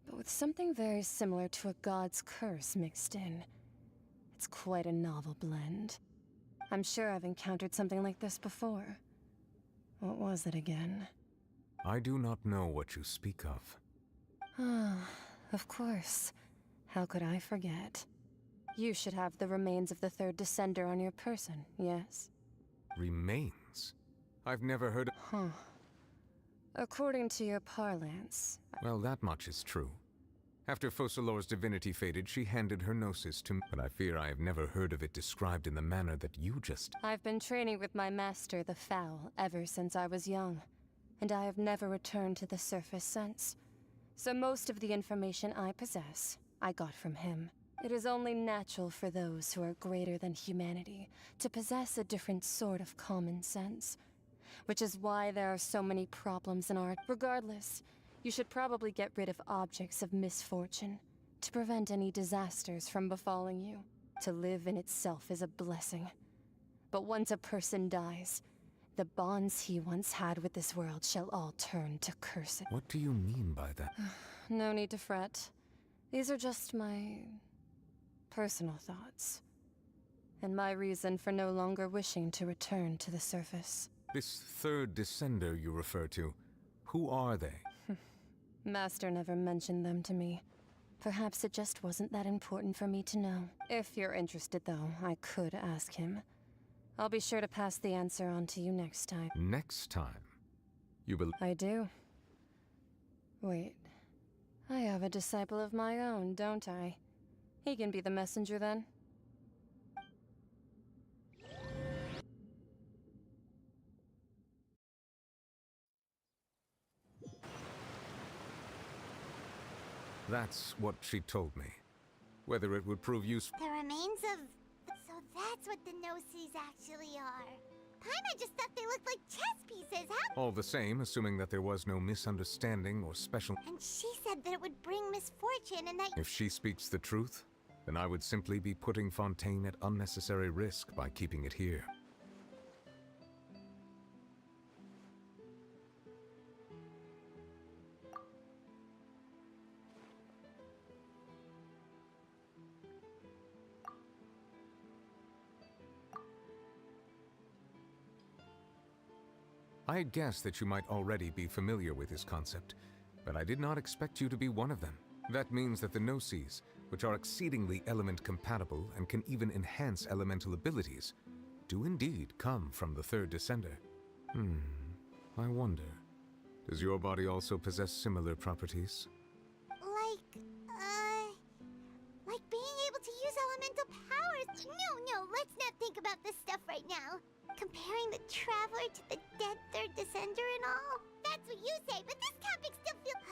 but with something very similar to a god's curse mixed in. It's quite a novel blend. I'm sure I've encountered something like this before. What was it again? I do not know what you speak of. Ah, of course. How could I forget? You should have the remains of the third descender on your person, yes? Remains? I've never heard of— Huh. According to your parlance... Well, that much is true. After Fossilor's divinity faded, she handed her gnosis to me, but I fear I have never heard of it described in the manner that you just— I've been training with my master, the Fowl, ever since I was young, and I have never returned to the surface since. So most of the information I possess, I got from him. It is only natural for those who are greater than humanity to possess a different sort of common sense, which is why there are so many problems in art. Regardless, you should probably get rid of objects of misfortune to prevent any disasters from befalling you. To live in itself is a blessing. But once a person dies, the bonds he once had with this world shall all turn to cursed. What do you mean by that? No need to fret. These are just my personal thoughts, and my reason for no longer wishing to return to the surface. This third descender you refer to, who are they? Master never mentioned them to me. Perhaps it just wasn't that important for me to know. If you're interested, though, I could ask him. I'll be sure to pass the answer on to you next time. Next time? You will— I do. Wait. I have a disciple of my own, don't I? He can be the messenger, then. That's what she told me. Whether it would prove useful— The remains of— So that's what the Gnosis actually are. Paimon just thought they looked like chess pieces, huh? All the same, assuming that there was no misunderstanding or special— And she said that it would bring misfortune and that— If she speaks the truth, then I would simply be putting Fontaine at unnecessary risk by keeping it here. I had guessed that you might already be familiar with this concept, but I did not expect you to be one of them. That means that the Gnosis, which are exceedingly element-compatible and can even enhance elemental abilities, do indeed come from the third descender. I wonder, does your body also possess similar properties? Like being able to use elemental powers. No, let's not think about this stuff right now. Comparing the Traveler to the dead third descender and all. That's what you say, but this topic still feels...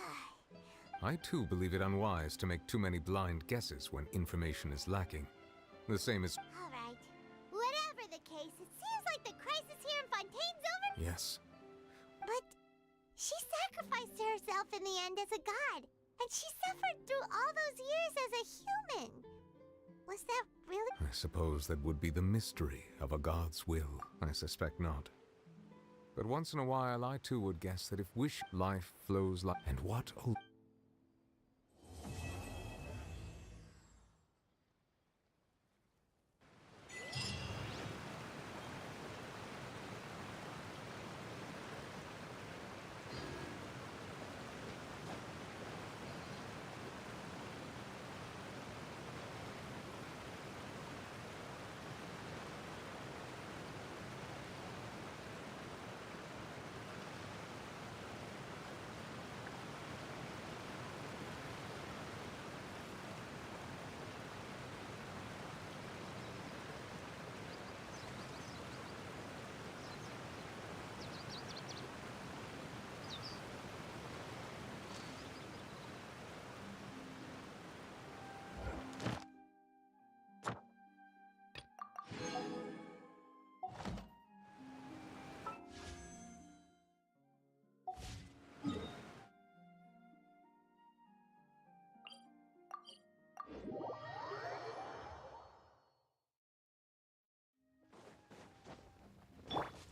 I too believe it unwise to make too many blind guesses when information is lacking. The same as... Alright. Whatever the case, it seems like the crisis here in Fontaine's over. Yes. But she sacrificed herself in the end as a god. And she suffered through all those years as a human. Was that really... I suppose that would be the mystery of a god's will. I suspect not. But once in a while, I too would guess that if life flows like... And what...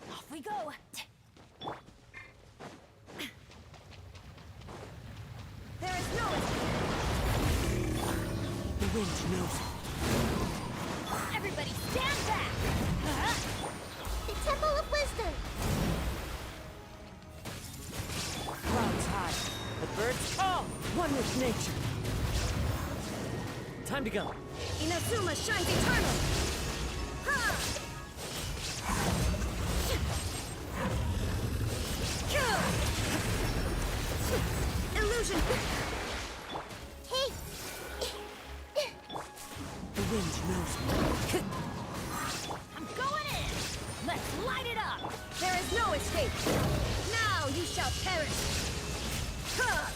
Off we go! There is no escape! The wind knows it. Everybody stand back! The Temple of Wisdom! Clouds high, the birds call, one with nature. Time to go. Inazuma shines eternal! Ha! Illusion! Hey! The wind knows me. I'm going in! Let's light it up! There is no escape! Now you shall perish! Ha!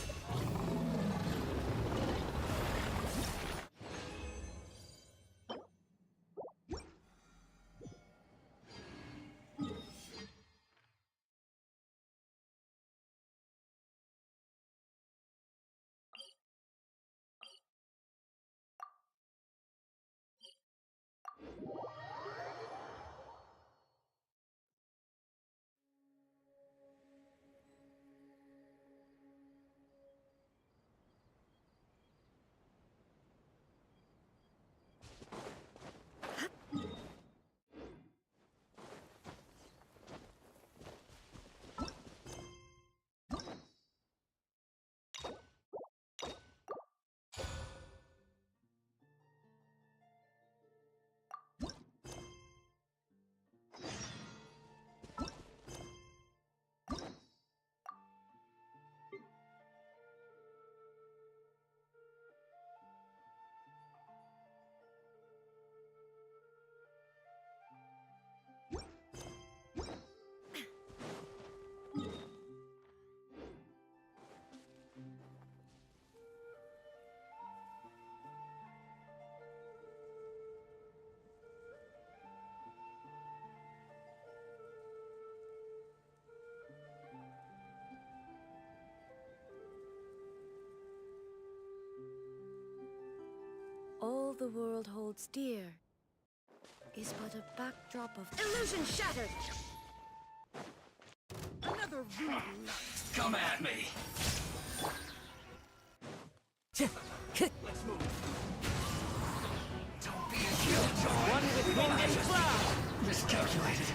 All the world holds dear is but a backdrop of illusion shattered. Another rude. Come at me! Let's move. Don't be a killjoy! One with wind and cloud. Miscalculated.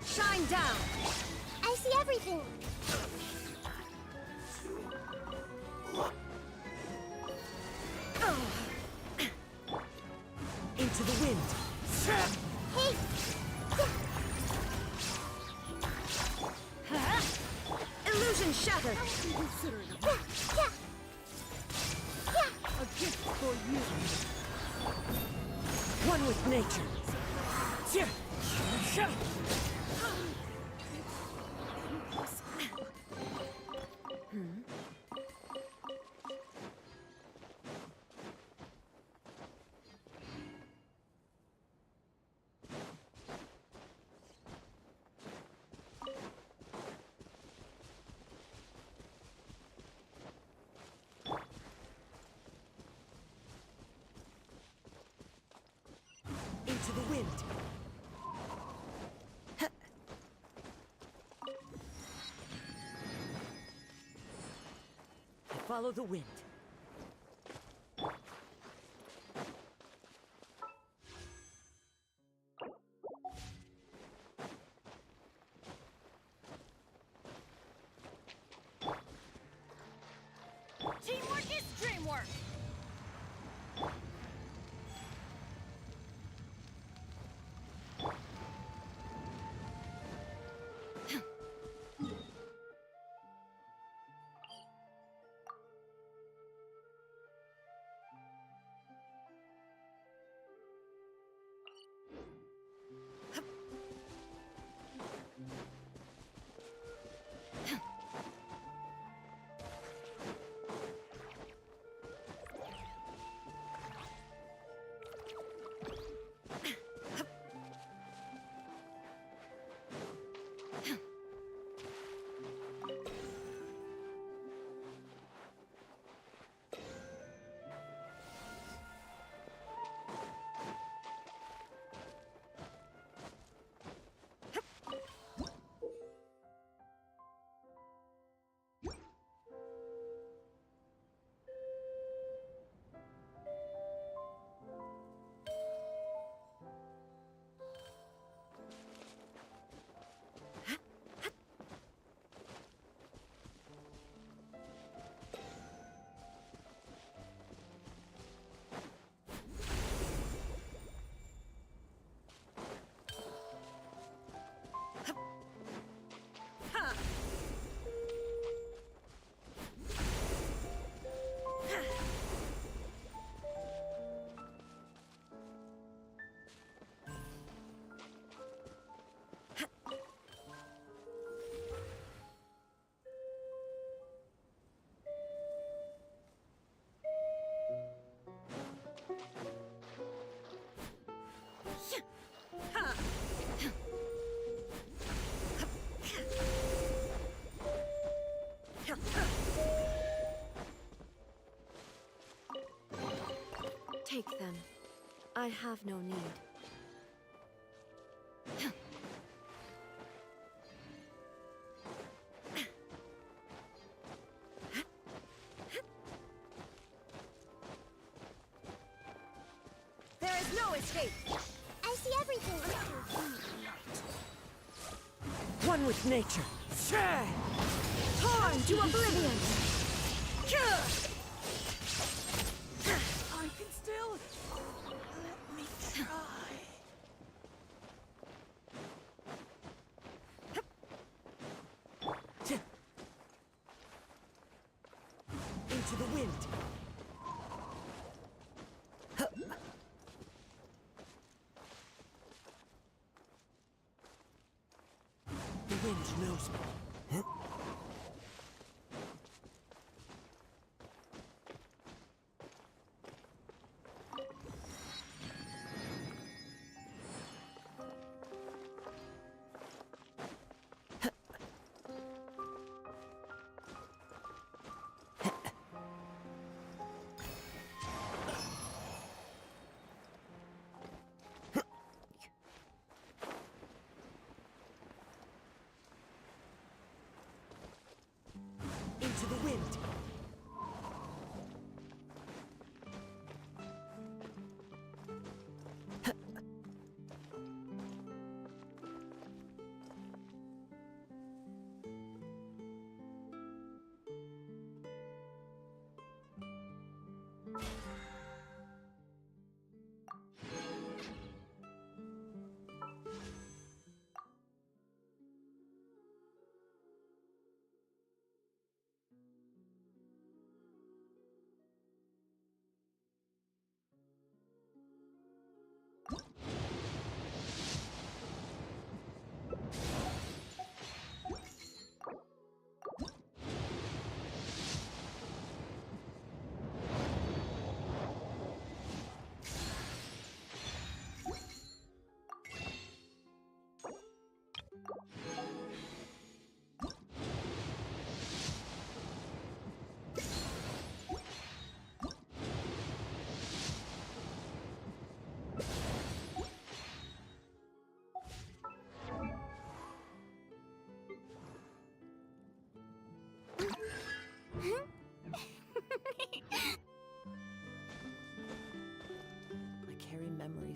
Shine down. I see everything! Into the wind. Hey! Illusion shattered. A gift for you. One with nature. Into the wind. follow the wind. Teamwork is dreamwork! Take them. I have no need. There is no escape! I see everything. One with nature. Torn to oblivion! I can still... Let me try. Into the wind. The wind knows me.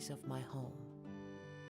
memories of my home.